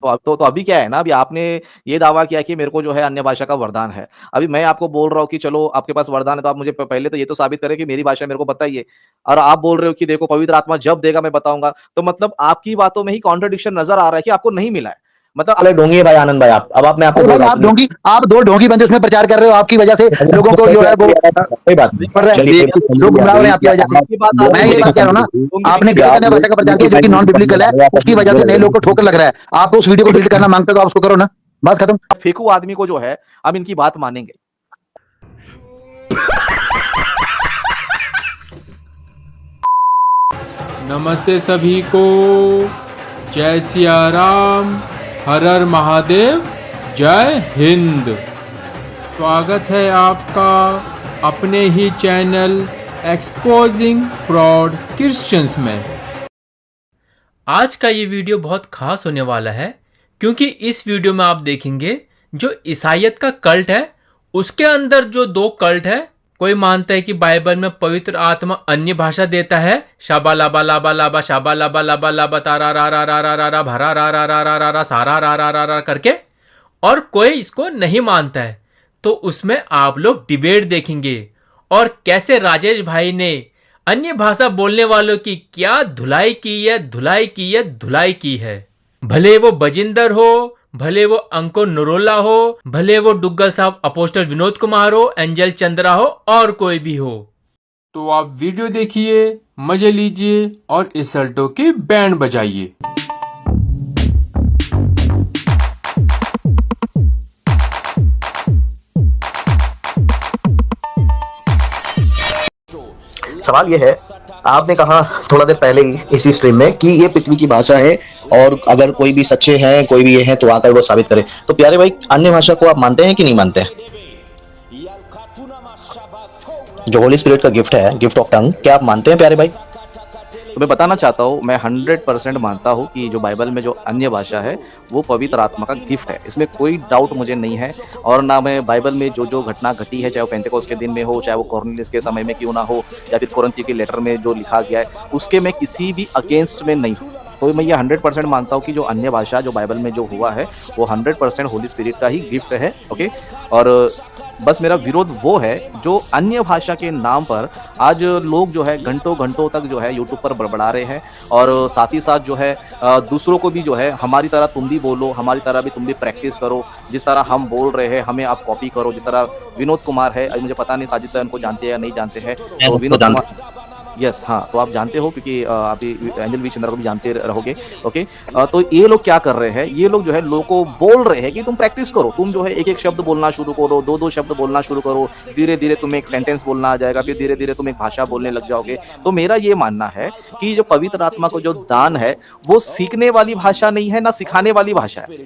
तो अभी क्या है ना, अभी आपने ये दावा किया कि मेरे को जो है अन्य भाषा का वरदान है। अभी मैं आपको बोल रहा हूँ कि चलो आपके पास वरदान है, तो आप मुझे पहले तो ये तो साबित करें कि मेरी भाषा मेरे को बताइए। और आप बोल रहे हो कि देखो पवित्र आत्मा जब देगा मैं बताऊंगा, तो मतलब आपकी बातों में ही कॉन्ट्रडिक्शन नजर आ रहा है कि आपको नहीं मिला है। मतलब अरे ढोंगी है भाई आनंद भाई, आप अब आप मैं आपको अरे बोल भाई रहा आप हूँ ढोंगी, आप दो ढोंगी बंदे उसमें प्रचार कर रहे हो, आपकी वजह से लोगों को जो है वो कोई बात नहीं, कर रहे हैं, चलिए लोग गुमराह हो रहे हैं आपकी वजह से। ये बात आप मैं ये ये बात बात कह रहा हूँ ना, होंगी आपने देखिए, गलत अन्य भाषा का प्रचार किया जो कि नॉन बिब्लिकल है, उसकी वजह से नए लोग को ठोकर लग रहा है। आप उस वीडियो को डिलीट करना मांगते हो तो आप उसको करो ना, बात खत्म। फेंकू आदमी को जो है हम इनकी बात मानेंगे। नमस्ते सभी को, जय सिया राम, हर हर महादेव, जय हिंद। स्वागत है आपका अपने ही चैनल एक्सपोजिंग फ्रॉड क्रिश्चियंस में। आज का ये वीडियो बहुत खास होने वाला है, क्योंकि इस वीडियो में आप देखेंगे जो ईसाईयत का कल्ट है उसके अंदर जो दो कल्ट है। कोई मानता है कि बाइबल में पवित्र आत्मा अन्य भाषा देता है, शाबा लाबा लाबा लाबा शाबा लाबा लाबा लाबा तारा रा रा रा रा रा रा भरा रा रा रा रा रा रा सारा रा रा रा रा करके, और कोई इसको नहीं मानता है। तो उसमें आप लोग डिबेट देखेंगे और कैसे राजेश भाई ने अन्य भाषा बोलने वालों की क्या धुलाई की है, धुलाई की है, धुलाई की है। भले वो बजिंदर हो, भले वो अंको नरोला हो, भले वो डुग्गल साहब अपोस्टल विनोद कुमार हो, एंजल चंद्रा हो, और कोई भी हो। तो आप वीडियो देखिए, मजे लीजिए और इसल्टो की बैंड बजाइए। सवाल ये है, आपने कहा थोड़ा देर पहले ही इसी स्ट्रीम में कि ये पृथ्वी की भाषा है और अगर कोई भी सच्चे हैं, कोई भी ये है तो आकर वो साबित करे। तो प्यारे भाई, अन्य भाषा को आप मानते हैं कि नहीं मानते हैं? जो होली स्पिरिट का गिफ्ट है, गिफ्ट ऑफ टंग, क्या आप मानते हैं प्यारे भाई? तो मैं बताना चाहता हूँ, मैं 100% मानता हूँ कि जो बाइबल में जो अन्य भाषा है वो पवित्र आत्मा का गिफ्ट है, इसमें कोई डाउट मुझे नहीं है। और ना मैं बाइबल में जो जो घटना घटी है, चाहे वो पेंटेकोस्ट के दिन में हो, चाहे वो कॉर्नेलियस के समय में क्यों ना हो, या फिर कोरिन्थी के लेटर में जो लिखा गया है, उसके मैं किसी भी अगेंस्ट में नहीं हूँ। तो मैं ये 100% मानता हूँ कि जो अन्य भाषा जो बाइबल में जो हुआ है वो 100% होली स्पिरिट का ही गिफ्ट है। ओके, और बस मेरा विरोध वो है जो अन्य भाषा के नाम पर आज लोग जो है घंटों घंटों तक जो है यूट्यूब पर बड़बड़ा रहे हैं, और साथ ही साथ जो है दूसरों को भी जो है हमारी तरह तुम भी बोलो, हमारी तरह भी तुम भी प्रैक्टिस करो, जिस तरह हम बोल रहे हैं हमें आप कॉपी करो। जिस तरह विनोद कुमार है, मुझे पता नहीं साजिद उनको जानते हैं या नहीं जानते हैं, तो विनोद कुमार, यस हाँ, तो आप जानते हो क्योंकि आप एंजल वी चंद्रा को भी जानते रहोगे। ओके, तो ये लोग क्या कर रहे हैं, ये लोग जो है लोगों को बोल रहे हैं कि तुम प्रैक्टिस करो, तुम जो है एक एक शब्द बोलना शुरू करो, दो दो शब्द बोलना शुरू करो, धीरे धीरे तुम्हें एक सेंटेंस बोलना आ जाएगा, फिर धीरे धीरे तुम एक भाषा बोलने लग जाओगे। तो मेरा ये मानना है कि जो पवित्र आत्मा को जो दान है वो सीखने वाली भाषा नहीं है, ना सिखाने वाली भाषा है।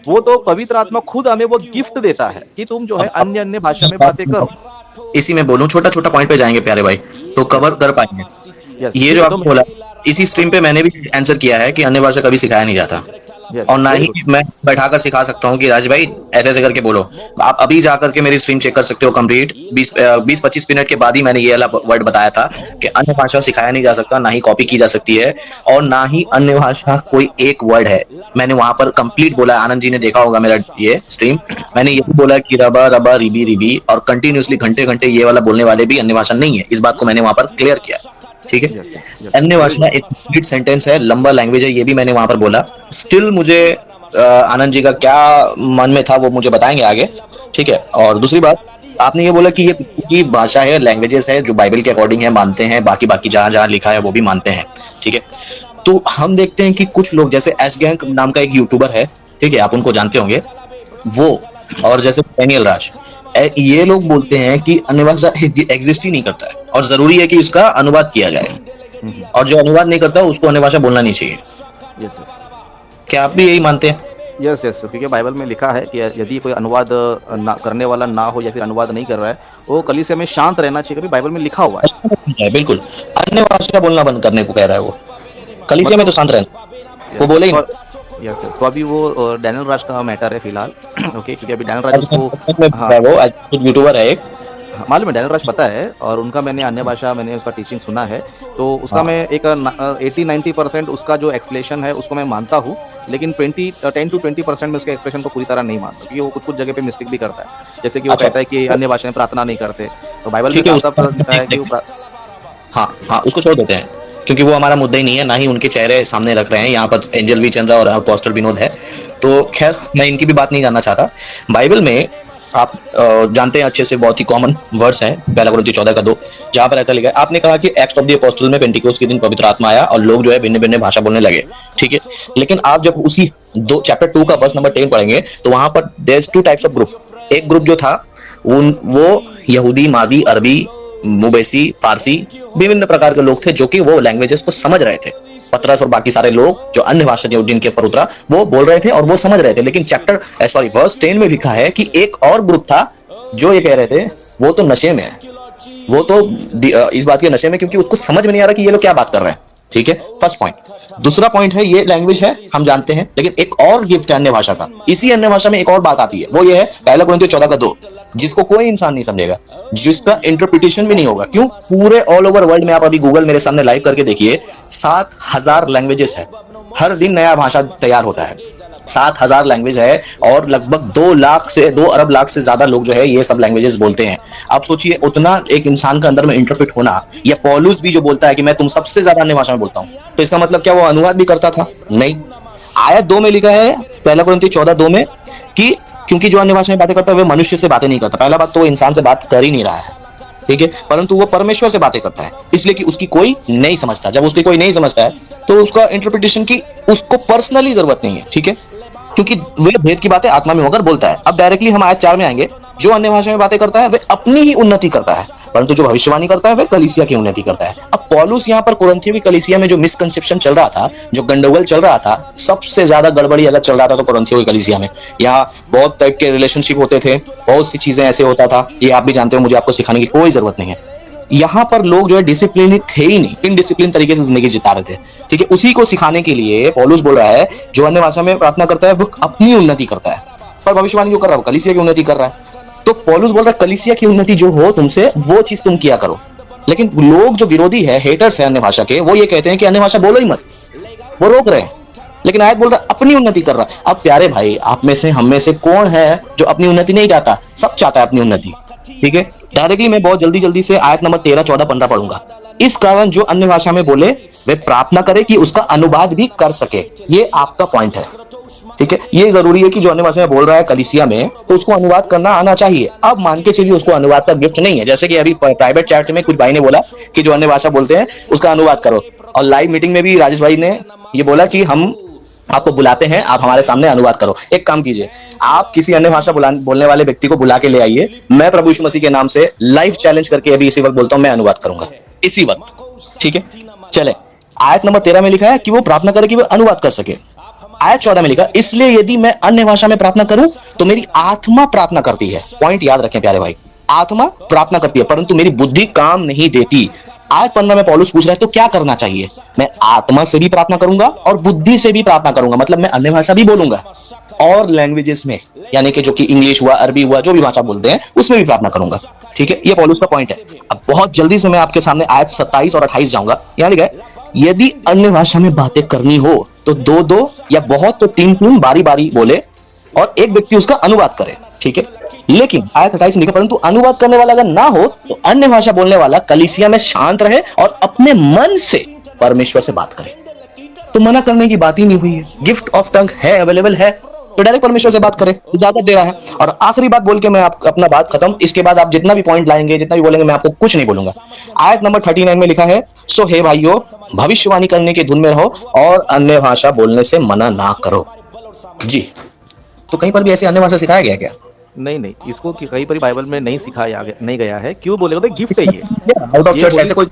वो तो पवित्र आत्मा खुद हमें वो गिफ्ट देता है कि तुम जो है अन्य अन्य भाषा में बातें करो। इसी में बोलूं, छोटा छोटा पॉइंट पे जाएंगे प्यारे भाई तो कवर कर पाएंगे। ये जो आपने बोला, इसी स्ट्रीम पे मैंने भी आंसर किया है कि अन्य भाषा कभी सिखाया नहीं जाता, और ना ही मैं बैठाकर सिखा सकता हूँ कि राज भाई ऐसे ऐसे करके बोलो। आप अभी जाकर के मेरी स्ट्रीम चेक कर सकते हो, कंप्लीट 20-25 मिनट के बाद ही मैंने ये वाला वर्ड बताया था कि अन्य भाषा सिखाया नहीं जा सकता, ना ही कॉपी की जा सकती है, और ना ही अन्य भाषा कोई एक वर्ड है। मैंने वहां पर कंप्लीट बोला, आनंद जी ने देखा होगा मेरा ये स्ट्रीम, मैंने ये बोला कि रबा रबा रिबी रिबी, और कंटिन्यूसली घंटे घंटे ये वाला बोलने वाले भी अन्य भाषा नहीं है। इस बात को मैंने वहां पर क्लियर किया, ठीक है। अन्य भाषा एक कंप्लीट सेंटेंस है, लंबा लैंग्वेज है, ये भी मैंने वहां पर बोला। स्टिल मुझे आनंद जी का क्या मन में था वो मुझे बताएंगे आगे, ठीक है। और दूसरी बात, आपने ये बोला कि ये की भाषा है, लैंग्वेजेस है जो बाइबल के अकॉर्डिंग है, मानते हैं, बाकी बाकी जहां जहां लिखा है वो भी मानते हैं, ठीक है। तो हम देखते हैं कि कुछ लोग, जैसे एस गैंग नाम का एक यूट्यूबर है, ठीक है, आप उनको जानते होंगे वो, और जैसे डैनियल राज, ये लोग बोलते हैं कि अन्य भाषा एग्जिस्ट ही नहीं करता है और जरूरी है कि इसका अनुवाद किया जाए, और जो अनुवाद नहीं करता उसको अन्य भाषा बोलना नहीं चाहिए। यस यस, क्या आप भी यही मानते हैं? यस यस, क्योंकि बाइबल में लिखा है कि यदि कोई अनुवाद ना करने वाला ना हो या फिर अनुवाद नहीं कर रहा है, वो कलीसिया में शांत रहना चाहिए, बाइबल में लिखा हुआ है। बिल्कुल, अन्य भाषा बोलना बंद करने को कह रहा है वो, कलीसिया में तो शांत रहना, वो बोले ही नहीं। यस यस, तो अभी वो डैनियल राज का मैटर है फिलहाल। ओके, क्योंकि अभी डैनियल राज उसको, वो यूट्यूबर है एक, हाँ, मालूम है, डैनियल राश पता है, और उनका मैंने अन्य भाषा, मैंने उसका टीचिंग सुना है, तो उसका हाँ। मैं एक 80-90% उसका जो एक्सप्लेनेशन है उसको मैं मानता हूँ, लेकिन 10 to 20% में उसके एक्सप्रेशन को पूरी तरह नहीं मानता, क्योंकि वो कुछ-कुछ जगह पे मिस्टेक भी करता है। जैसे कि वो अच्छा, कहता है कि तो अन्य भाषा में प्रार्थना नहीं करते, तो बाइबल में ठीक है, साफ-साफ लिखा है कि वो हाँ, हाँ, उसको छोड़ देते हैं, क्योंकि वो हमारा मुद्दा ही नहीं है, ना ही उनके चेहरे सामने रख रहे हैं, यहाँ पर एंजल भी चंद्रा और अपोस्टल विनोद है, तो खैर मैं इनकी भी बात नहीं जानना चाहता। बाइबल में आप जानते हैं अच्छे से, बहुत ही कॉमन वर्ड्स हैं, पहला कुरिन्थियों 14:2, जहाँ पर ऐसा लिखा है, आपने कहा कि एक्ट्स ऑफ द अपोस्टल में पेंटिकोस्ट के दिन पवित्र आत्मा आया और लोग जो है भिन्न-भिन्न भाषा बोलने लगे, ठीक है? लेकिन आप जब उसी चैप्टर 2 का वर्स नंबर 10 पढ़ेंगे, तो वहां पर there is 2 types of group. एक ग्रुप जो था वो यहूदी, मादी, अरबी, मुबैसी, फारसी, विभिन्न प्रकार के लोग थे जो कि वो लैंग्वेजेस को समझ रहे थे। पतरस और बाकी सारे लोग जो अन्य भाषा जिनके ऊपर उतरा वो बोल रहे थे और वो समझ रहे थे, लेकिन वर्स 10 में लिखा है कि एक और ग्रुप था जो ये कह रहे थे वो तो नशे में है, वो तो इस बात के नशे में, क्योंकि उसको समझ में नहीं आ रहा कि ये लोग क्या बात कर रहे हैं, ठीक है? First point. दूसरा पॉइंट है, ये लैंग्वेज है हम जानते हैं, लेकिन एक और गिफ्ट है अन्य भाषा का। इसी अन्य भाषा में एक और बात आती है, वो ये है पहला कुरिन्थियों 14:2, जिसको कोई इंसान नहीं समझेगा, जिसका इंटरप्रिटेशन भी नहीं होगा। क्यों? पूरे ऑल ओवर वर्ल्ड में आप अभी गूगल मेरे सामने लाइव करके देखिए, 7000 लैंग्वेजेस है, हर दिन नया भाषा तैयार होता है, 7000 लैंग्वेज है, और लगभग 2 अरब लाख से ज्यादा लोग जो है ये सब लैंग्वेजेस बोलते हैं। आप सोचिए, उतना एक इंसान के अंदर में इंटरप्रेट होना, या पौलुस भी जो बोलता है कि मैं तुम सबसे ज्यादा अन्य भाषा में बोलता हूं, तो इसका मतलब क्या वो अनुवाद भी करता था? नहीं। आयत 2 में लिखा है, पहला कुरिन्थियों 14:2 में, कि क्योंकि जो अन्य भाषा में बातें करता है वो मनुष्य से बातें नहीं करता। पहला बात तो वो इंसान से बात कर ही नहीं रहा है, ठीक है, परंतु वो परमेश्वर से बातें करता है, इसलिए कि उसकी कोई नहीं समझता। जब उसकी कोई नहीं समझता है तो उसका इंटरप्रिटेशन की उसको पर्सनली जरूरत नहीं है, ठीक है, क्योंकि वे भेद की बातें आत्मा में होकर बोलता है। अब डायरेक्टली हम आयत 4 में आएंगे, जो अन्य भाषा में बातें करता है वे अपनी ही उन्नति करता है, परंतु जो भविष्यवाणी करता है वे कलीसिया की उन्नति करता है। अब पौलुस यहाँ पर कुरिन्थियों की कलीसिया में जो मिसकंसेप्शन चल रहा था, जो गंडगोल चल रहा था, सबसे ज्यादा गड़बड़ी अगर चल रहा था तो कुरिन्थियों की कलीसिया में। यहाँ बहुत टाइप के रिलेशनशिप होते थे, बहुत सी चीजें ऐसे होता था, ये आप भी जानते हो, मुझे आपको सिखाने की कोई जरूरत नहीं है। यहाँ पर लोग जो है डिसिप्लिन थे ही नहीं, इनडिसिप्लिन तरीके से जिंदगी जिता रहे थे, ठीक है। उसी को सिखाने के लिए पौलुस बोल रहा है, जो अन्य भाषा में प्रार्थना करता है वो अपनी उन्नति करता है, पर भविष्यवाणी जो कर रहा है वो कलीसिया की उन्नति कर रहा है। तो पौलुस बोल रहा है कलीसिया की उन्नति जो हो तुमसे, वो चीज तुम किया करो। लेकिन लोग जो विरोधी है, हेटर्स है अन्य भाषा के, वो ये कहते हैं कि अन्य भाषा बोलो ही मत, वो रोक रहे हैं। लेकिन आयत बोल रहा है अपनी उन्नति कर रहा है। अब प्यारे भाई, आप में से, हम में से कौन है जो अपनी उन्नति नहीं चाहता? सब चाहता है अपनी उन्नति, ठीक है। डायरेक्टली मैं बहुत जल्दी से आयत नंबर 13, 14, 15 पढ़ूंगा। इस कारण जो अन्य भाषा में बोले वे प्रार्थना करे कि उसका अनुवाद भी कर सके। ये आपका पॉइंट है, ठीक है। ये जरूरी है कि जो अन्य भाषा में बोल रहा है कलीसिया में, तो उसको अनुवाद करना आना चाहिए। अब मान के चलिए उसको अनुवाद का गिफ्ट नहीं है, जैसे कि अभी प्राइवेट चैट में कुछ भाई ने बोला कि जो अन्य भाषा बोलते हैं उसका अनुवाद करो, और लाइव मीटिंग में भी राजेश भाई ने ये बोला कि हम आपको बुलाते हैं, आप हमारे सामने अनुवाद करो। एक काम कीजिए, आप किसी अन्य भाषा बोलने वाले व्यक्ति को बुला के ले आइए, मैं प्रभु यीशु मसीह के नाम से लाइव चैलेंज करके अभी इसी वक्त बोलता हूं, मैं अनुवाद करूंगा इसी वक्त, ठीक है। चले, आयत नंबर 13 में लिखा है कि वो प्रार्थना करे कि वो अनुवाद कर सके। आयत 14 में लिखा, इसलिए यदि मैं अन्य भाषा में प्रार्थना करूं तो मेरी आत्मा प्रार्थना करती है। पॉइंट याद रखें प्यारे भाई, आत्मा प्रार्थना करती है परंतु मेरी बुद्धि काम नहीं देती। आयत 15 में पौलुस पूछ रहा है तो क्या करना चाहिए? मैं आत्मा से भी प्रार्थना करूंगा और बुद्धि से भी प्रार्थना करूंगा, मतलब मैं अन्य भाषा भी बोलूंगा और लैंग्वेजेस में, यानी कि जो कि इंग्लिश हुआ, अरबी हुआ, जो भी भाषा बोलते हैं उसमें भी प्रार्थना करूंगा, ठीक है। ये पौलुस का पॉइंट है। अब बहुत जल्दी से मैं आपके सामने आयत 27 और 28 जाऊंगा। यहाँ लिखा है, यदि अन्य भाषा में बातें करनी हो तो 2-2 या बहुत तो 3-3 बारी बारी बोले और एक व्यक्ति उसका अनुवाद करे, ठीक है। लेकिन आयत 28 में लिखा, परंतु अनुवाद करने वाला अगर ना हो तो अन्य भाषा बोलने वाला कलीसिया में शांत रहे और अपने मन से परमेश्वर से बात करे। तो मना करने की बात ही नहीं हुई है, गिफ्ट ऑफ टंग है, अवेलेबल है, तो डायरेक्ट परमेश्वर से बात करे, इजाजत दे रहा है। और आखिरी बात बोल के मैं अपना बात खत्म। इसके बाद आप जितना भी पॉइंट लाएंगे, जितना भी बोलेंगे, मैं आपको कुछ नहीं बोलूंगा। आयत नंबर 39 में लिखा है, सो हे भाइयों, भविष्यवाणी करने की धुन में रहो और अन्य भाषा बोलने से मना ना करो। जी, तो कहीं पर भी ऐसे अन्य भाषा सिखाया गया क्या? नहीं, इसको कहीं पर बाइबल में नहीं सिखाया नहीं गया है। क्यों बोलेगा? तो गिफ्ट है ये, आउट ऑफ चर्च ऐसे कोई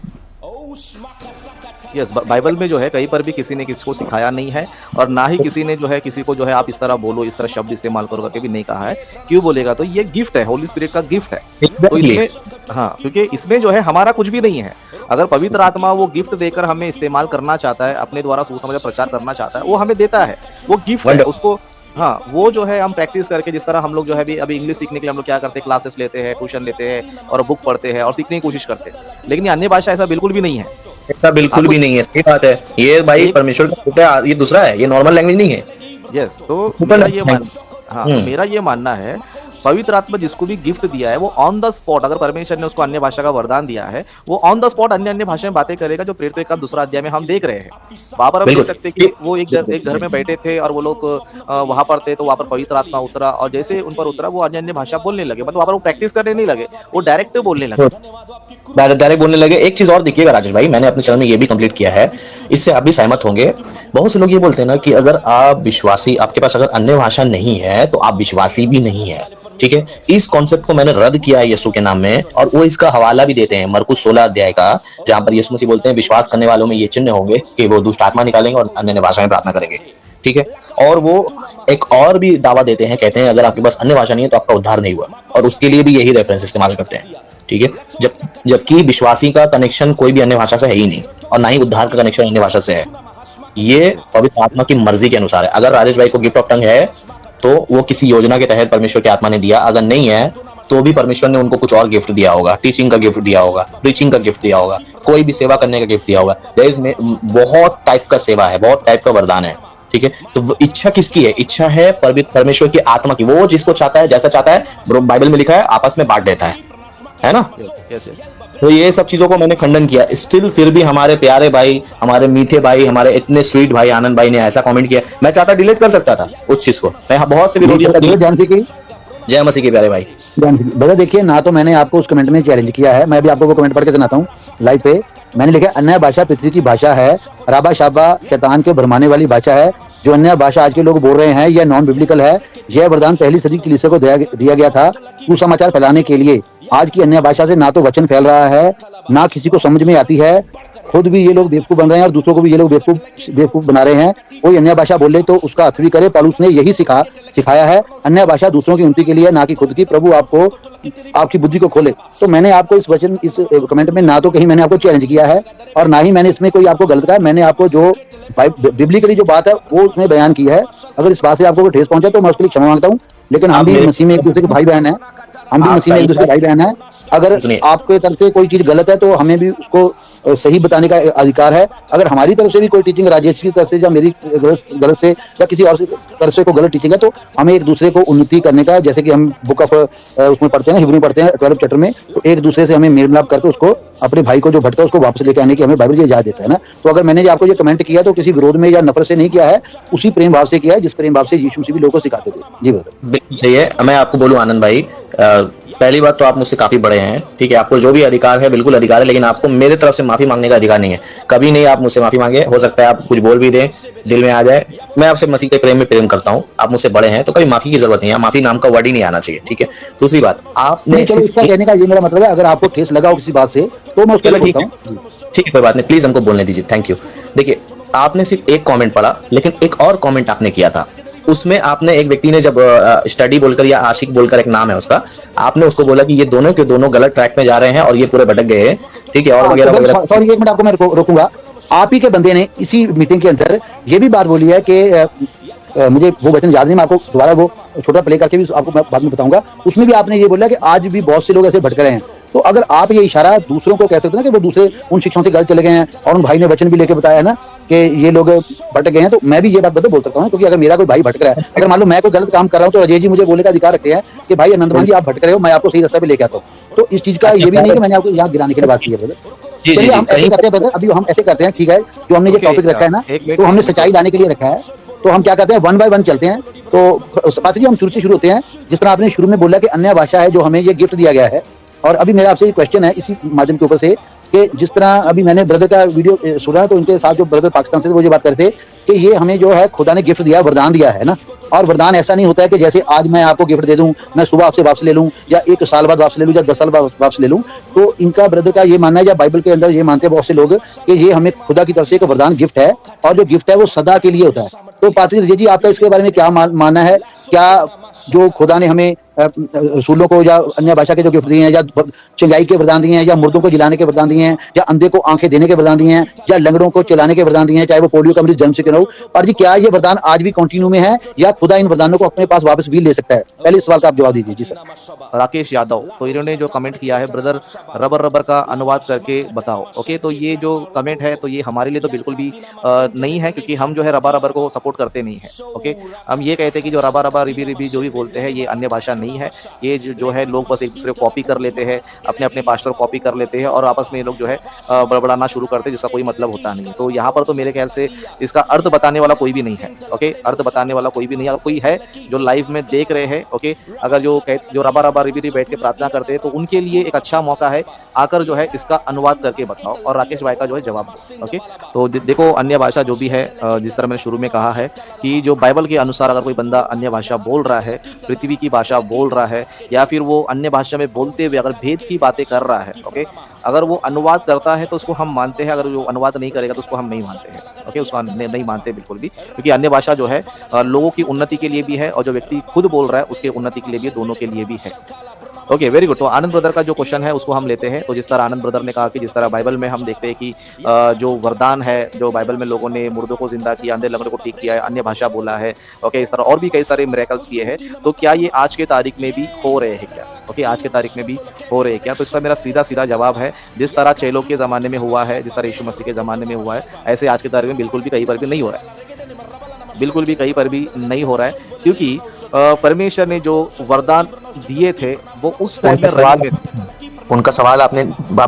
यस, बाइबल में जो है कहीं पर भी किसी ने किसी को सिखाया नहीं है, और ना ही किसी ने जो है किसी को जो है आप इस तरह बोलो, इस तरह शब्द इस्तेमाल करो करके भी नहीं कहा है। क्यों बोलेगा? तो ये गिफ्ट है, होली स्पिरिट का गिफ्ट है। तो इसमें, हाँ, क्योंकि इसमें जो है हमारा कुछ भी नहीं है। अगर पवित्र आत्मा वो गिफ्ट देकर हमें इस्तेमाल करना चाहता है, अपने द्वारा सुसमाचार प्रचार करना चाहता है, वो हमें देता है, वो गिफ्ट है। उसको हाँ, वो जो है हम प्रैक्टिस करके, जिस तरह हम लोग जो है अभी इंग्लिश सीखने के लिए हम लोग क्या करते हैं, क्लासेस लेते हैं, ट्यूशन लेते हैं और बुक पढ़ते हैं और सीखने की कोशिश करते हैं। लेकिन ये अन्य भाषा ऐसा बिल्कुल भी नहीं है। ऐसा बिल्कुल आपको भी नहीं है, सही बात है। ये भाई एक परमेश्वर का रूप है, ये दूसरा है, ये नॉर्मल लैंग्वेज नहीं है। यस, तो सुपर मेरा ये मान लैंग्वेज। हाँ, तो मेरा ये मानना है, पवित्र आत्मा जिसको भी गिफ्ट दिया है वो ऑन द स्पॉट, अगर परमेश्वर ने उसको अन्य भाषा का वरदान दिया है, वो ऑन द स्पॉट अन्य अन्य भाषा में बातें करेगा, जो प्रेरितों का दूसरा अध्याय में हम देख रहे हैं। वहां पर हम देख बिल्कुल। सकते हैं कि वो एक घर में बैठे थे और वो लोग वहां पर थे, तो वहां पर पवित्र आत्मा उतरा और जैसे उन पर उतरा वो अन्य अन्य भाषा बोलने लगे। मतलब वहां पर वो प्रैक्टिस करने नहीं लगे, वो डायरेक्ट बोलने लगे। डायरेक्ट बोलने लगे। एक चीज और देखिएगा राजेश भाई, मैंने अपने चैनल में ये भी कंप्लीट किया है, इससे आप भी सहमत होंगे। बहुत से लोग ये बोलते हैं ना कि अगर आप विश्वासी, आपके पास अगर अन्य भाषा नहीं है तो आप विश्वासी भी नहीं है। ठीक है, इस कॉन्सेप्ट को मैंने रद्द किया है यीशु के नाम में, और वो इसका हवाला भी देते हैं मरकुस 16 अध्याय का, जहां पर यीशु मसीह बोलते हैं विश्वास करने वालों में ये चिन्ह होंगे कि वो दुष्ट आत्मा निकालेंगे और अन्य भाषा में प्रार्थना करेंगे। ठीक है, और वो एक और भी दावा देते हैं, कहते हैं अगर आपके पास अन्य भाषा नहीं है तो आपका उद्धार नहीं हुआ, और उसके लिए भी यही रेफरेंस इस्तेमाल करते हैं। ठीक है, जबकि विश्वासी का कनेक्शन कोई भी अन्य भाषा से है ही नहीं, और ना ही उद्धार का कनेक्शन अन्य भाषा से है। ये पवित्र आत्मा की मर्जी के अनुसार है। अगर राजेश भाई को गिफ्ट ऑफ टंग है तो वो किसी योजना के तहत परमेश्वर की आत्मा ने दिया, अगर नहीं है तो भी परमेश्वर ने उनको कुछ और गिफ्ट दिया होगा, टीचिंग का गिफ्ट दिया होगा, प्रीचिंग का गिफ्ट दिया होगा, कोई भी सेवा करने का गिफ्ट दिया होगा। बहुत टाइप का सेवा है, बहुत टाइप का वरदान है। ठीक है, तो इच्छा किसकी है? इच्छा है परमेश्वर की आत्मा की। वो जिसको चाहता है, जैसा चाहता है, बाइबल में लिखा है आपस में बांट देता है ना। Yes yes. तो ये सब चीजों को मैंने खंडन किया। स्टिल फिर भी हमारे प्यारे भाई, हमारे मीठे भाई, हमारे इतने स्वीट भाई आनंद भाई ने ऐसा कमेंट किया। मैं चाहता डिलीट कर सकता था उस चीज को, मैं बहुत से विरोधियों का जय मसीह की। जय मसीह के प्यारे भाई। भैया देखिए, ना तो मैंने आपको उस कमेंट में चैलेंज किया है, मैं भी आपको वो कमेंट पढ़ के सुनाता हूँ लाइव पे। मैंने लिखा अन्य भाषा पृथ्वी की भाषा है, राबा शाबा शैतान के भरमाने वाली भाषा है। जो अन्य भाषा आज के लोग बोल रहे हैं यह नॉन बिब्लिकल है। यह वरदान पहली सदी की कलीसिया को दिया गया था सुसमाचार फैलाने के लिए। आज की अन्य भाषा से ना तो वचन फैल रहा है, ना किसी को समझ में आती है। खुद भी ये लोग बेवकूफ बन रहे हैं और दूसरों को भी ये लोग बेवकूफ बना रहे हैं। कोई अन्य भाषा बोले तो उसका अर्थ भी करे। पौलुस ने यही सिखाया है, अन्य भाषा दूसरों की उन्नति के लिए, ना कि खुद की। प्रभु आपको आपकी बुद्धि को खोले। तो मैंने आपको इस कमेंट में ना तो कहीं मैंने आपको चैलेंज किया है और ना ही मैंने इसमें कोई आपको गलत कहा है। मैंने आपको जो बिब्लिकली जो बात है वो उसमें बयान की है। अगर इस बात से आपको कोई ठेस पहुंचा तो मैं उसके लिए क्षमा मांगता हूँ, लेकिन हम भी मसीह में एक दूसरे के भाई बहन है। हम भी मसीह में एक दूसरे के भाई बहन है। अगर आपके तरफ से कोई चीज गलत है तो हमें भी उसको सही बताने का अधिकार है। अगर हमारी तरफ से भी कोई टीचिंग, राजेश की तरफ से या मेरी गलत से या किसी और तरफ से कोई गलत टीचिंग है, तो हमें एक दूसरे को उन्नति करने का, जैसे कि हम बुक ऑफ उसमें पढ़ते हैं ना, हिब्रू में पढ़ते हैं 12 चैप्टर में, तो एक दूसरे से हमें मेल मिलाप करके उसको, अपने भाई को जो भटका उसको वापस लेके आने की हमें बाइबल ये इजाजत देता है ना। तो अगर मैंने आपको ये कमेंट किया तो किसी विरोध में या नफरत से नहीं किया है, उसी प्रेम भाव से किया है जिस प्रेम भाव से यीशु मसीह भी लोगों को सिखाते थे। जी ब्रदर, बिल्कुल सही है। मैं आपको बोलूं आनंद भाई, पहली बात तो आप मुझसे काफी बड़े हैं। ठीक है, आपको जो भी अधिकार है बिल्कुल अधिकार है, लेकिन आपको मेरे तरफ से माफी मांगने का अधिकार नहीं है। कभी नहीं आप मुझसे माफी मांगे। हो सकता है आप कुछ बोल भी दें, दिल में आ जाए। मैं आपसे मसीह के प्रेम में प्रेम करता हूँ, आप मुझसे बड़े हैं, तो कभी माफी की जरूरत नहीं है। माफी नाम का वर्ड ही नहीं आना चाहिए। ठीक है, दूसरी बात, आपने इसका कहने का ये मेरा मतलब है, अगर आपको ठेस लगा हो किसी बात से तो मैं उसके लिए बोलता हूँ। ठीक है, कोई बात नहीं, प्लीज हमको बोलने दीजिए। Thank you. देखिए, आपने सिर्फ एक कमेंट पढ़ा, लेकिन एक और कमेंट आपने किया था। उसमें आपने, एक व्यक्ति ने जब स्टडी बोलकर या आशिक बोलकर एक नाम है उसका, आपने उसको बोला कि ये दोनों के दोनों गलत ट्रैक में जा रहे हैं और ये पूरे भटक गए हैं। ठीक है, और वगैरह वगैरह। सॉरी, एक मिनट आपको मैं रोकूंगा। आप ही के बंदे ने इसी मीटिंग के अंदर ये भी बात बोली है कि मुझे वो वचन याद नहीं, मैं आपको दोबारा वो छोटा प्ले करके भी आपको मैं बाद में बताऊंगा। उसमें भी आपने ये बोला कि आज भी बहुत से लोग ऐसे भटक रहे हैं। तो अगर आप ये इशारा दूसरों को कह सकते हैं ना कि वो दूसरे उन शिक्षाओं से गलत चले गए हैं, और उन भाई ने वचन भी लेके बताया है ना कि ये लोग भटक गए हैं, तो मैं भी ये बात बोल सकता हूँ। क्योंकि अगर मेरा कोई भाई भटक रहा है, अगर मान लो मैं कोई गलत काम कर रहा हूँ, तो अजय जी मुझे बोलने का अधिकार रखते हैं कि भाई आनंदमान जी आप भटक रहे हो, मैं आपको सही रास्ते पे लेके आता हूँ। तो इस चीज का ये भी नहीं कि मैंने आपको याद दिलाने के लिए बात की है ब्रदर। चलिए हम ऐसे करते हैं ब्रदर, अभी हम ऐसे करते हैं, ठीक है, जो हमने ये टॉपिक रखा है ना, तो हमने सच्चाई लाने के लिए रखा है, तो हम क्या करते हैं, 1 बाय 1 चलते हैं। तो पात्री जी, हम शुरू से शुरू होते हैं। जिस तरह आपने शुरू में बोला कि अन्य भाषा है जो हमें ये गिफ्ट दिया गया है, और अभी मेरा आपसे ये क्वेश्चन है इसी माध्यम के ऊपर से कि जिस तरह अभी मैंने ब्रदर का वीडियो सुना, तो उनके साथ जो ब्रदर पाकिस्तान से वो ये बात करते कि ये हमें जो है खुदा ने गिफ्ट दिया, वरदान दिया है ना। और वरदान ऐसा नहीं होता है कि जैसे आज मैं आपको गिफ्ट दे दूं, मैं सुबह आपसे वापस ले लूं, या 1 साल बाद वापस ले लूं, या 10 साल बाद वापस ले लूं। तो इनका ब्रदर का ये मानना है, या बाइबल के अंदर ये मानते हैं बहुत से लोग कि ये हमें खुदा की तरफ से एक वरदान गिफ्ट है, और जो गिफ्ट है वो सदा के लिए होता है। तो पात्री जी, आपका इसके बारे में क्या मानना है? क्या जो खुदा ने हमें रसूलों को या अन्य भाषा के जो गिफ्ट दिए हैं, या चिंगाई के वरदान दिए हैं, या मुर्दों को जिलाने के वरदान दिए हैं, या अंधे को आंखें देने के वरदान दिए हैं, या लंगड़ों को चलाने के वरदान दिए हैं, चाहे वो पोलियो का मरीज जन्म से क्यों ना हो। और जी क्या ये वरदान आज भी कंटिन्यू में है या खुदा इन वरदानों को अपने पास वापस भी ले सकता है? पहले इस सवाल का आप जवाब दीजिए जी सर। राकेश यादव, तो इन्होंने जो कमेंट किया है, ब्रदर रबर रबर का अनुवाद करके बताओ। ओके, तो ये जो कमेंट है तो ये हमारे लिए तो बिल्कुल भी नहीं है, क्योंकि हम जो है रबा रबर को सपोर्ट करते नहीं है। ओके, हम ये कहते हैं कि जो रबा रबा रिबी रिबी जो भी बोलते हैं ये अन्य भाषा नहीं है। ये जो है लोग बस एक दूसरे को कॉपी कर लेते हैं, अपने अपने पास्टर कॉपी कर लेते हैं और आपस में ये लोग जो है बड़बड़ाना शुरू करते हैं, जिसका कोई मतलब होता नहीं। तो यहाँ पर तो मेरे ख्याल से इसका अर्थ बताने वाला कोई भी नहीं है। ओके, अर्थ बताने वाला कोई भी नहीं है। अगर कोई है जो लाइव में देख रहे हैं, ओके, अगर जो रबा रबा रिबी रिबी बैठ के प्रार्थना करते हैं तो उनके लिए एक अच्छा मौका है, आकर जो है इसका अनुवाद करके बताओ और राकेश भाई का जो है जवाब दो। ओके, तो देखो अन्य भाषा जो भी है, जिस तरह मैंने शुरू में कहा है कि जो बाइबल के अनुसार अगर कोई बंदा अन्य भाषा बोल रहा है, पृथ्वी की भाषा बोल रहा है, या फिर वो अन्य भाषा में बोलते हुए अगर भेद की बातें कर रहा है, ओके, अगर वो अनुवाद करता है तो उसको हम मानते हैं, अगर वो अनुवाद नहीं करेगा तो उसको हम नहीं मानते हैं। ओके, उसको नहीं मानते बिल्कुल भी, क्योंकि अन्य भाषा जो है लोगों की उन्नति के लिए भी है और जो व्यक्ति खुद बोल रहा है उसके उन्नति के लिए भी, दोनों के लिए भी है। Okay, very good. तो आनंद ब्रदर का जो क्वेश्चन है उसको हम लेते हैं। तो जिस तरह आनंद ब्रदर ने कहा कि जिस तरह बाइबल में हम देखते हैं कि जो वरदान है, जो बाइबल में लोगों ने मुर्दों को जिंदा किया, अंधे लंगड़े को ठीक किया है, अन्य भाषा बोला है, ओके, इस तरह और भी कई सारे मिरेकल्स किए हैं, तो क्या ये आज के तारीख में भी हो रहे हैं क्या? ओके, आज के तारीख में भी हो रहे हैं क्या? तो इसका मेरा सीधा सीधा जवाब है, जिस तरह चेलों के ज़माने में हुआ है, जिस तरह यीशु मसीह के ज़माने में हुआ है, ऐसे आज के तारीख में बिल्कुल भी कहीं पर भी नहीं हो रहा है। बिल्कुल भी कहीं पर भी नहीं हो रहा है, क्योंकि परमेश्वर ने जो वरदान दिए थे वो उस टाइम में रन में थे। उनका सवाल आप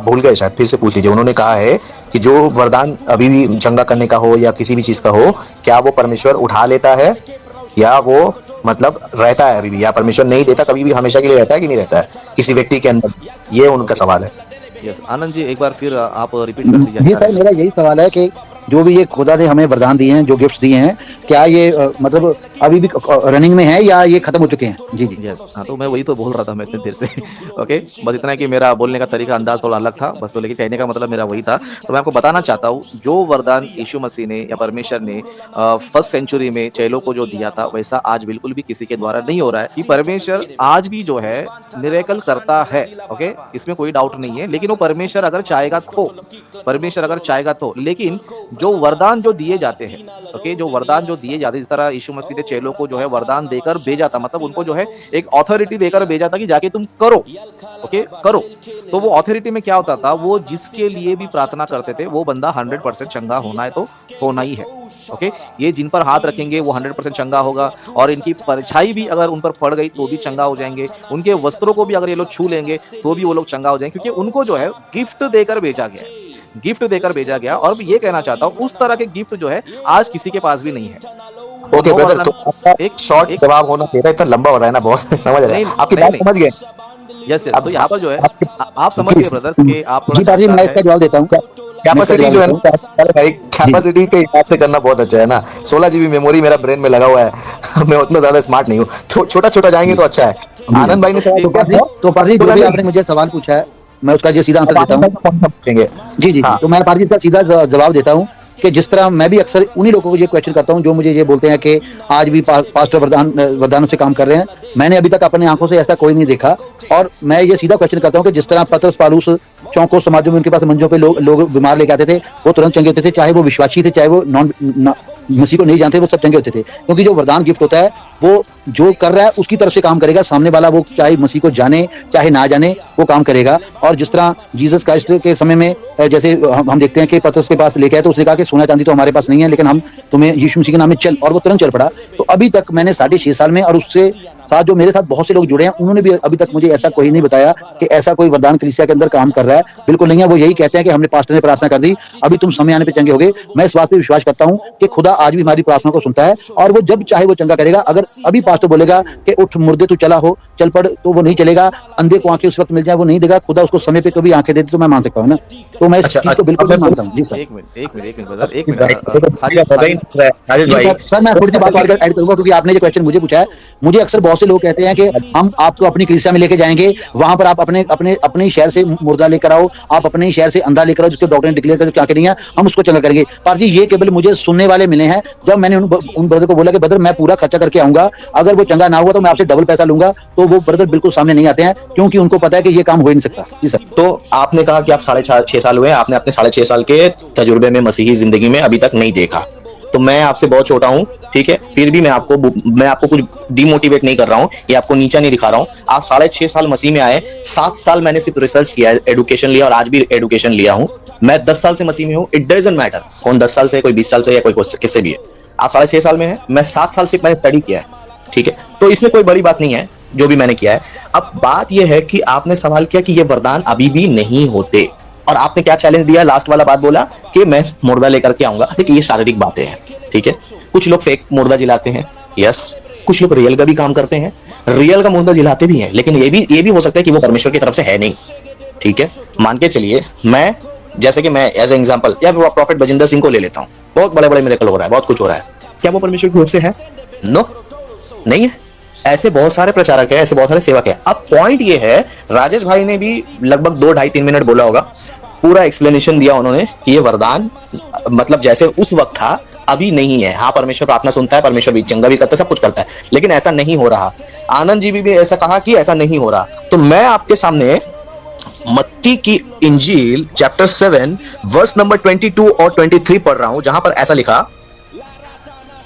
भूल गए, शायद फिर से पूछ लीजिए। उन्होंने कहा है कि जो वरदान अभी भी चंगा करने का हो या किसी भी चीज का हो, क्या वो परमेश्वर उठा लेता है या वो मतलब रहता है अभी भी, या परमेश्वर नहीं देता कभी भी, हमेशा के लिए रहता है कि नहीं रहता है किसी व्यक्ति के अंदर? ये उनका सवाल है। यस, आनंद जी एक बार फिर आप रिपीट कर दीजिए। जी सर, मेरा यही सवाल है कि जो भी ये खुदा ने हमें वरदान दिए हैं, जो गिफ्ट्स दिए हैं, क्या ये मतलब अभी भी रनिंग में है या ये खत्म हो चुके हैं? जी जी। यस, हाँ, तो मैं वही तो बोल रहा था मैं इतनी देर से। ओके, बस इतना है कि मेरा बोलने का तरीका अंदाज थोड़ा अलग था बस, तो लेकिन कहने का मतलब मेरा वही था। तो मैं आपको बताना चाहता हूँ, जो वरदान यीशु मसीह ने या परमेश्वर ने फर्स्ट सेंचुरी में चेलों को जो दिया था, वैसा आज बिल्कुल भी किसी के द्वारा नहीं हो रहा है। कि परमेश्वर आज भी जो है मिरेकल करता है, ओके, इसमें कोई डाउट नहीं है, लेकिन वो परमेश्वर अगर चाहेगा तो, लेकिन जो वरदान जो दिए जाते हैं, ओके, जो वरदान जो दिए जाते हैं, जिस तरह यीशु मसीह ने चेलों को जो है वरदान देकर भेजा था, मतलब उनको जो है एक ऑथोरिटी देकर भेजा था कि जाके तुम करो, ओके, करो। तो वो ऑथोरिटी में क्या होता था, वो जिसके लिए भी प्रार्थना करते थे वो बंदा 100% चंगा होना है तो होना ही है। ओके, ये जिन पर हाथ रखेंगे वो 100% चंगा होगा, और इनकी परछाई भी अगर उन पर पड़ गई तो भी चंगा हो जाएंगे, उनके वस्त्रों को भी अगर ये लोग छू लेंगे तो भी वो लोग चंगा हो जाएंगे, क्योंकि उनको जो है गिफ्ट देकर भेजा गया। और मैं ये कहना चाहता हूँ, उस तरह के गिफ्ट जो है आज किसी के पास भी नहीं है। ओके ब्रदर, तो आपका एक शॉर्ट जवाब होना चाहिए, इतना लंबा हो रहा है ना बहुत, समझ रहे हैं आपकी बात, समझ गए। यस, तो यहाँ पर जो है आप समझ गए ब्रदर कि आप जी पाजी, मैं इसका जवाब देता हूँ। कैपेसिटी जो है ना भाई, कैपेसिटी के हिसाब से करना बहुत अच्छा है ना। 16 GB मेमोरी मेरा ब्रेन में लगा हुआ है। मैं उतना ज्यादा स्मार्ट नहीं हूँ, छोटा जाएंगे तो अच्छा है। आनंद भाई ने सवाल तो पाजी जो भी आपने मुझे सवाल पूछा है मैं उसका जो सीधा आंसर देता हूँ। जी, तो मैं पाजी का सीधा जवाब देता हूँ कि जिस तरह मैं भी अक्सर उन्हीं लोगों को ये क्वेश्चन करता हूँ जो मुझे ये बोलते हैं कि आज भी पास्टर वरदानों से काम कर रहे हैं। मैंने अभी तक अपनी आंखों से ऐसा कोई नहीं देखा, और मैं ये सीधा क्वेश्चन करता हूँ कि जिस तरह पतरस पालूस चौकों समाजों में उनके पास मंचों पे लोग बीमार लेके आते थे, वो तुरंत चंगे होते थे, चाहे वो विश्वासी थे चाहे वो मसीह को नहीं जानते, वो सब चंगे होते थे। क्योंकि जो वरदान गिफ्ट होता है वो जो कर रहा है उसकी तरफ से काम करेगा, सामने वाला वो चाहे मसीह को जाने चाहे ना जाने वो काम करेगा। और जिस तरह जीसस क्राइस्ट के समय में जैसे हम देखते हैं कि पतरस के पास लेके आए तो उसने कहा कि सोना चांदी तो हमारे पास नहीं है, लेकिन हम तुम्हें यीशु मसीह के नाम में चल, और वो तुरंत चल पड़ा। तो अभी तक मैंने 6.5 साल में, और उससे साथ जो मेरे साथ बहुत से लोग जुड़े हैं, उन्होंने भी अभी तक मुझे ऐसा कोई नहीं बताया कि ऐसा कोई वरदान कलीसिया के अंदर काम कर रहा है। बिल्कुल नहीं है। वो यही कहते हैं कि हमने पास्टर ने प्रार्थना कर दी, अभी तुम समय आने पे चंगे हो गए। मैं इस बात पे विश्वास करता हूँ कि खुदा आज भी हमारी प्रार्थना को सुनता है, और वो जब चाहे वो चंगा करेगा। अगर अभी पास्टर बोलेगा कि उठ मुर्दे तू चला हो, चल पड़, तो वो नहीं चलेगा। अंधे को आंखें उस वक्त मिल जाए, वो नहीं देगा। खुदा उसको समय पे कभी आंखें देती तो मैं मान सकता हूँ ना। तो मैं इस चीज को बिल्कुल मानता हूँ। जी सर, एक मिनट ब्रदर, सर मैं थोड़ी सी बात ऐड करूंगा, क्योंकि आपने जो क्वेश्चन मुझे पूछा है, मुझे अक्सर बहुत से लोग कहते हैं कि हम आपको अपनी कलीसिया में लेके जाएंगे, वहां पर आप अपने अपने अपने शहर से मुर्दा लेकर आओ, आप अपने शहर से अंधा लेकर आओ जिसके डॉक्टर ने डिक्लेयर कर क्या नहीं है, हम उसको चंगा करेंगे। पर जी ये केवल मुझे सुनने वाले मिले हैं। जब मैंने उन ब्रदर को बोला कि ब्रदर मैं पूरा खर्चा करके आऊंगा, अगर वो चंगा ना हुआ तो मैं आपसे डबल पैसा लूंगा, तो वो ब्रदर बिल्कुल सामने नहीं आते हैं, क्योंकि उनको पता है कि ये काम हो ही नहीं सकता। जी सर। तो आपने कहा कि आप 6.5 साल हुए, आपने अपने 6.5 साल के तजुर्बे में मसीही जिंदगी में अभी तक नहीं देखा। तो मैं आपसे बहुत छोटा हूं, ठीक है, फिर भी मैं आपको कुछ डिमोटिवेट नहीं कर रहा हूं, ये आपको नीचा नहीं दिखा रहा हूं। आप 6.5 साल मसीह में आए, 7 साल मैंने सिर्फ रिसर्च किया है, एडुकेशन लिया, और आज भी एडुकेशन लिया हूं। मैं 10 साल से मसीह में हूं। इट डजंट मैटर कौन 10 साल से, कोई 20 साल से, या कोई किससे भी है। आप 6.5 साल में है, मैं 7 साल से मैंने स्टडी किया है, ठीक है। तो इसमें कोई बड़ी बात नहीं है जो भी मैंने किया है। अब बात यह है कि आपने सवाल किया कि ये वरदान अभी भी नहीं होते, और आपने क्या चैलेंज दिया, लास्ट वाला बात बोला कि मैं मुर्दा लेकर के आऊंगा। देखिए ये शारीरिक बातें हैं, ठीक है। कुछ लोग फेक मुर्दा जिलाते हैं, यस, कुछ लोग रियल का भी काम करते हैं, रियल का मुर्दा जिलाते भी हैं, लेकिन ये भी हो सकता है कि वो परमेश्वर की तरफ से है नहीं, ठीक है। मान के चलिए, मैं जैसे कि मैं एज एग्जांपल या प्रॉफेट बजिंदर सिंह को ले लेता हूं, बहुत बड़े बड़े मिरेकल हो रहा है, बहुत कुछ हो रहा है, क्या वो परमेश्वर की ओर से है? नो, नहीं है। ऐसे बहुत सारे प्रचारक है, ऐसे बहुत सारे सेवक है। अब पॉइंट ये है, राजेश भाई ने भी लगभग 2, 2.5, 3 मिनट बोला होगा, पूरा एक्सप्लेनेशन दिया उन्होंने कि ये वरदान मतलब जैसे उस वक्त था अभी नहीं है। हाँ, परमेश्वर प्रार्थना सुनता है, परमेश्वर भी चंगा भी करता है, सब कुछ करता है, लेकिन ऐसा नहीं हो रहा। आनंद जी भी ऐसा कहा कि ऐसा नहीं हो रहा। तो मैं आपके सामने मत्ती की इंजील चैप्टर 7 वर्स नंबर 22 और 23 पढ़ रहा हूं, जहां पर ऐसा लिखा,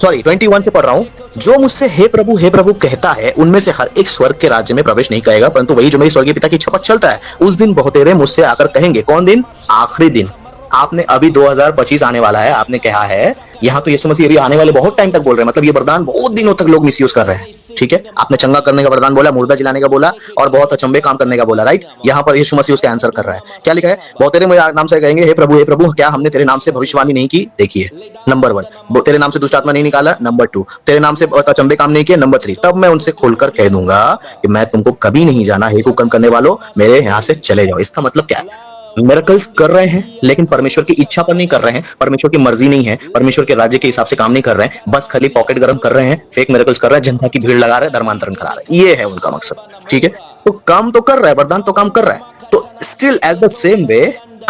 सॉरी 21 से पढ़ रहा हूं, जो मुझसे हे प्रभु कहता है, उनमें से हर एक स्वर्ग के राज्य में प्रवेश नहीं करेगा, परंतु वही जो मेरी स्वर्गीय पिता की इच्छा पर चलता है। उस दिन बहुतेरे मुझसे आकर कहेंगे, कौन दिन? आखिरी दिन। आपने अभी 2025 आने वाला है, आपने कहा है, यहाँ तो यीशु मसीह अभी आने वाले बहुत टाइम तक बोल रहे हैं, मतलब ये वरदान बहुत दिनों तक लोग मिसयूज कर रहे हैं, ठीक है। आपने चंगा करने का वरदान बोला, मुर्दा जिलाने का बोला, और बहुत अचंबे काम करने का बोला, राइट। यहाँ पर यीशु मसीह उसका आंसर कर रहा है। क्या लिखा है? बहुतेरे मेरे नाम से कहेंगे, हे प्रभु क्या हमने तेरे नाम से भविष्यवाणी नहीं की? देखिए, नंबर 1, तेरे नाम से दुष्ट आत्मा नहीं निकाला, नंबर 2, तेरे नाम से अचंबे काम नहीं किए, नंबर 3, तब मैं उनसे खोलकर कह दूंगा कि मैं तुमको कभी नहीं जाना, हे कुकर्म करने वालों, मेरे यहाँ से चले जाओ। इसका मतलब क्या है? मिरेकल्स कर रहे हैं, लेकिन परमेश्वर की इच्छा पर नहीं कर रहे हैं, परमेश्वर की मर्जी नहीं है, परमेश्वर के राज्य के हिसाब से काम नहीं कर रहे हैं, बस खाली पॉकेट गरम कर रहे हैं, फेक मिरेकल्स कर रहे हैं, जनता की भीड़ लगा रहे हैं, धर्मांतरण करा रहे हैं, ये है उनका मकसद, ठीक है। तो काम तो कर रहा है, वरदान तो काम कर रहा है। तो still at the same way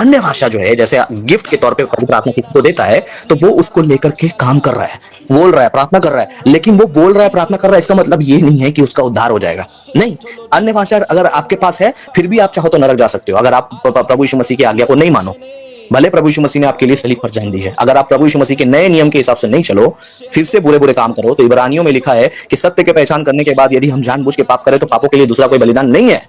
अन्य भाषा जो है, जैसे गिफ्ट के तौर पे पवित्र आत्मा किसी को देता है, तो वो उसको लेकर के काम कर रहा है, बोल रहा है, प्रार्थना कर रहा है, लेकिन वो बोल रहा है, प्रार्थना कर रहा है, इसका मतलब ये नहीं है कि उसका उद्धार हो जाएगा। नहीं, अन्य भाषा अगर आपके पास है, फिर भी आप चाहो तो नरक जा सकते हो, अगर आप प्रभु यीशु मसीह की आज्ञा को नहीं मानो। भले प्रभु यीशु मसीह ने आपके लिए सलीब पर जान दी है, अगर आप प्रभु यीशु मसीह के नए नियम के हिसाब से नहीं चलो, फिर से बुरे काम करो, तो इब्रानियों में लिखा है कि सत्य के पहचान करने के बाद यदि हम जानबूझ के पाप करें, तो पापों के लिए दूसरा कोई बलिदान नहीं है,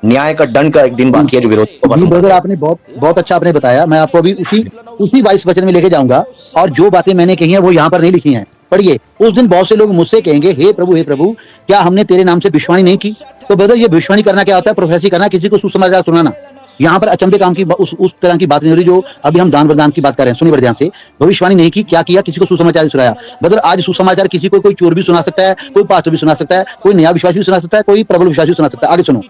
न्याय का दंड का एक दिन बाकी है जो विरोध को पसंद करता है। आपने बहुत अच्छा आपने बताया। मैं आपको अभी उसी 22 वचन में लेके जाऊंगा, और जो बातें मैंने कही हैं वो यहाँ पर नहीं लिखी हैं। पढ़िए, उस दिन बहुत से लोग मुझसे कहेंगे, हे प्रभु क्या हमने तेरे नाम से भविष्यवाणी नहीं की? तो ब्रदर, ये भविष्यवाणी करना क्या होता है? प्रोफेसी करना, किसी को सुसमाचार सुनाना। यहाँ पर अचंबे काम की उस तरह की बात नहीं हो रही जो अभी हम दान वरदान की बात कर रहे हैं। सुनिए बड़े ध्यान से, भविष्यवाणी नहीं की, क्या किया? किसी को सुसमाचार सुनाया। ब्रदर, आज सुसमाचार किसी को कोई चोर भी सुना सकता है, कोई पास्टर भी सुना सकता है, कोई नया विश्वासी भी सुना सकता है, कोई प्रबल विश्वासी भी सुना सकता है। आगे सुनो,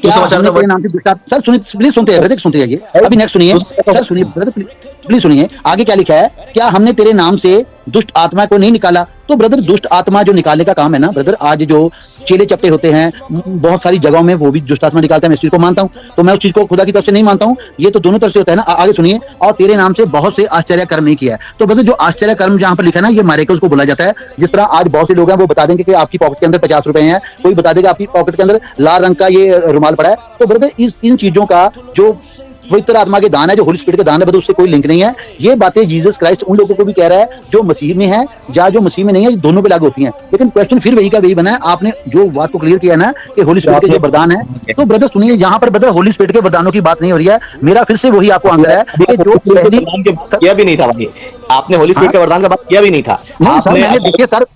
सर सुनिए, प्लीज सुनते हैं, सुनते जाइए। अभी नेक्स्ट सुनिए सर, सुनिए ब्रदर, प्लीज सुनिए, आगे क्या लिखा है? क्या हमने तेरे नाम से दुष्ट आत्मा को नहीं निकाला? तो ब्रदर, दुष्ट आत्मा जो निकालने का काम है ना ब्रदर, आज जो चेले चपटे होते हैं बहुत सारी जगहों में, वो भी दुष्ट आत्मा निकालते हैं। मैं इस चीज को मानता हूं, तो मैं उस चीज को खुदा की तरफ से नहीं मानता हूं, ये तो दोनों तरफ से होता है ना। आगे सुनिए, और तेरे नाम से बहुत से आश्चर्य कर्म नहीं किया है। तो ब्रदर, जो आश्चर्य कर्म जहां पर लिखा है ना, ये मिरेकल्स को बोला जाता है। जिस तरह आज बहुत से लोग हैं, वो बता देंगे कि आपकी पॉकेट के अंदर 50 रुपए हैं, कोई बता देगा आपकी पॉकेट के अंदर लाल रंग का ये रुमाल पड़ा है। तो ब्रदर, इन चीजों का जो पवित्र आत्मा के दान है, जो होली स्पिरिट के दान है, उससे कोई लिंक नहीं है। ये बातें जीसस क्राइस्ट उन लोगों को भी कह रहा है जो मसीह में है या जो मसीह में नहीं है, दोनों पे लागू होती हैं। लेकिन क्वेश्चन फिर वही का वही बना है। आपने जो बात को क्लियर किया ना कि होली स्पिरिट के जो वरदान है, तो ब्रदर सुनिए, यहाँ पर ब्रदर होली स्पिरिट के वरदानों की बात नहीं हो रही है। मेरा फिर से वही आपको आंसर है कि जो पहली किया भी नहीं था भाई, आपने होली स्पिरिट के वरदान का बात किया भी नहीं था। नहीं सर, मैंने देखिए सर,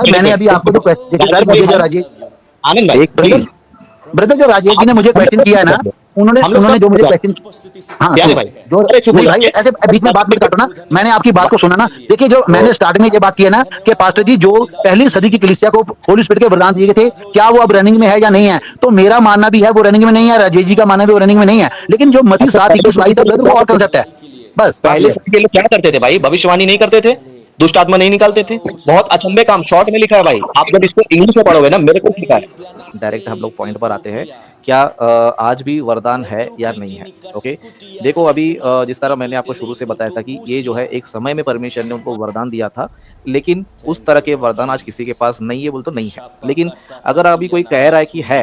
मैंने अभी आपको तो देखिए सर, मुझे जो राजेश आनंद भाई, ब्रदर जो राजेश जी ने मुझे क्वेश्चन किया है ना, उन्होंने जो मुझे क्वेश्चन, हाँ जो नहीं भाई ऐसे बीच में बात मत काटो ना, मैंने आपकी बात को सुना ना। देखिए, जो मैंने स्टार्टिंग में ये बात की है ना कि पास्टर जी जो पहली सदी की कलीसिया को होली स्पिरिट के वरदान दिए गए थे, क्या वो अब रनिंग में है या नहीं है? तो मेरा मानना भी है वो रनिंग में नहीं है, राजेश जी का मानना भी वो रनिंग में नहीं है। लेकिन जो मत्ती 7:21 वो और कंसेप्ट है। बस पहले सदी के लोग क्या करते थे भाई? भविष्यवाणी नहीं करते थे, दुष्ट आत्मा नहीं निकालते थे? बहुत अचंभे काम शॉर्ट में लिखा है भाई, आप जब इसको इंग्लिश में पढ़ोगे ना, मेरे को लिखा है। डायरेक्ट हम लोग पॉइंट पर आते हैं। क्या आज भी वरदान है या नहीं है? ओके, देखो अभी जिस तरह मैंने आपको शुरू से बताया था कि ये जो है एक समय में परमेश्वर ने उनको वरदान दिया था, लेकिन उस तरह के वरदान आज किसी के पास नहीं है बोल तो नहीं है। लेकिन अगर अभी कोई कह रहा है कि है,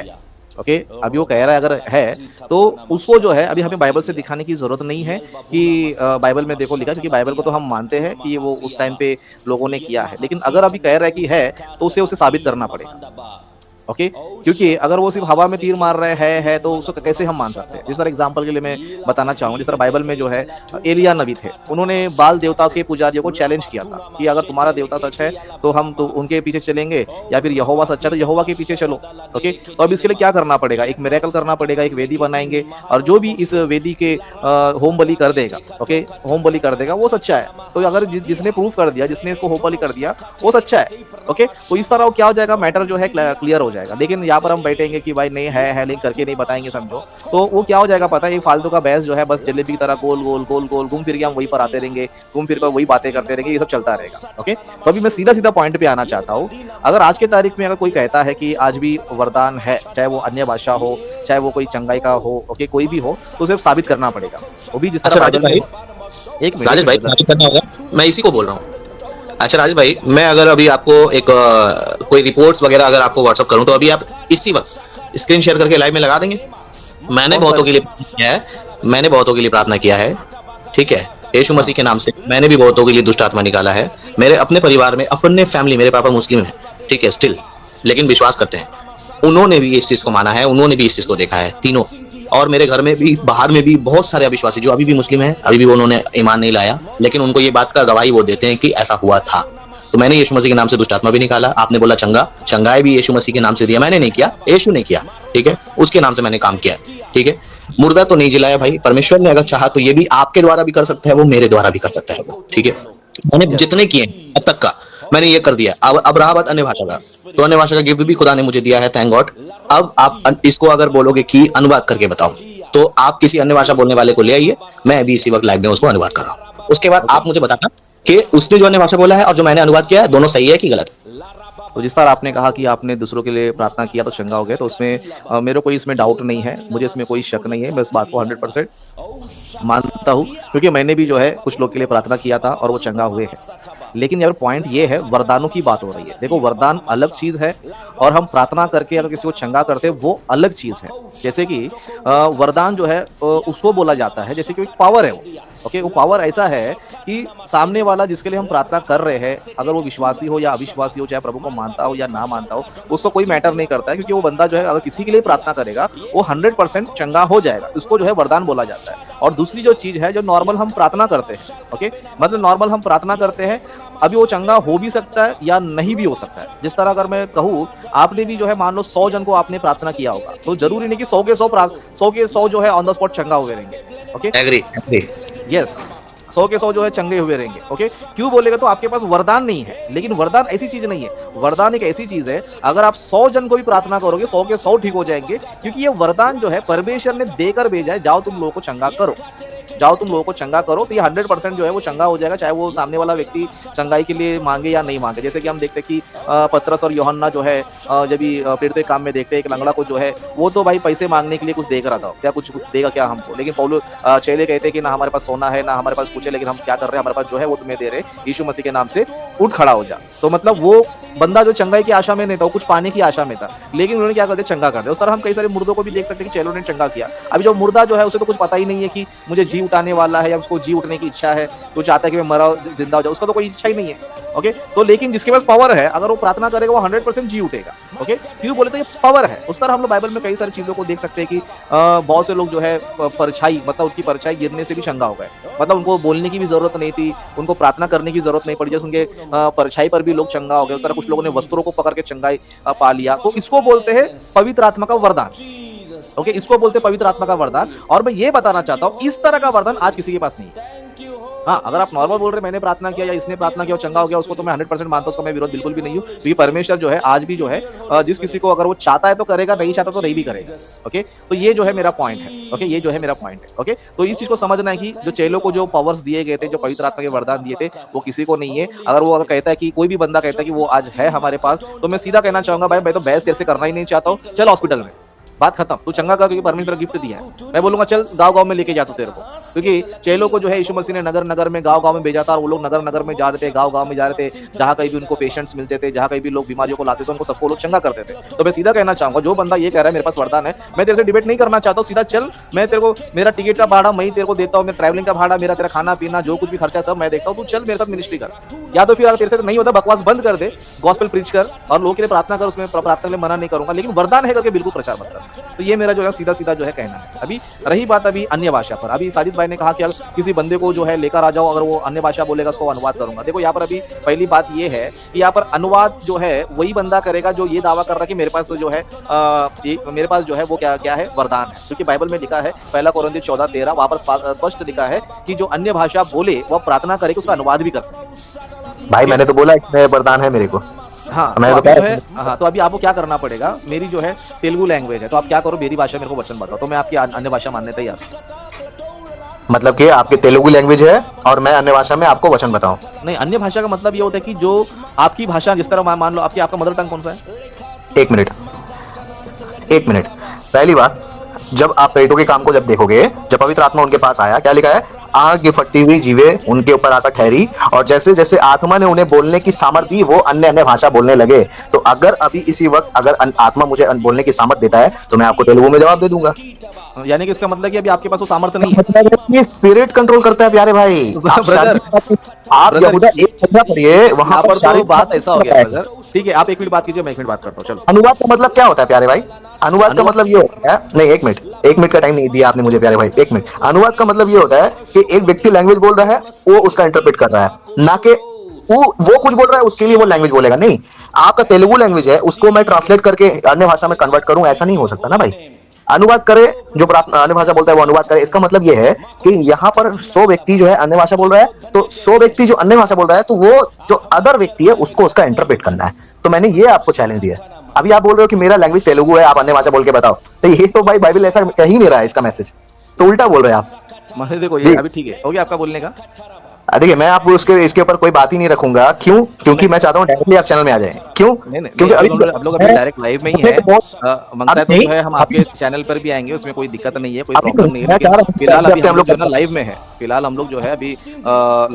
ओके, अभी वो कह रहा है अगर है तो उसको जो है अभी हमें बाइबल से दिखाने की जरूरत नहीं है कि बाइबल में देखो लिखा, क्योंकि बाइबल को तो हम मानते हैं कि वो उस टाइम पे लोगों ने किया है। लेकिन अगर अभी कह रहा है कि है तो उसे साबित करना पड़ेगा। ओके, क्योंकि अगर वो सिर्फ हवा में तीर मार रहे है तो उसको कैसे हम मान सकते हैं? जिस तरह एग्जांपल के लिए मैं बताना चाहूंगा, जिस तरह बाइबल में जो है एलिया नबी थे, उन्होंने बाल देवता के पुजारियों को चैलेंज किया था कि अगर तुम्हारा देवता सच है तो हम तो उनके पीछे चलेंगे, या फिर यहोवा सच है तो यहोवा के पीछे चलो। ओके, तो अब इसके लिए क्या करना पड़ेगा? एक मिरेकल करना पड़ेगा, एक वेदी बनाएंगे, और जो भी इस वेदी के होम बलि कर देगा, ओके, होम बलि कर देगा, वो सच्चा है। तो अगर जिसने प्रूफ कर दिया, जिसने इसको होम बलि कर दिया, वो सच्चा है। ओके, तो इस तरह क्या हो जाएगा, मैटर जो है क्लियर हो जाएगा। लेकिन यहाँ पर हम बैठेंगे कि भाई नहीं है लेकिन करके नहीं बताएंगे, समझो, तो वो क्या हो जाएगा पता है? ये फालतू का बहस जो है बस जलेबी की तरह गोल गोल गोल गोल घूम फिर के हम वही पर आते रहेंगे, घूम फिर कर वही बातें करते रहेंगे, ये सब चलता रहेगा। ओके, तो अभी मैं सीधा सीधा पॉइंट पे आना चाहता हूँ। अगर आज के तारीख में अगर कोई कहता है कि आज भी वरदान है, चाहे वो अन्य भाषा हो, चाहे वो कोई चंगाई का हो, ओके, कोई भी हो, तो उसे साबित करना पड़ेगा। वो भी जिस तरह राजेश भाई, एक मिनट राजेश भाई साबित करना होगा, मैं इसी को बोल रहा हूँ। अच्छा राजेश भाई, मैं अगर अभी आपको एक कोई रिपोर्ट्स वगैरह अगर आपको व्हाट्सअप करूं तो अभी आप इसी वक्त स्क्रीन शेयर करके लाइव में लगा देंगे? मैंने बहुतों के लिए किया है, मैंने बहुतों के लिए प्रार्थना किया है, ठीक है, यीशु मसीह के नाम से मैंने भी बहुतों के लिए दुष्ट आत्मा निकाला है। मेरे अपने परिवार में, अपने फैमिली, मेरे पापा मुस्लिम है, ठीक है, स्टिल, लेकिन विश्वास करते हैं। उन्होंने भी इस चीज को माना है, उन्होंने भी इस चीज को देखा है, तीनों। और मेरे घर में भी, बाहर में भी बहुत सारे अविश्वासी जो अभी भी मुस्लिम हैं, अभी भी उन्होंने ईमान नहीं लाया, लेकिन उनको ये बात का गवाही वो देते हैं कि ऐसा हुआ था। तो मैंने यीशु मसीह के नाम से दुष्ट आत्मा भी निकाला। आपने बोला चंगाई भी यीशु मसीह के नाम से दिया, मैंने नहीं किया, यीशु ने किया, ठीक है, उसके नाम से मैंने काम किया, ठीक है। मुर्दा तो नहीं जिलाया भाई, परमेश्वर ने अगर चाहा तो ये भी आपके द्वारा भी कर सकता है, वो मेरे द्वारा भी कर सकता है वो, ठीक है। मैंने जितने किए अब तक का मैंने ये कर दिया। अब रहा बात अन्य भाषा का, तो अन्य भाषा का गिफ्ट भी खुदा ने मुझे दिया है, थैंक गॉड। अब आप इसको अगर बोलोगे कि अनुवाद करके बताओ, तो आप किसी अन्य भाषा बोलने वाले को ले आइए, मैं अभी इसी वक्त लाइव में उसको अनुवाद कर रहा हूँ। उसके बाद आप मुझे बताना कि उसने जो अन्य भाषा बोला है और जो मैंने अनुवाद किया है, दोनों सही है कि गलत है। तो जिस तरह आपने कहा कि आपने दूसरों के लिए प्रार्थना किया तो चंगा हो गया, तो उसमें मेरे कोई इसमें डाउट नहीं है, मुझे इसमें कोई शक नहीं है, मैं इस बात को 100% मानता हूँ, क्योंकि मैंने भी जो है कुछ लोग के लिए प्रार्थना किया था और वो चंगा हुए हैं। लेकिन यार पॉइंट ये है, वरदानों की बात हो रही है। देखो, वरदान अलग चीज है और हम प्रार्थना करके अगर किसी को चंगा करते हैं वो अलग चीज है। जैसे कि वरदान जो है उसको बोला जाता है जैसे कि एक पावर है वो, ओके, वो पावर ऐसा है कि सामने वाला जिसके लिए हम प्रार्थना कर रहे हैं, अगर वो विश्वासी हो या अविश्वासी हो, चाहे प्रभु को मानता हो या ना मानता हो, उसको कोई मैटर नहीं करता है, क्योंकि वो बंदा जो है अगर किसी के लिए प्रार्थना करेगा वो 100% चंगा हो जाएगा। इसको जो है वरदान बोला जाता है। और दूसरी जो चीज है, जो नॉर्मल हम प्रार्थना करते हैं, ओके, मतलब नॉर्मल हम प्रार्थना करते हैं, अभी वो चंगा हो भी सकता है या नहीं भी हो सकता है। जिस तरह अगर मैं कहूँ, आपने भी जो है मान लो 100 जन को आपने प्रार्थना किया होगा, तो जरूरी नहीं कि 100 के 100 जो है ऑन द स्पॉट चंगा हुए रहेंगे, ओके, एग्री, यस, 100 के 100 जो है चंगे हुए रहेंगे, ओके। क्यों बोलेगा? तो आपके पास वरदान नहीं है। लेकिन वरदान ऐसी चीज नहीं है, वरदान एक ऐसी चीज है, अगर आप 100 जन को भी प्रार्थना करोगे, 100 के 100 ठीक हो जाएंगे, क्योंकि ये वरदान जो है परमेश्वर ने देकर भेजा है, जाओ तुम लोगों को चंगा करो, जाओ तुम लोगों को चंगा करो, तो ये 100% जो है वो चंगा हो जाएगा, चाहे वो सामने वाला व्यक्ति चंगाई के लिए मांगे या नहीं मांगे। जैसे कि हम देखते हैं कि पतरस और यूहन्ना जो है जब भी प्रेरित काम में देखते हैं, एक लंगड़ा को जो है वो तो भाई पैसे मांगने के लिए कुछ देख रहा था, क्या कुछ देगा क्या हमको, लेकिन पौलुस चेले कहते हैं कि ना हमारे पास सोना है ना हमारे पास कुछ है, लेकिन हम क्या कर रहे हैं, हमारे पास जो है वो तुम्हें दे रहे, यीशु मसीह के नाम से उठ खड़ा हो जा। तो मतलब वो बंदा जो चंगाई की आशा में नहीं था, वो कुछ पाने की आशा में था, लेकिन उन्होंने क्या कर दिया, चंगा कर दिया। उस तरह हम कई सारे मुर्दों को भी देख सकते हैं कि चेलों ने चंगा किया। अभी जो मुर्दा जो है उसे तो कुछ पता ही नहीं है कि मुझे जी उठाने वाला है या उसको जी उठने की इच्छा है, तो चाहता है कि मैं मरा जिंदा हो जाऊं, उसका तो कोई इच्छा ही नहीं है, ओके। तो लेकिन जिसके पास पावर है, अगर वो प्रार्थना करेगा वो 100% जी उठेगा, ओके। क्यों बोले तो ये पावर है। उस तरह हम लोग बाइबल में कई सारी चीजों को देख सकते हैं कि बहुत से लोग जो है परछाई, मतलब उनकी परछाई गिरने से भी चंगा हो गए, मतलब उनको बोलने की भी जरूरत नहीं थी, उनको प्रार्थना करने की जरूरत नहीं पड़ी, जैसे उनके परछाई पर भी लोग चंगा हो गए। उस तरह कुछ लोगों ने वस्त्रों को पकड़ के चंगाई पा लिया। तो इसको बोलते हैं पवित्र आत्मा का वरदान, ओके, इसको बोलते पवित्र आत्मा का वरदान। और मैं ये बताना चाहता हूं, इस तरह का वरदान आज किसी के पास नहीं है। हाँ, अगर आप नॉर्मल बोल रहे मैंने प्रार्थना किया या इसने प्रार्थना किया और चंगा हो गया, उसको तो मैं 100% मानता हूं, उसका मैं विरोध बिल्कुल भी नहीं हूं, क्योंकि परमेश्वर जो है आज भी जो है जिस किसी को अगर वो चाहता है तो करेगा, नहीं चाहता तो नहीं भी करेगा। ओके, तो ये जो है मेरा पॉइंट है। ओके, ये जो है मेरा पॉइंट है। ओके, तो इस चीज को समझना है कि जो चेलों को जो पावर्स दिए गए थे, जो पवित्र आत्मा के वरदान दिए थे, वो किसी को नहीं है। अगर वो अगर कहता है कि कोई भी बंदा कहता है कि वो आज है हमारे पास, तो मैं सीधा कहना चाहूंगा भाई मैं तो बहस तेरे से करना ही नहीं चाहता हूँ, चल हॉस्पिटल में, बात खत्म, तू चंगा कर, क्योंकि परमेश्वर गिफ्ट दिया है। मैं बोलूंगा चल गांव-गांव में लेके जा तू तेरे को, क्योंकि चेलों को जो है यीशु मसीह ने नगर-नगर में, गांव-गांव में भेजा था, और वो लोग नगर-नगर में जा रहे थे, गांव-गांव में जा रहे थे, जहां कहीं भी उनको पेशेंट्स मिलते थे, जहां कहीं भी लोग बीमारियों को लाते थे, उनको सबको लोग चंगा करते थे। तो मैं सीधा कहना चाहूंगा, जो बंदा ये कह रहा है मेरे पास वरदान है, मैं तेरे से डिबेट नहीं करना चाहता हूं, सीधा चल, मैं तेरे को मेरा टिकट का भाड़ा मैं तेरे को देता हूं, मेरा ट्रैवलिंग का भाड़ा, मेरा तेरा खाना पीना जो कुछ भी खर्चा सब मैं देखता हूं, तू चल मेरे साथ मिनिस्ट्री कर। या तो फिर अगर तेरे से नहीं होता, बकवास बंद कर दे, गॉस्पेल प्रीच कर और लोगों के लिए प्रार्थना कर, उसमें प्रार्थना के लिए मना नहीं करूंगा, लेकिन वरदान है करके बिल्कुल प्रचार मत करना। तो ये मेरा जो है सीधा जो है कहना है। अभी रही बात अभी अन्य भाषा पर, अभी साजिद भाई ने कहा कि अगर किसी बंदे को जो है लेकर आ जाओ, अगर वो अन्य भाषा बोलेगा उसको अनुवाद करूंगा। देखो यहाँ पर अभी पहली बात ये है कि यहाँ पर अनुवाद जो है वही बंदा करेगा जो ये दावा कर रहा है कि मेरे पास जो है मेरे पास जो है वो क्या है, वरदान है। क्योंकि बाइबल में लिखा है 1 कोरिन्थियों 14:13, वहां पर स्पष्ट लिखा है कि जो अन्य भाषा बोले वह प्रार्थना करे, उसका अनुवाद भी कर सके। भाई मैंने तो बोला कि वरदान है मेरे को। हाँ, मैं तो तो अभी जो है, हाँ, तो अभी आपको क्या करना पड़ेगा, मेरी जो है तेलुगु लैंग्वेज है, तो आप क्या करो, मेरी भाषा मेरे को वचन बताओ, तो मैं आपकी अन्य भाषा मानने तैयार हूं। मतलब कि आपकी तेलुगु लैंग्वेज है और मैं अन्य भाषा में आपको वचन बताऊं। नहीं, अन्य भाषा का मतलब ये होता है कि जो आपकी भाषा, जिस तरह मान लो आपका मदर टंग कौन सा है? एक मिनट पहली बात, जब आप प्रेतों के काम को जब देखोगे, जब पवित्र आत्मा उनके पास आया, क्या लिखा है? आग की फटी हुई जीवे उनके ऊपर आकर ठहरी, और जैसे जैसे आत्मा ने उन्हें बोलने की सामर्थ्य दी, वो अन्य भाषा बोलने लगे। तो अगर अभी इसी वक्त अगर आत्मा मुझे बोलने की सामर्थ्य देता है, तो मैं आपको तेलुगु में जवाब दे दूंगा। यानी कि इसका मतलब कि अभी आपके पास वो सामर्थ्य नहीं है। मतलब ये स्पिरिट कंट्रोल करता है प्यारे भाई। आप यहूदा एक पढ़िए, वहां पर तो बात ऐसा हो गया ब्रदर। ठीक है, आप 1 मिनट बात कीजिए, मैं 1 मिनट बात करता हूँ। चलो, अनुवाद का मतलब क्या होता है प्यारे भाई? अनुवाद का मतलब ये होता है, नहीं 1 मिनट का टाइम नहीं दिया आपने मुझे प्यारे भाई, 1 मिनट। अनुवाद का मतलब ये होता है कि एक व्यक्ति लैंग्वेज बोल रहा है, वो उसका इंटरप्रेट कर रहा है, ना कि वो कुछ बोल रहा है उसके लिए वो लैंग्वेज बोलेगा। नहीं, आपका तेलुगु लैंग्वेज है, उसको मैं ट्रांसलेट करके अन्य भाषा में कन्वर्ट करूं, ऐसा नहीं हो सकता ना भाई। अनुवाद करे, जो अन्य भाषा बोलता है वो अनुवाद करे। इसका मतलब ये है कि यहाँ पर 100 व्यक्ति जो है अन्य भाषा बोल रहा है, तो 100 व्यक्ति जो अन्य भाषा बोल रहा है, तो वो जो अदर व्यक्ति है उसको उसका इंटरप्रेट करना है। तो मैंने ये आपको चैलेंज दिया। अभी आप बोल रहे हो कि मेरा लैंग्वेज तेलुगु है, आप अन्य भाषा बोल के बताओ, तो ये तो भाई बाइबल ऐसा कह ही नहीं रहा है, इसका मैसेज तो उल्टा बोल रहे हैं आप। देखो ये अभी ठीक है, हो गया आपका बोलने का। देखिए, मैं आपको इसके ऊपर कोई बात ही नहीं रखूंगा। क्यों? क्योंकि मैं चाहता हूँ डायरेक्टली आप चैनल में आ जाएं। क्यों? क्योंकि अभी आप लोग अभी डायरेक्ट लाइव में ही है, मंगता है तो जो है हम आपके चैनल पर भी आएंगे, उसमें कोई दिक्कत नहीं है, कोई प्रॉब्लम नहीं है। फिलहाल अभी हम लोग जो है लाइव में है, फिलहाल हम लोग जो है अभी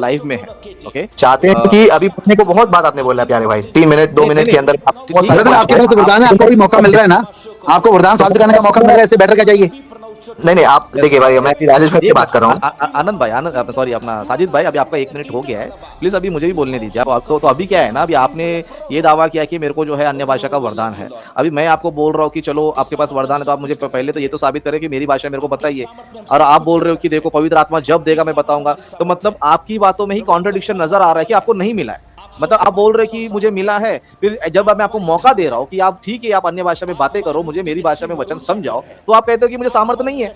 लाइव में है। ओके, चाहते हैं कि अभी पूछने को बहुत बात आपने बोला प्यारे भाई, 3 मिनट 2 मिनट के अंदर आपके पास वरदान है, आपको भी मौका मिल रहा है ना, आपको वरदान साबित करने का मौका मिल रहा है, इससे बेटर क्या चाहिए? नहीं, आप देखिए भाई, मैं राजेश भाई की बात कर रहा हूँ। आनंद भाई, सॉरी अपना साजिद भाई, अभी आपका 1 मिनट हो गया है, प्लीज अभी मुझे भी बोलने दीजिए आपको। तो अभी क्या है ना, अभी आपने ये दावा किया कि मेरे को जो है अन्य भाषा का वरदान है। अभी मैं आपको बोल रहा हूँ कि चलो आपके पास वरदान है, तो आप मुझे पहले तो ये तो साबित करें कि मेरी भाषा मेरे को बताइए। और आप बोल रहे हो कि देखो पवित्र आत्मा जब देगा मैं बताऊंगा, तो मतलब आपकी बातों में ही कॉन्ट्रडिक्शन नजर आ रहा है कि आपको नहीं मिला है। मतलब आप बोल रहे कि मुझे मिला है, फिर जब मैं आपको मौका दे रहा हूँ कि आप ठीक है, आप अन्य भाषा में बातें करो, मुझे मेरी भाषा में वचन समझाओ, तो आप कहते हो कि मुझे सामर्थ्य नहीं है,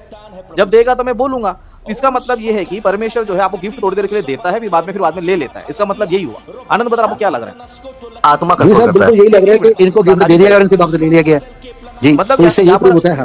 जब देगा तो मैं बोलूंगा। इसका मतलब ये है कि परमेश्वर जो है आपको गिफ्ट थोड़ी देर के लिए देता है, फिर बाद में ले लेता है। इसका मतलब यही हुआ। आनंद बता, आपको क्या लग रहा है? आत्मा का बिल्कुल यही लग रहा है कि इनको गिफ्ट दे दिया गया और इनसे वापस ले लिया गया जी। मतलब तो इससे ये प्रूव होता है।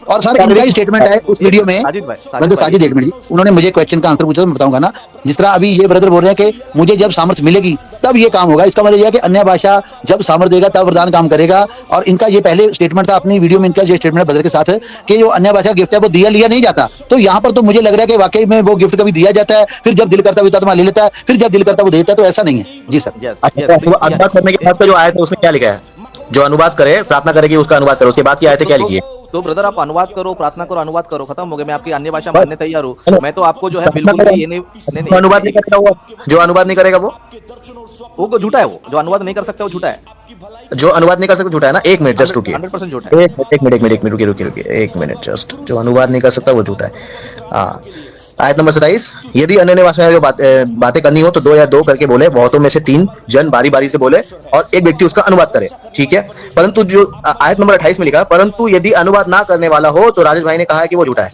और सर इनका ही स्टेटमेंट है उस वीडियो में, साजिद 1 मिनट जी, उन्होंने मुझे क्वेश्चन का आंसर पूछा, तो मैं बताऊंगा ना। जिस तरह अभी ये ब्रदर बोल रहे हैं कि मुझे जब सामर्थ्य मिलेगी तब ये काम होगा, इसका मतलब यह है कि अन्य भाषा जब सामर्थ्य देगा तब वरदान काम करेगा। और इनका ये पहले स्टेटमेंट था अपनी वीडियो में, इनका जो स्टेटमेंट ब्रदर के साथ है कि जो अन्य भाषा गिफ्ट है वो दिया लिया नहीं जाता। तो यहाँ पर तो मुझे लग रहा है कि वाकई में वो गिफ्ट कभी दिया जाता है, फिर जब दिल करता है वो ले लेता है, फिर जब दिल करता है वो देता है। तो ऐसा नहीं है जी सर। अनुवाद करने के बाद जो आया था उसमें क्या लिखा है? जो अनुवाद करे, प्रार्थना करेगी, उसका अनुवाद करो, उसके बाद क्या आए थे, क्या लिखिए? तो ब्रदर आप अनुवाद करो, प्रार्थना करो, अनुवाद करो, खत्म हो गया। मैं आपकी अन्य भाषा मानने तैयार हूँ। मैं तो आपको जो है बिल्कुल भी ये नहीं अनुवाद नहीं करेगा वो, जो अनुवाद नहीं करेगा वो झूठा है। वो जो अनुवाद नहीं कर सकता वो झूठा है, जो अनुवाद नहीं कर सकता झूठा है ना। 1 मिनट जस्ट रुकिए, 100% झूठा है। 1 मिनट रुकिए, 1 मिनट जस्ट। जो अनुवाद नहीं कर सकता वो झूठा है। हाँ, आयत नंबर 27, यदि अन्य भाषा में बातें करनी हो तो 2 या 2 करके बोले, बहुतों में से 3 जन बारी बारी से बोले और एक व्यक्ति उसका अनुवाद करे, ठीक है। परंतु जो आयत नंबर 28 में लिखा है, परंतु यदि अनुवाद ना करने वाला हो तो राजेश भाई ने कहा है कि वो झूठा है।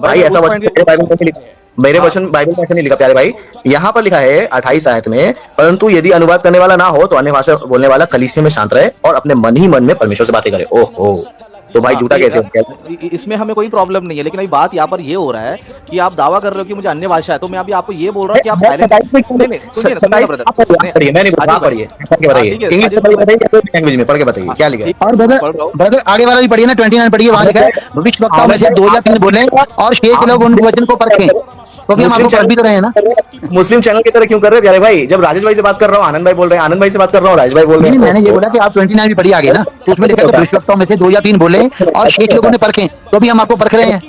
भाई ऐसा वचन मेरे बाइबल में नहीं लिखा, मेरे वचन बाइबल में ऐसा नहीं लिखा प्यारे भाई। यहाँ पर लिखा है 28 आयत में, परंतु यदि अनुवाद करने वाला ना हो तो अन्य भाषा बोलने वाला कलीसिया में शांत रहे और अपने मन ही मन में परमेश्वर से बातें करे। ओहो, तो भाई झूठा कैसे हो गया? इसमें हमें कोई प्रॉब्लम नहीं है, लेकिन अभी बात यहाँ पर ये हो रहा है कि आप दावा कर रहे हो कि मुझे अन्य भाषा है, तो मैं अभी आपको ये बोल रहा हूँ कि आप साइलेंट सुनिए ना ब्रदर, मैंने वहां पढ़िए, पढ़ के बताइए, इंग्लिश में बताइए, लैंग्वेज में पढ़ के बताइए क्या लिखा है। और ब्रदर आगे वाला भी पढ़िए ना, 29 पढ़िए, वहां लिखा है भविष्य वक्ताओं में से 2 या 3 बोले और शेष लोग उन वचन को परखें। तो भी हम आपको पढ़ भी तो रहे हैं ना। मुस्लिम चैनल की तरह क्यों कर रहे हो प्यारे भाई? जब राजेश भाई से बात कर रहा हूँ, आनंद भाई बोल रहे हैं, आनंद भाई से बात कर रहा हूँ, राजेश भाई बोल रहे हैं। मैंने ये बोला कि आप 29 भी पढ़िए आगे ना, तो उसमें लिखा है भविष्य वक्ताओं में से 2 या 3 बोले और शेष लोगों ने परखें, तो भी हम आपको परख रहे हैं।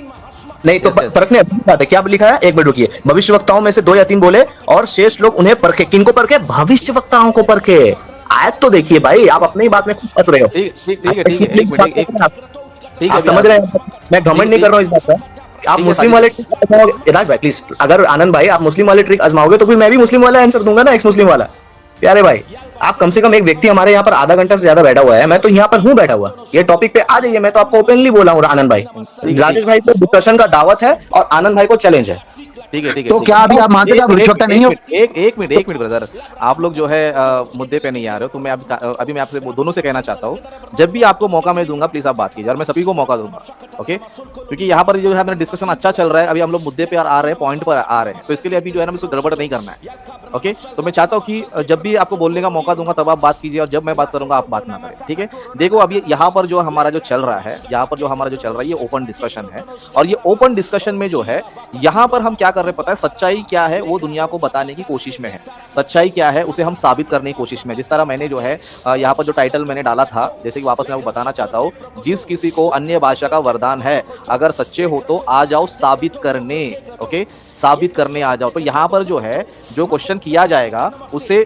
नहीं तो परखने अपनी बात है, क्या लिखा है? एक मिनट रुकिए। भविष्य वक्ताओं में से 2 या 3 बोले और शेष लोग उन्हें परखे। किनको परखे? भविष्य वक्ताओं को परखे। आयत तो देखिए भाई, आप अपनी ही बात में खुद फंस रहे हो। आप समझ रहे हैं, मैं घमंड नहीं कर रहा हूँ इस बात का। आप मुस्लिम वाले राज भाई प्लीज, अगर आनंद भाई आप मुस्लिम वाले ट्रिक आजमाओगे तो फिर मैं भी मुस्लिम वाला आंसर दूंगा ना, एक्स मुस्लिम वाला। प्यारे भाई, आप कम से कम एक व्यक्ति हमारे यहाँ पर आधा घंटा से ज्यादा बैठा हुआ है, मैं तो यहाँ पर हूँ बैठा हुआ, ये टॉपिक पे आ जाइए। मैं तो आपको ओपनली बोला हूँ आनंद भाई, राजेश भाई को डिस्कशन का दावत है और आनंद भाई को चैलेंज है। ठीक है तो क्या अभी आप मानते हैं आप भविष्यवक्ता नहीं हो? एक मिनट ब्रदर, आप लोग जो है मुद्दे पे नहीं आ रहे हो, तो मैं अभी मैं आपसे दोनों से कहना चाहता हूँ, जब भी आपको मौका मैं दूंगा प्लीज आप बात कीजिए, और मैं सभी को मौका दूंगा, ओके? क्योंकि यहाँ पर जो है मेरा डिस्कशन अच्छा चल रहा है, अभी हम लोग मुद्दे पे आ रहे हैं, पॉइंट पर आ रहे हैं, तो इसके लिए अभी जो है ना मुझे गड़बड़ नहीं करना है, ओके? तो मैं चाहता हूँ कि जब भी आपको बोलने का मौका दूंगा तब आप बात कीजिए, और जब मैं बात करूंगा आप बात ना करें, ठीक है? देखो अभी यहाँ पर जो हमारा जो चल रहा है, ये ओपन डिस्कशन है, और ये ओपन डिस्कशन में जो है यहाँ पर हम क्या कर रहे हैं पता है? सच्चाई क्या है वो दुनिया को बताने की कोशिश में है, सच्चाई क्या है उसे हम साबित करने की कोशिश में। जिस तरह मैंने जो है यहाँ पर जो टाइटल मैंने डाला था, जैसे कि वापस मैं आपको बताना चाहता हूँ, जिस किसी को अन्य भाषा का वरदान है, अगर सच्चे हो तो आ जाओ साबित करने, ओके? साबित करने आ जाओ। तो यहाँ पर जो है जो क्वेश्चन किया जाएगा उसे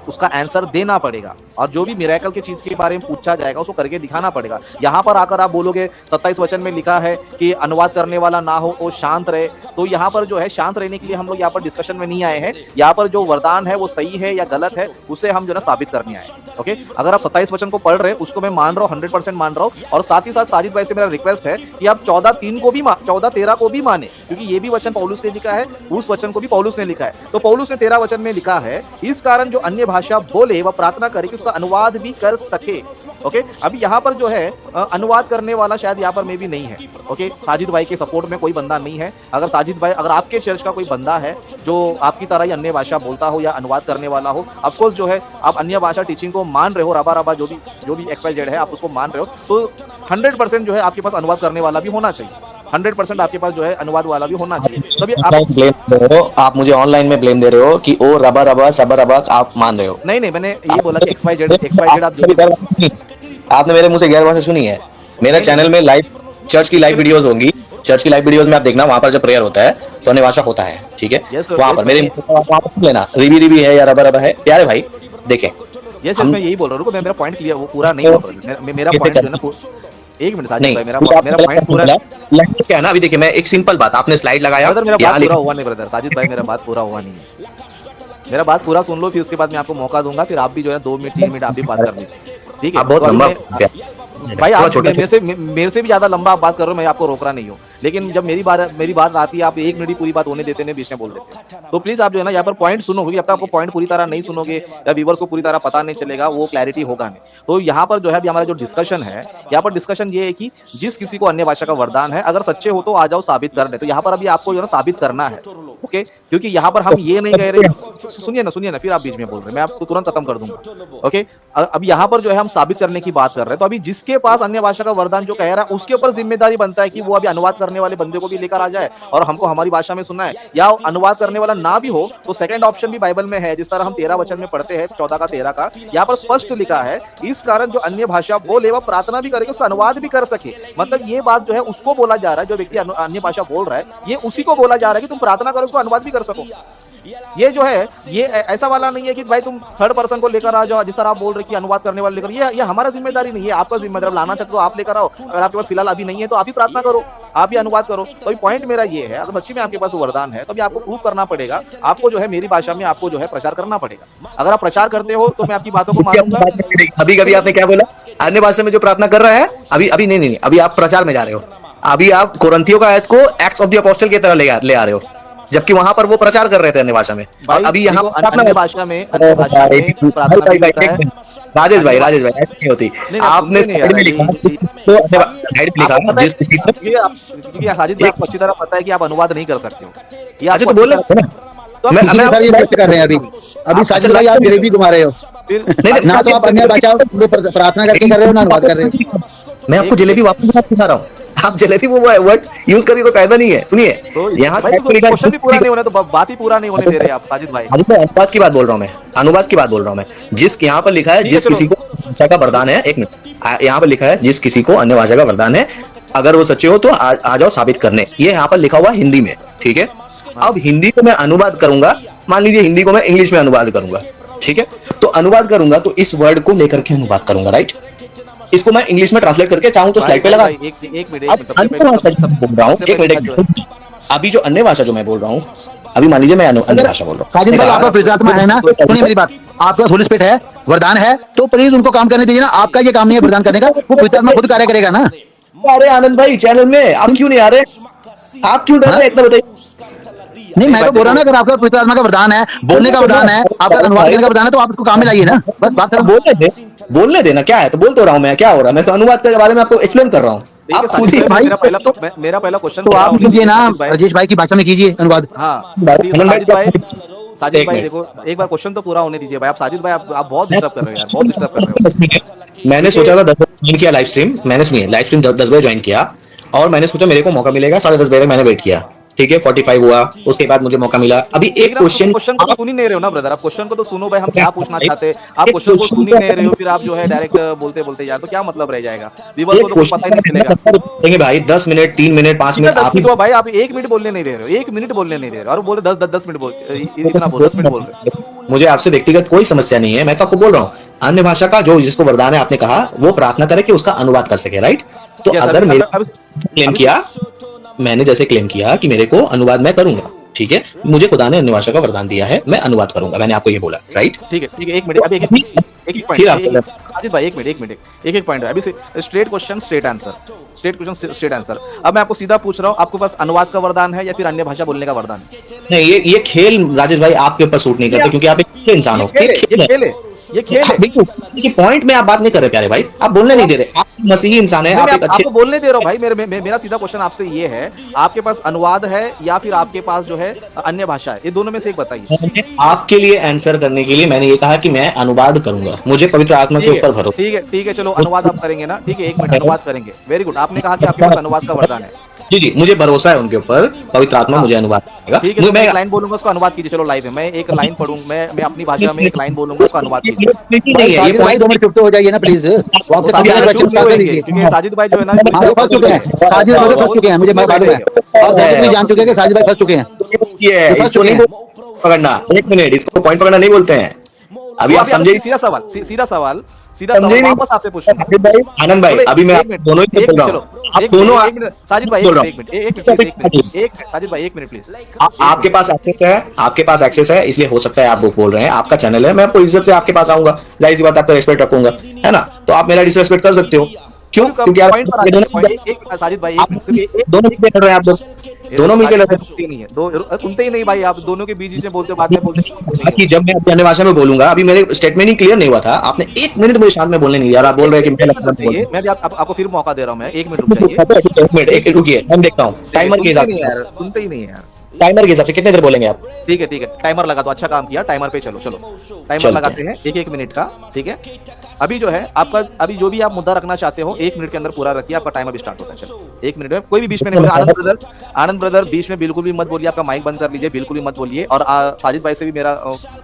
उसका आंसर देना पड़ेगा, और जो भी मिरेकल की चीज के बारे में पूछा जाएगा उसको करके दिखाना पड़ेगा। यहाँ पर आकर आप बोलोगे 27 वचन में लिखा है कि अनुवाद करने वाला ना हो तो शांत रहे, तो यहाँ पर जो है शांत रहने के लिए हम लोग यहाँ पर डिस्कशन में नहीं आए हैं। यहाँ पर जो वरदान है वो सही है या गलत है उसे हम जो है साबित करने आए, ओके? अगर आप 27 वचन को पढ़ रहे हैं उसको मैं मान रहा हूँ, 100% मान रहा हूँ, और साथ ही साथ साजिद भाई से मेरा रिक्वेस्ट है कि आप 14:3 को भी 14:13 को भी माने, क्योंकि ये भी वचन पौलुस ने लिखा है, उस वचन को भी पौलुस ने लिखा है। तो पौलुस ने 13 वचन में लिखा है, इस कारण जो अन्य भाषा बोले वह प्रार्थना करे कि उसका अनुवाद भी कर सके, ओके? अभी यहाँ पर जो है अनुवाद करने वाला शायद यहाँ पर में भी नहीं है, ओके? साजिद भाई के सपोर्ट में कोई बंदा नहीं है। अगर साजिद भाई, अगर आपके चर्च का कोई बंदा है जो आपकी तरह ही अन्य भाषा बोलता हो या अनुवाद करने वाला हो, ऑफकोर्स जो है आप अन्य भाषा टीचिंग को मान रहे हो, रबा जो भी XYZ है आप उसको मान रहे हो, तो 100% जो है आपके पास अनुवाद करने वाला भी होना चाहिए, 100% आपके पास जो है अनुवाद वाला भी होना चाहिए। तभी आप मुझे ऑनलाइन में ब्लेम दे रहे हो कि ओ रबा सबर आप मान रहे हो। नहीं, मैंने ये बोला कि XYZ आप जो भी आपने मेरे मुंह से गैर भाषा सुनी है। मेरे चैनल में लाइव चर्च की लाइव वीडियोस होंगी, चर्च की लाइव वीडियोस में आप देखना, वहां पर जब प्रेयर होता है तो अन्य भाषा होता है, ठीक है? वहां पर मेरे वहां पर सुन लेना, रिबी है या रबा है। प्यारे भाई देखें, यस मैं यही बोल रहा हूँ, मेरा पॉइंट क्लियर वो पूरा नहीं हो रहा, मेरा पॉइंट जो है ना, एक मिनट साजिद भाई, मेरा पॉइंट पूरा क्या है ना, अभी देखिए मैं एक सिंपल बात, आपने स्लाइड लगाया, मेरा बात पूरा हुआ नहीं ब्रदर, साजिद भाई मेरा बात पूरा हुआ नहीं है, मेरा बात पूरा सुन लो, फिर उसके बाद मैं आपको मौका दूंगा, फिर आप भी जो है 2 मिनट 3 मिनट आप भी बात कर लीजिए, ठीक है? बहुत लंबा भाई आप मेरे से भी ज्यादा लंबा आप बात कर रहे हो, मैं आपको रोक रहा नहीं हूँ, लेकिन जब मेरी बात आती है आप 1 मिनट ही पूरी बात होने देते हैं, बीच में बोल देते हैं। तो प्लीज आप जो है ना यहाँ पर पॉइंट सुनो, क्योंकि अब तक आपको पॉइंट पूरी तरह नहीं सुनोगे या व्यूअर्स को पूरी तरह पता नहीं चलेगा, वो क्लैरिटी होगा नहीं। तो यहाँ पर जो है अभी हमारा जो डिस्कशन है, यहाँ पर डिस्कशन ये है कि जिस किसी को अन्य भाषा का वरदान है, अगर सच्चे हो तो आ जाओ साबित कर ले। तो यहाँ पर अभी आपको जो है साबित करना है, ओके? क्योंकि यहाँ पर हम ये नहीं कह रहे, सुनिए ना, फिर आप बीच में बोल रहे हैं, मैं आपको तुरंत खत्म कर दूंगा, ओके? अब यहाँ पर जो है हम साबित करने की बात कर रहे हैं, तो अभी जिसके पास अन्य भाषा का वरदान जो कह रहा है उसके ऊपर जिम्मेदारी बनता है कि वो अभी अनुवाद करने वाले बंदे को भी लेकर आ जाए और हमको हमारी भाषा में सुनना है, या अनुवाद करने वाला ना भी हो तो सेकंड ऑप्शन भी बाइबल में है, जिस तरह हम 13 वचन में पढ़ते हैं, 14 का 13 का, यहाँ पर स्पष्ट लिखा है, इस कारण जो अन्य भाषा बोले वह प्रार्थना भी करेगा, उसका अनुवाद भी कर सके। मतलब ये बात जो है उसको बोला जा रहा है, जो व्यक्ति अन्य भाषा बोल रहा है, ये उसी को बोला जा रहा है कि तुम प्रार्थना करो, उसको अनुवाद भी कर सको। ये जो है ये ऐसा वाला नहीं है कि भाई तुम थर्ड पर्सन को लेकर आ जाओ, जिस तरह आप बोल रहे कि अनुवाद करने वाले लेकर, ये हमारा जिम्मेदारी नहीं है, आपका जिम्मेदारी लाना चाहते हो आप लेकर आओ, अगर आपके पास फिलहाल अभी नहीं है तो आप ही प्रार्थना करो, आप ही अनुवाद करो। तो पॉइंट मेरा ये है, अगर सच्ची में आपके पास वरदान है तो अभी आपको प्रूव करना पड़ेगा, आपको जो है मेरी भाषा में आपको जो है प्रचार करना पड़ेगा। अगर आप प्रचार करते हो तो मैं आपकी बातों को मानूंगा। अभी कभी आपने क्या बोला, अन्य भाषा में जो प्रार्थना कर रहा है, अभी अभी नहीं, अभी आप प्रचार में जा रहे हो, अभी आप कोरिन्थियों का आयत को एक्ट्स ऑफ द अपोस्टल की तरह ले आ रहे हो, जबकि वहां पर वो प्रचार कर रहे थे अन्य भाषा में, और अभी यहाँ अन्य भाषा में प्रार्थना भी होता है। राजेश भाई ऐसी नहीं होती, आपने साइड में लिखा तो साइड में लिखा जिस किसी को, क्योंकि साजिद भाई आपको अच्छी तरह पता है कि आप अनुवाद नहीं कर सकते हो, ये अच्छा तो बोल रहे हैं तो मैं ये बात कर रहे हैं अभी साजिद भाई आप जलेबी घुमा रहे हो, ना तो आप अन्य भाषा में प्रार्थना करके कर रहे हो ना अनुवाद कर रहे हो। मैं आपको जलेबी वापस सिखा रहा हूँ, आप जलेबी वो वर्ड यूज करने को फायदा नहीं है। सुनिए यहाँ क्वेश्चन भी पूरा नहीं होने, तो बात ही पूरा नहीं होने दे रहे आप साजिद भाई। अनुवाद की बात बोल रहा हूँ मैं, अनुवाद की बात बोल रहा हूँ मैं, जिस यहाँ पर लिखा है जिस किसी को भाषा का वरदान है, एक मिनट, यहाँ पर लिखा है जिस किसी को अन्य भाषा का वरदान है, अगर वो सच्चे हो तो आ जाओ साबित करने, ये यहाँ पर लिखा हुआ हिंदी में, ठीक है। अब हिंदी को मैं अनुवाद करूंगा, मान लीजिए हिंदी को मैं इंग्लिश में अनुवाद करूंगा, ठीक है, तो अनुवाद करूंगा तो इस वर्ड को लेकर के अनुवाद करूंगा, राइट, इसको मैं इंग्लिश में ट्रांसलेट करके चाहूं तो स्लाइड पे लगा। एक मिनट बोल रहा हूँ, अभी जो अन्य भाषा जो मैं बोल रहा हूँ, अभी मान लीजिए मैं अन्य भाषा बोल रहा हूँ, साजिद भाई आपका पवित्रात्मा है ना, सुनिए मेरी बात, आपका होली स्पिरिट है, वरदान है, तो प्लीज उनको काम करने दीजिए ना, आपका ये काम नहीं है वरदान करने का, वो पवित्रात्मा खुद कार्य करेगा ना। अरे आनंद भाई चैनल में आप क्यों नहीं आ रहे, आप क्यों डर रहे हैं इतना बताइए। नहीं मैं तो बोल रहा ना, अगर आपका पवित्र आत्मा का वरदान है, बोलने का वरदान है, आपका अनुवाद करने का वरदान है, तो आप उसको काम में लाइए ना, बस बात खत्म। बोलने देना क्या है, तो बोल तो रहा हूँ मैं, क्या हो रहा है, मैं तो अनुवाद के बारे में आपको एक्सप्लेन कर रहा हूँ, आप खुद ही। मेरा पहला क्वेश्चन तो आप कीजिए ना, राजेश भाई की भाषा में कीजिए अनुवाद। हाँ साजिद भाई देखो एक बार क्वेश्चन तो पूरा होने दीजिए भाई, आप साजिद भाई आप बहुत डिस्टर्ब कर रहे हो यार, बहुत डिस्टर्ब कर रहे हो। मैंने सोचा था 10 बजे ज्वाइन किया लाइव स्ट्रीम, मैंने सुनिए लाइव स्ट्रीम 10 बजे ज्वाइन किया, और मैंने सोचा मेरे को मौका मिलेगा, 10:30 बजे तक मैंने वेट किया, ठीक है, 45 हुआ, उसके बाद मुझे मौका मिला। अभी एक क्वेश्चन को तो सुन ही नहीं रहे हो ना ब्रदर, आप क्वेश्चन को तो सुनो भाई, हम क्या पूछना चाहते हैं, आप क्वेश्चन को सुन ही नहीं रहे हो, फिर आप जो है डायरेक्ट बोलते बोलते यार, तो क्या मतलब रह जाएगा, व्यूअर्स को तो कुछ पता ही नहीं चलेगा। भाई 10 मिनट 3 मिनट 5 मिनट आप भाई आप 1 मिनट बोलने नहीं दे रहे हो, 1 मिनट बोलने नहीं दे रहे हो, और बोल रहे 10 मिनट बोल, इतना बोल 10 मिनट बोल रहे हो। मुझे आपसे व्यक्तिगत कोई समस्या नहीं है, मैं तो आपको बोल रहा हूँ अन्य भाषा का जो जिसको वरदान है, आपने कहा वो प्रार्थना करे कि उसका अनुवाद कर सके, राइट। तो अगर मेरे क्लेम किया, मैंने जैसे क्लेम किया कि मेरे को अनुवाद मैं करूंगा, ठीक है, मुझे खुदा ने अन्य भाषा का वरदान दिया है, मैं अनुवाद करूंगा, मैंने आपको ये बोला, राइट। ठीक है 1 मिनट, अभी एक पॉइंट साजिद भाई, एक पॉइंट है, अभी स्ट्रेट क्वेश्चन स्ट्रेट आंसर। अब मैं आपको सीधा पूछ रहा हूँ, आपके पास अनुवाद का वरदान है या फिर अन्य भाषा बोलने का वरदान है? नहीं, ये खेल राजेश भाई आपके ऊपर सूट नहीं करते, क्योंकि आप एक इंसान हो, ये खेल है। देखिए पॉइंट में आप बात नहीं कर रहे प्यारे भाई, आप बोलने नहीं दे रहे, आप मसीही इंसान है, आप एक अच्छे आपको बोलने दे रहा हूं भाई। मेरा सीधा क्वेश्चन आपसे ये है, आपके पास अनुवाद है या फिर आपके पास जो है अन्य भाषा है, ये दोनों में से एक बताइए। आपके लिए आंसर करने के लिए मैंने ये कहा कि मैं अनुवाद करूंगा, मुझे पवित्र आत्मा के ऊपर भरोसा। ठीक है चलो अनुवाद आप करेंगे ना, ठीक है 1 मिनट अनुवाद करेंगे, वेरी गुड। आपने कहा कि आपके पास अनुवाद का वरदान है, जी मुझे भरोसा है उनके ऊपर, पवित्र आत्मा मुझे अनुवाद करेगा। ठीक है, मैं एक लाइन बोलूंगा, उसको अनुवाद कीजिए। चलो लाइव है, मैं एक लाइन पढ़ूंगा, मैं अपनी भाषा में एक लाइन बोलूंगा, उसका अनुवाद कीजिए। भाई 2 मिनट चुप तो हो जाइए ना प्लीज, साजिद भाई जो है ना फंस चुके हैं, साजिद भाई फंस चुके हैं, मुझे मालूम है, और दर्शक भी जान चुके हैं कि साजिद भाई फंस चुके हैं। इसको नहीं पकड़ना, 1 मिनट, इसको पॉइंट पकड़ना नहीं बोलते हैं। अभी आप समझे, सीधा सवाल वापस आपसे पूछ रहा हूं। आनंद भाई अभी मैं दोनों ही बोल रहा हूं, आप दोनों साजिद भाई साजिद भाई 1 मिनट प्लीज। आपके पास एक्सेस है, इसलिए हो सकता है आप बुक बोल रहे हैं, आपका चैनल है, मैं आपको इज्जत से आपके पास आऊंगा, जाहिर सी बात आपका रिस्पेक्ट रखूंगा, है ना, तो आप मेरा डिसरिस्पेक्ट कर सकते हो, क्यों? क्योंकि आप साजिद भाई दोनों मिलकर रहे हैं, आप दोनों मिलकर नहीं है, सुनते ही नहीं भाई, आप दोनों के बीच में बोलते कि जब मैं अपनी अन्य भाषा में बोलूंगा, अभी मेरे स्टेटमेंट ही क्लियर नहीं हुआ था, आपने 1 मिनट मुझे शांत में बोलने नहीं दिया, आप बोल रहे हैं कि मैं भी आपको फिर मौका दे रहा हूं, मैं 1 मिनट रुक जाइए, 1 मिनट, एक रुकिए, मैं देखता हूं टाइमर के हिसाब से, सुनते ही नहीं है यार, टाइमर के हिसाब से कितने देर बोलेंगे आप? ठीक है टाइमर लगा दो, अच्छा काम किया, टाइमर पे चलो टाइमर लगाते हैं 1 मिनट का, ठीक है। अभी जो है आपका, अभी जो भी आप मुद्दा रखना चाहते हो 1 मिनट के अंदर पूरा रखिए, आपका टाइमर भी स्टार्ट होता है। चलो 1 मिनट में कोई भी बीच में नहीं बोलेगा। आनंद ब्रदर बीच में बिल्कुल भी मत बोलिए, आपका माइक बंद कर लीजिए, बिल्कुल भी मत बोलिए। और साजिद भाई से भी मेरा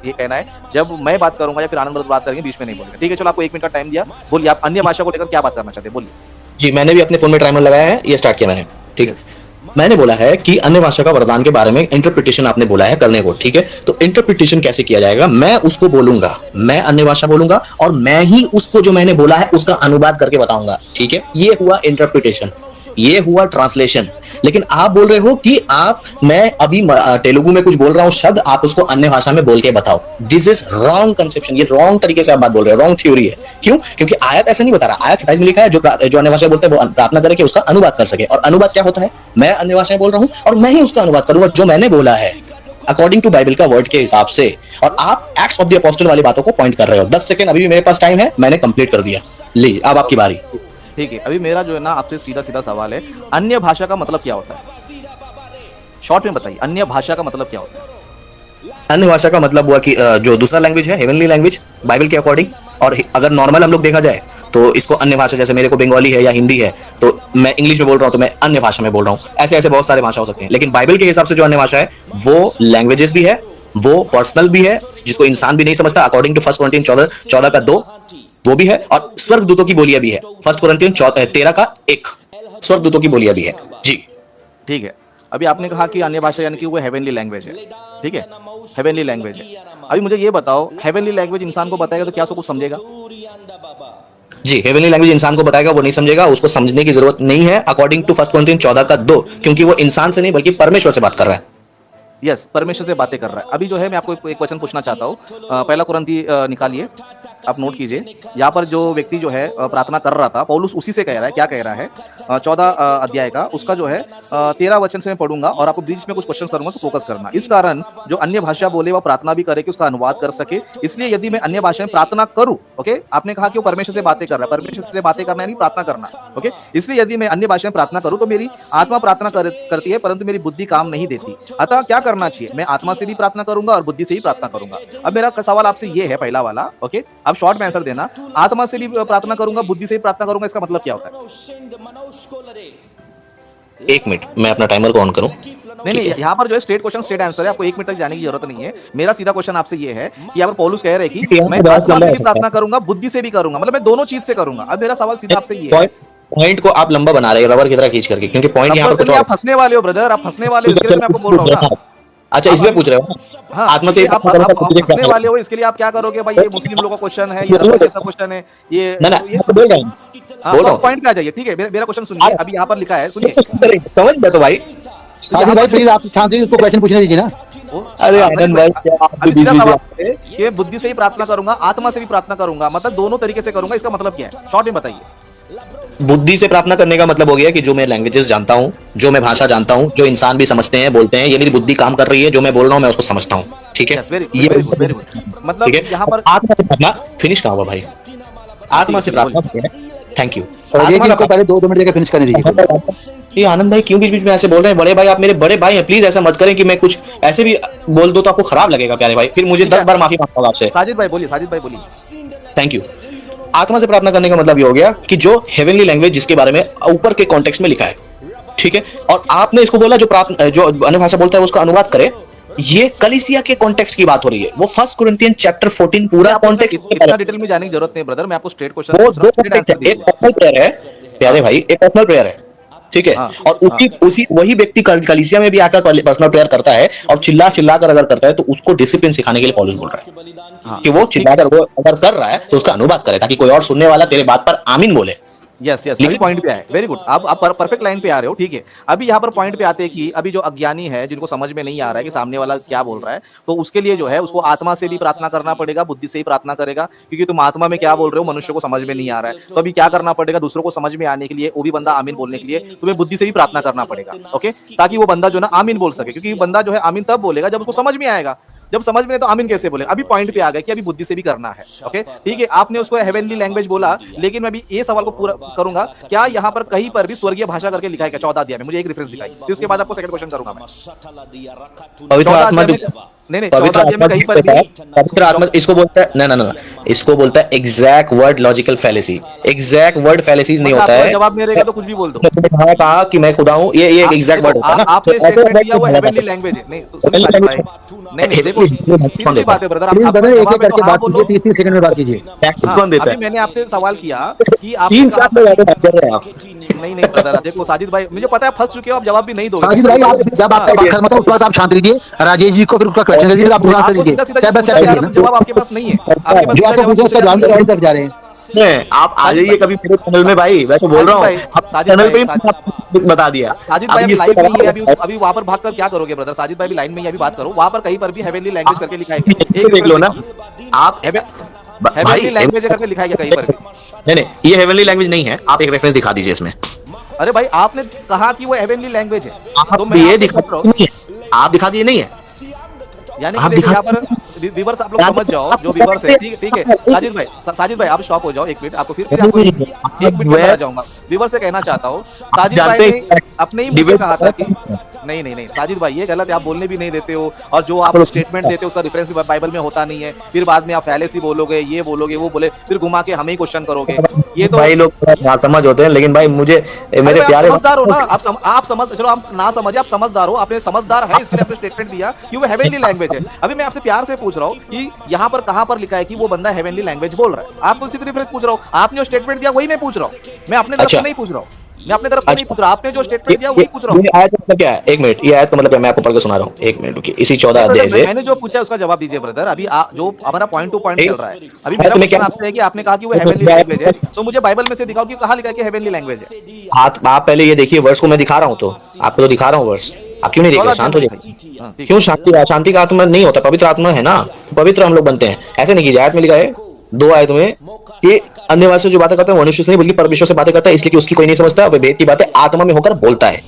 ये कहना है, जब मैं बात करूंगा या फिर आनंद ब्रदर बात करेंगे, बीच में नहीं बोलेगा, ठीक है। चलो आपको 1 मिनट का टाइम दिया, बोलिए आप अन्य भाषा को लेकर क्या बात करना चाहते हैं, बोलिए। जी मैंने भी अपने फोन में टाइमर लगाया है, ये स्टार्ट किया मैंने, ठीक है। मैंने बोला है कि अन्य भाषा का वरदान के बारे में इंटरप्रिटेशन आपने बोला है करने को, ठीक है। तो इंटरप्रिटेशन कैसे किया जाएगा? मैं उसको बोलूंगा, मैं अन्य भाषा बोलूंगा और मैं ही उसको जो मैंने बोला है उसका अनुवाद करके बताऊंगा, ठीक है। ये हुआ इंटरप्रिटेशन, ये हुआ ट्रांसलेशन। लेकिन आप बोल रहे हो कि मैं अभी तेलुगु में कुछ बोल रहा हूं शब्द, आप उसको अन्य भाषा में बोल के बताओ। दिस इज रॉन्ग कंसेप्शन, ये रॉन्ग तरीके से आप बात बोल रहे हो, रॉन्ग थ्योरी है। क्यों? क्योंकि आयत ऐसा नहीं बता रहा। आयत 27 में लिखा है जो अन्य भाषा बोलते हैं वो प्रार्थना करे कि उसका अनुवाद कर सके। और अनुवाद क्या होता है? मैं अन्य भाषाएं बोल रहा हूं और मैं ही उसका अनुवाद करूंगा जो मैंने बोला है अकॉर्डिंग टू बाइबल का वर्ड के हिसाब से। और आप एक्ट्स ऑफ द अपोस्टल वाली बातों को पॉइंट कर रहे हो। 10 सेकंड अभी भी मेरे पास टाइम है, मैंने कंप्लीट कर दिया। ली, अब आपकी बारी। ठीक है, अभी मेरा जो है ना आपसे सीधा सीधा सवाल है, अन्य भाषा का मतलब क्या होता है? शॉर्ट में बताइए, अन्य भाषा का मतलब क्या होता है? अन्य भाषा का मतलब हुआ कि जो दूसरा लैंग्वेज है, हेवनली लैंग्वेज बाइबल के अकॉर्डिंग। और अगर नॉर्मल हम लोग देखा जाए तो इसको अन्य भाषा, जैसे मेरे को बंगाली है या हिंदी है तो मैं इंग्लिश में बोल रहा हूँ तो मैं अन्य भाषा में बोल रहा हूँ। ऐसे ऐसे बहुत सारे भाषा हो सकते हैं। लेकिन बाइबल के हिसाब से जो अन्य भाषा है वो लैंग्वेजेस भी है, वो पर्सनल भी है, जिसको इंसान भी नहीं समझता। अकॉर्डिंग टू 1 कोरिन्थियन 14 का 2 वो भी है। और स्वर्गदूतों की बोलियां भी है। 1 कोरिन्थियन 13 का 1 स्वर्गदूतों की बोलियां भी है जी। ठीक है, अभी आपने कहा कि अन्य भाषा यानी कि वो हेवनली लैंग्वेज है, ठीक है, हेवनली लैंग्वेज है। अभी मुझे ये बताओ, हेवनली लैंग्वेज इंसान को बताएगा तो क्या उसको कुछ समझेगा? जी, हेवनली लैंग्वेज इंसान को बताएगा, वो नहीं समझेगा, उसको समझने की जरूरत नहीं है अकॉर्डिंग टू 1 कोरिन्थियन 14 का 2, क्योंकि वो इंसान से नहीं बल्कि परमेश्वर से बात कर रहा है। यस, परमेश्वर से बातें कर रहा है। अभी जो है मैं आपको एक क्वेश्चन पूछना चाहता हूँ। पहला कुरिन्थी निकालिए, आप नोट कीजिए। यहाँ पर जो व्यक्ति जो है प्रार्थना कर रहा था, पौलुस उसी से कह रहा है, क्या कह रहा है? 14 अध्याय का उसका जो है 13 वचन से मैं पढ़ूंगा और आपको बीच में कुछ क्वेश्चन करूंगा, तो फोकस करना। इस कारण जो अन्य भाषा बोले वह प्रार्थना भी करे कि उसका अनुवाद कर सके। इसलिए यदि मैं अन्य भाषा में प्रार्थना करूं, ओके, आपने कहा कि वो परमेश्वर से बातें कर रहा है, परमेश्वर से बातें करना यानी प्रार्थना करना, ओके। इसलिए यदि मैं अन्य भाषा में प्रार्थना करूं तो मेरी आत्मा प्रार्थना करती है परंतु मेरी बुद्धि काम नहीं देती। अतः क्या करना चाहिए? मैं आत्मा से भी प्रार्थना करूंगा और बुद्धि से भी प्रार्थना करूंगा। अब मेरा सवाल आपसे ये है, पहला वाला, ओके, आप शॉर्ट में आंसर देना। आत्मा से भी प्रार्थना करूंगा, बुद्धि से भी प्रार्थना करूंगा, इसका मतलब क्या होता है? 1 मिनट, मैं अपना टाइमर को ऑन करूं। नहीं, यहाँ पर जो है स्ट्रेट क्वेश्चन स्ट्रेट आंसर है, आपको 1 मिनट तक जाने की जरूरत नहीं है। मेरा सीधा क्वेश्चन आपसे ये है कि यहाँ पर पौलुस कह रहे हैं कि मैं आत्मा से भी प्रार्थना करूंगा, बुद्धि से भी करूंगा, मतलब मैं दोनों चीज से करूंगा। अब मेरा सवाल सीधा आपसे ये है, पॉइंट को आप लंबा बना रहे हो रबर की तरह खींच करके, क्योंकि पॉइंट यहाँ पर कुछ और। आप फंसने वाले हो ब्रदर, आप फंसने वाले हो, इसके लिए मैं आपको बोल रहा हूँ ना। अच्छा, इसलिए पूछ रहे हो? हाँ, आत्मा से आप फंसने वाले हो, इसके लिए आप क्या करोगे भाई? ये मुस्लिम लोगों का क्वेश्चन है, ये रबर जैसा क्वेश्चन है, ये ना बोल रहा हूँ पॉइंट पे आ जाइए, ठीक है। मेरा क्वेश्चन सुनिए, अभी यहाँ पर लिखा है, सुनिए, समझ बैठो भाई। साजिद भाई प्लीज आप शांति से उसको क्वेश्चन पूछने दीजिए ना। अरे आनंद भाई, सीधा सवाल है कि बुद्धि से ही प्रार्थना करूंगा, आत्मा से भी प्रार्थना करूंगा, मतलब दोनों तरीके से करूंगा, इसका मतलब क्या है? शॉर्ट में बताइए। बुद्धि से प्रार्थना करने का मतलब हो गया कि जो मैं लैंग्वेजेस जानता हूँ, जो मैं भाषा जानता हूँ, जो इंसान भी समझते हैं, बोलते हैं, ये मेरी बुद्धि काम कर रही है, जो मैं बोल रहा हूँ मैं उसको समझता हूँ, ठीक है। Very good. मतलब यहाँ पर आत्मा से प्रार्थना फिनिश कहाँ हुआ भाई? आत्मा से प्रार्थना, थैंक यू। को पहले 2 मिनट देकर फिनिश करने दीजिए। ये आनंद भाई क्यों बीच बीच में ऐसे बोल रहे हैं? बड़े भाई, आप मेरे बड़े भाई हैं, प्लीज ऐसा मत करें कि मैं कुछ ऐसे भी बोल दो तो आपको खराब लगेगा प्यारे भाई, फिर मुझे 10 बार माफी मांगता हूँ आपसे। साजिद भाई बोलिए, साजिद भाई बोलिए। Thank you. आत्मा से प्रार्थना करने का मतलब ये हो गया कि जो हेवनली लैंग्वेज जिसके बारे में ऊपर के कॉन्टेक्स्ट में लिखा है, ठीक है, और आपने इसको बोला जो अन्य भाषा बोलता है उसका अनुवाद करे। ये कलीसिया के कॉन्टेक्स्ट की बात हो रही है, वो 1 कोरिन्थियन चैप्टर 14 पूरा कॉन्टेक्स्ट। इतना डिटेल में जाने की जरूरत नहीं ब्रदर, मैं आपको स्ट्रेट क्वेश्चन वो 2 कॉन्टेक्स्ट है, एक पर्सनल प्रेयर है प्यारे भाई, एक पर्सनल प्रेयर है, ठीक है। और उसी वही व्यक्ति कलीसिया में भी आकर पर्सनल प्रेयर करता है और चिल्ला कर अगर करता है तो उसको डिसिप्लिन सिखाने के लिए पौलुस बोल रहा है कि वो चिल्लाकर वो अगर कर रहा है तो उसका अनुवाद करे, ताकि कोई और सुनने वाला तेरे बात पर आमीन बोले। यस अभी पॉइंट पे आए, वेरी गुड, आप परफेक्ट लाइन पे आ रहे हो, ठीक है। अभी यहाँ पर पॉइंट पे आते हैं कि अभी जो अज्ञानी है, जिनको समझ में नहीं आ रहा है कि सामने वाला क्या बोल रहा है, तो उसके लिए जो है उसको आत्मा से भी प्रार्थना करना पड़ेगा, बुद्धि से ही प्रार्थना करेगा, क्योंकि तुम आत्मा में क्या बोल रहे हो मनुष्य को समझ में नहीं आ रहा है। तो अभी क्या करना पड़ेगा? दूसरों को समझ में आने के लिए, वो भी बंदा आमीन बोलने के लिए तुम्हें बुद्धि से भी प्रार्थना करना पड़ेगा, ओके, ताकि वो बंदा जो ना आमीन बोल सके, क्योंकि बंदा जो है आमीन तब बोलेगा जब उसको समझ में आएगा, जब समझ में नहीं तो आमीन कैसे बोले? अभी पॉइंट पे आ गया कि अभी बुद्धि से भी करना है, ओके, ठीक है। आपने उसको हेवनली लैंग्वेज बोला, लेकिन मैं अभी ये सवाल को पूरा करूंगा, क्या यहाँ पर कहीं पर भी स्वर्गीय भाषा करके लिखा है क्या? 14 अध्याय में मुझे एक रेफरेंस दिखाई, फिर उसके बाद आपको सेकंड क्वेश्चन करूंगा मैं। नहीं पवित्र 14 अध्याय में आत्मा कहीं पर भी पवित्र आत्मा इसको बोलता है, ना ना ना, इसको बोलता है exact word logical fallacy. Exact word फैलेसीज नहीं मगर होता आपको है। जवाब नहीं रहेगा तो कुछ भी बोल दो। मैंने कहा कि मैं खुदा हूँ, ये एग्जैक्ट देखो वर्ड होता है ना, तो आपने ऐसे स्टेटमेंट वर्ड दिया वो को हेवनली लैंग्वेज है। नहीं सुनिए साजिद भाई, नहीं देखो सीधी कौन सी देता बात है? है ब्रदर, प्लीज आपका ब्रदर एक जवाब एक है तो करके हाँ बात कीजिए, बोलो। 30-30 सेकंड में बात कीजिए। टैक्टिस हाँ कौन देता अभी है? मैंने आपसे सवाल किया कि आपने 3 कहा 4 था लोग कि आगे बात कर रहे हैं आप। नहीं ब्रदर देखो साजिद भाई मुझे पता है फंस चुके हो, आप जवाब भी नहीं दोगे साजिद तुम भाई आप देखो। जब आपका हाँ बात खत्म होता है उस वक्त आप शांत रहिए, राजेश जी को फिर उसका क्वेश्चन दीजिए, फिर आप पूरा आंसर आपको दीजिए, सीधा सीधा जो स्टेप बाय पूछा स्टेप जा रहा दीजिए है ना। तो जवाब आपके पास नहीं है, आपके पास जो सीधा आपको जवाब पूछा उसका पूछा जा जवाब रहा है। राइट तरफ जा रहे हैं। आप आ साजिद जाइए कभी मेरे चैनल में भाई, मैं तो बोल रहा हूँ आप साजिद चैनल पे भाई ही मैंने आपको बता दिया। साजिद भाई अभी अभी इसको लाइव में ही है, अभी लगा अभी वहां पर भाग कर क्या करोगे ब्रदर? साजिद भाई भी लाइन में ही है, अभी बात करो, वहां पर कहीं पर भी हेवनली लैंग्वेज करके लिखा है क्या? से एक देख रेफरेंस लो ना दिखाओ, आप हेवनली भाई। लैंग्वेज करके लिखा है क्या कहीं पर भी? नहीं नहीं, ये हेवनली लैंग्वेज नहीं है, आप एक रेफरेंस दिखा दीजिए इसमें। अरे भाई आपने कहा कि वो हेवनली लैंग्वेज है, तो आप मैं ये आपसे दिखा पूछ रहा हूँ, नहीं है, आप दिखा दीजिए नहीं है, यानी कि आप देखो दिखा यहाँ पर व्यूवर्स आप लोग समझ जाओ, जो व्यूवर्स है ठीक है साजिद भाई आप स्टॉप हो जाओ एक मिनट, आपको फिर आपको एक मिनट के अंदर आ जाऊंगा। व्यूवर्स से कहना चाहता हूँ साजिद भाई जानते ने अपने ही मुंह से कहा था कि नहीं साजिद भाई ये गलत है, आप बोलने भी नहीं देते हो, और जो आप स्टेटमेंट देते हो उसका रेफरेंस भी बाइबल में होता नहीं है, फिर बाद में आप फैलेसी बोलोगे, ये बोलोगे वो बोले, फिर घुमा के हमें ही क्वेश्चन करोगे, ये तो भाई लोग ना समझ होते हैं, लेकिन भाई मुझे अरे मेरे भाई आप प्यारे समझदार हो ना, आप समझ चलो, आप ना समझे, आप समझदार हो, आपने समझदार है इसलिए आपने स्टेटमेंट दिया कि वो हेवनली लैंग्वेज है। अभी मैं आपसे प्यार से पूछ रहा हूँ कि यहाँ पर कहाँ पर लिखा है कि वो बंदा हेवनली लैंग्वेज बोल रहा है? आपको इसी रेफरेंस पूछ रहा हूँ, आपने जो स्टेटमेंट दिया वही मैं पूछ रहा हूँ, मैं अपने तरफ से अच्छा नहीं पूछ रहा हूँ, मैं अपने तरफ से नहीं पूछ रहा, आपने जो स्टेटमेंट दिया वही पूछ रहा हूँ। ये आयत का मतलब क्या है? एक मिनट, ये आयत का मतलब क्या? मैं आपको पढ़ के सुना रहा हूँ, एक मिनट रुकिए। इसी 14 नहीं अध्याय ब्रदर से मैंने जो पूछा उसका जवाब दीजिए ब्रदर, अभी जो हमारा पॉइंट टू पॉइंट चल रहा है, अभी मेरा तुम्हें क्वेश्चन क्या आपसे है कि आपने कहा कि वो हेवनली लैंग्वेज है, तो मुझे बाइबल में से दिखाओ कि कहाँ लिखा है कि हेवनली लैंग्वेज है। आप पहले ये देखिए वर्ष को, मैं दिखा रहा हूँ, तो आपको तो दिखा रहा हूँ वर्ष, आप क्यों नहीं देख 14 रहे? अध्याय शांत में हो जाइए। दिखाइए। हाँ, ठीक क्यों है। शांति का आत्मा नहीं होता? पवित्र आत्मा है ना, पवित्र हम लोग बनते हैं। ऐसे नहीं कीजिए, आयत में लिखा है 2 आयत में कि अन्य भाषा से जो बातें करता है मनुष्य से नहीं बल्कि परमेश्वर से बातें करता है, इसलिए कि उसकी कोई नहीं समझता, वह वेद की बातें आत्मा में होकर बोलता है।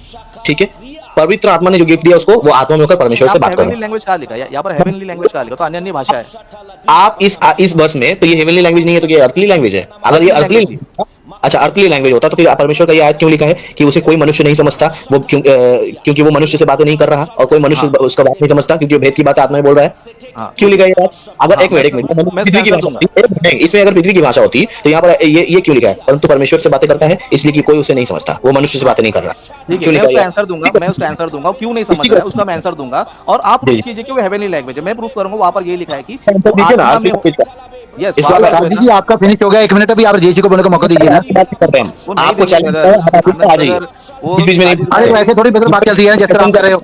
ठीक है, पवित्र आत्मा ने जो गिफ्ट दिया उसको, वो आत्मा में होकर परमेश्वर से बात कर रहा हेवनली लैंग्वेज कहाँ लिखा है? यहाँ पर हेवनली लैंग्वेज कहाँ लिखा? तो अन्य भाषा है, है। आप इस वर्ष में तो ये हेवनली लैंग्वेज नहीं है, तो ये अर्थली लैंग्वेज है। अगर ये अर्थली लैंग्वेज ही। अच्छा अर्थली लैंग्वेज होता तो फिर परमेश्वर का ये आयत क्यों लिखा है कि उसे कोई मनुष्य नहीं समझता, वो क्योंकि वो मनुष्य से बातें नहीं कर रहा, और कोई मनुष्य हाँ उसका बात नहीं समझता क्योंकि वो भेद की बात आत्मा में बोल रहा है। हाँ क्यों ठीक लिखा है। है ये बात? अगर हाँ एक मिनट मैं पृथ्वी की आंसर भाषा दूंगा। होती, इसमें अगर पृथ्वी की भाषा होती तो यहाँ पर ये क्यों लिखा है? परंतु परमेश्वर से बातें करता है इसलिए कि कोई उसे नहीं समझता, वो मनुष्य से हाँ बातें नहीं कर रहा। ठीक है, क्यों मैं लिखा उसका है? आंसर दूंगा, मैं उसका आंसर दूंगा, क्यों नहीं समझ रहा है उसका मैं आंसर दूंगा, और आप प्रूफ कीजिए कि वो हेवनली लैंग्वेज है। मैं प्रूफ करूंगा, वहां पर ये लिखा है कि आंसर वो दीजिए ना आत्मा आप, में यस इस वहां बात पर का जो है साजिद ना, जी आपका फिनिश हो गया, 1 मिनट अभी आप राजेश जी को बोलने का मौका दीजिए ना। बात करते हैं वो हम, नहीं आपको देंगे चैलेंज ब्रदर, आ जाइए, ब्रदर वो बीच बीच में नहीं साजिद अरे भाई, तो ऐसे थोड़ी मतलब बात चलती है जिस तरह आप कर रहे हो।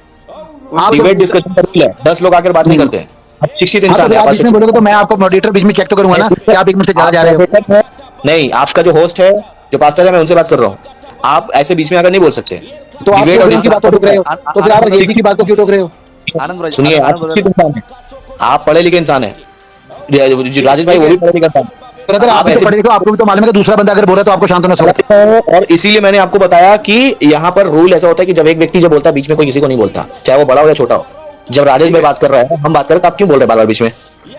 आप डिबेट डिस्कशन करते हैं, 10 लोग आकर बात नहीं करते हैं। आप शिक्षित हाँ तो इंसान फिर है, आप आप बीच में बोलोगे तो मैं आपको मॉडरेटर बीच में चेक तो करूंगा ना कि आप 1 मिनट से ज्यादा जा रहे हो। प्रोफेसर हैं। नहीं, आपका जो होस्ट है, जो पास्टर है, मैं उनसे बात कर रहा हूँ। आप ऐसे बीच में आकर नहीं बोल सकते। तो आप डिबेट क्यों और फिर उनकी बात को टोक रहे हो? तो फिर आप आनंद राजेश जी की बात को क्यों टोक रहे हो? सुनिए, आप ब्रदर, शिक्षित इंसान है, आप पढ़े लिखे इंसान है। राजेश भाई वो भी पढ़े लिखे इंसान है। ब्रदर आप भी तो पढ़े लिखे हो, आपको भी तो मालूम है कि दूसरा बंदा अगर बोल रहा है तो आपको शांत होना चाहिए। और इसीलिए मैंने आपको बताया कि यहाँ पर रूल ऐसा होता है कि जब एक व्यक्ति जब बोलता है बीच में कोई किसी को नहीं बोलता, चाहे वो बड़ा हो या छोटा हो। जब राजेश भाई बात कर रहा है, हम बात कर रहे हैं, तो आप क्यों बोल रहे हैं बार बार बीच में?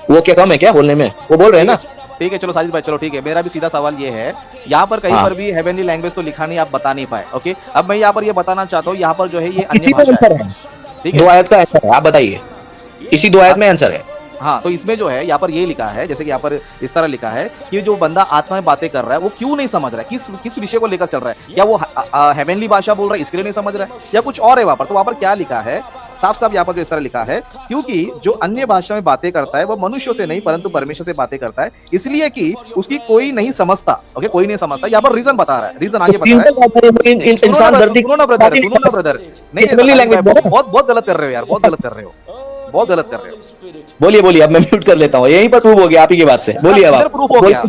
वो क्या कम है क्या बोलने में? वो बोल रहे हैं ना। ठीक है चलो साजिद भाई, चलो ठीक है, मेरा भी सीधा सवाल ये है, यहाँ पर कहीं हाँ। पर भी हेवनली लैंग्वेज तो लिखा नहीं, आप बता नहीं पाए। ओके, अब मैं यहाँ पर ये बताना चाहता हूँ, यहाँ पर जो है ये अन्य इसी का भाषा आंसर है, है, ठीक 2 है। आयत का आंसर है, आप बताइए। इसी 2 आयत में आंसर है। हाँ तो इसमें जो है यहाँ पर ये लिखा है, जैसे कि यहाँ पर इस तरह लिखा है कि जो बंदा आत्मा में बातें कर रहा है वो क्यों नहीं समझ रहा है, किस विषय को लेकर चल रहा है, क्या वो हेवनली भाषा बोल रहा है इसके लिए नहीं समझ रहा है, या कुछ और है वहां पर? तो वहां पर क्या लिखा है? साफ साफ यहाँ पर जो इस तरह लिखा है, क्योंकि जो अन्य भाषा में बातें करता है वो मनुष्यों से नहीं परंतु परमेश्वर से बातें करता है, इसलिए कि उसकी कोई नहीं समझता। ओके, कोई नहीं समझता, यहाँ पर रीजन बता रहा है, रीजन आगे बता रहा है। इंसान धरती सुनो ना ब्रदर, नहीं Heavenly language बहुत गलत कर रहे हो यार, बहुत गलत कर रहे हो, बहुत गलत कर रहे हो। बोलिए, अब मैं म्यूट कर लेता हूँ, यहीं पर प्रूव हो गया आप ही की बात से। बोलिए अब इधर आप प्रूफ हो गया।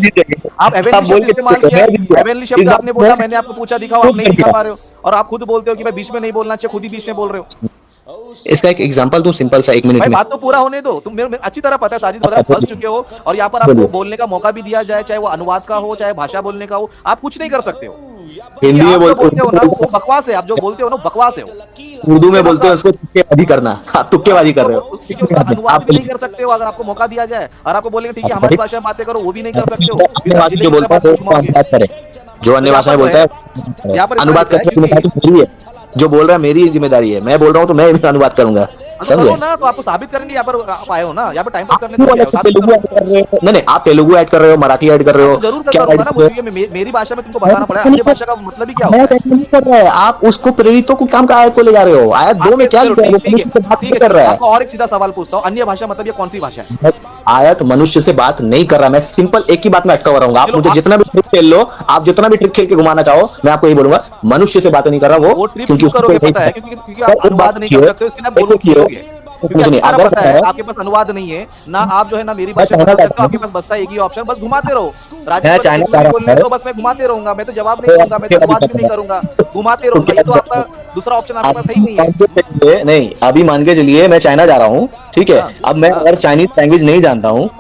आप हेवनली शब्द इस्तेमाल किया, हेवनली शब्द आपने बोला, मैंने आपको पूछा दिखाओ, आप नहीं दिखा पा रहे हो, और आप खुद बोलते हो कि भाई बीच में नहीं बोलना चाहिए, खुद ही बीच में बोल रहे हो। इसका एक एग्जांपल दूं सिंपल सा, 1 मिनट भाई में। बात तो पूरा होने दो, तुम मेरे अच्छी तरह पता है साजिद ब्रदर फंस चुके हो, और यहाँ पर आपको बोलने का मौका भी दिया जाए, चाहे वो अनुवाद का हो चाहे भाषा बोलने का हो, आप कुछ नहीं कर सकते हो। हिंदी में आप जो बोलते हो ना वो बकवास है, आप जो बोलते हो ना बकवास है, उर्दू में बोलते हैं उसको तुक्केबाजी करना। आप तुक्केबाजी कर रहे हो। ठीक है, उसका अनुवाद भी नहीं कर सकते हो अगर आपको मौका दिया जाए, और आपको बोलेंगे ठीक है हमारी भाषा में बातें करो, वो भी नहीं कर सकते हो। अन्य भाषा जो बोलता है वो अनुवाद करे, जो अन्य भाषा में बोलता है यहाँ पर अनुवाद करने की जिम्मेदारी मेरी है। जो बोल रहा है मेरी जिम्मेदारी है, मैं बोल रहा हूँ तो मैं अनुवाद करूंगा। तो करो ना, तो आपको साबित करेंगे, यहाँ पर आप आए हो ना, यहाँ पर टाइम पास करने थोड़ी आए हो, साबित करो। नहीं, आप तेलुगु ऐड कर रहे हो, मराठी ऐड कर रहे हो, जरूर क्या करूंगा ऐड ना, कर रहे मुझे मेरी भाषा में तुमको बताना पड़ेगा, अन्य भाषा का मतलब ही क्या हो? होता है। नहीं कर रहा है, आप उसको प्रेरितों को काम का आयत को ले जा रहे हो। आयत 2 में क्या चलो लिखा है? वो ठीक मनुष्य से बात है, नहीं कर रहा है। आपको और एक सीधा सवाल पूछता हूँ, अन्य भाषा मतलब ये कौन सी भाषा है? आयत मनुष्य से बात नहीं कर रहा। मैं सिंपल एक ही बात में अटका हुआ रहूंगा। आप मुझे जितना भी ट्रिक खेल लो, आप जितना भी ट्रिक खेल के घुमाना चाहो, मैं आपको यही बोलूंगा, मनुष्य से बात नहीं कर रहा वो, ट्रिप क्योंकि क्यों उसको करोगे नहीं पता है, समझ। क्योंकि आप अनुवाद नहीं कर सकते हो, इसके लिए आप बोलो खींचोगे। क्योंकि नहीं, आपको अगर पता है आपके पास अनुवाद नहीं है ना, आप जो है ना मेरी भाषा में बता सकते हो, आपके पास बसता एक ही ऑप्शन, बस घुमाते रहो। राजेश चाइना को बोलने तो बस मैं घुमाते रहूंगा, मैं तो जवाब नहीं दूंगा, मैं तो अनुवाद भी नहीं करूंगा, घुमाते रहूंगा। ये तो आपका दूसरा ऑप्शन आपके पास सही नहीं है। नहीं, अभी मान के चलिए मैं चाइना जा रहा हूँ, ठीक है। अब मैं अगर चाइनीज लैंग्वेज नहीं जानता हूँ,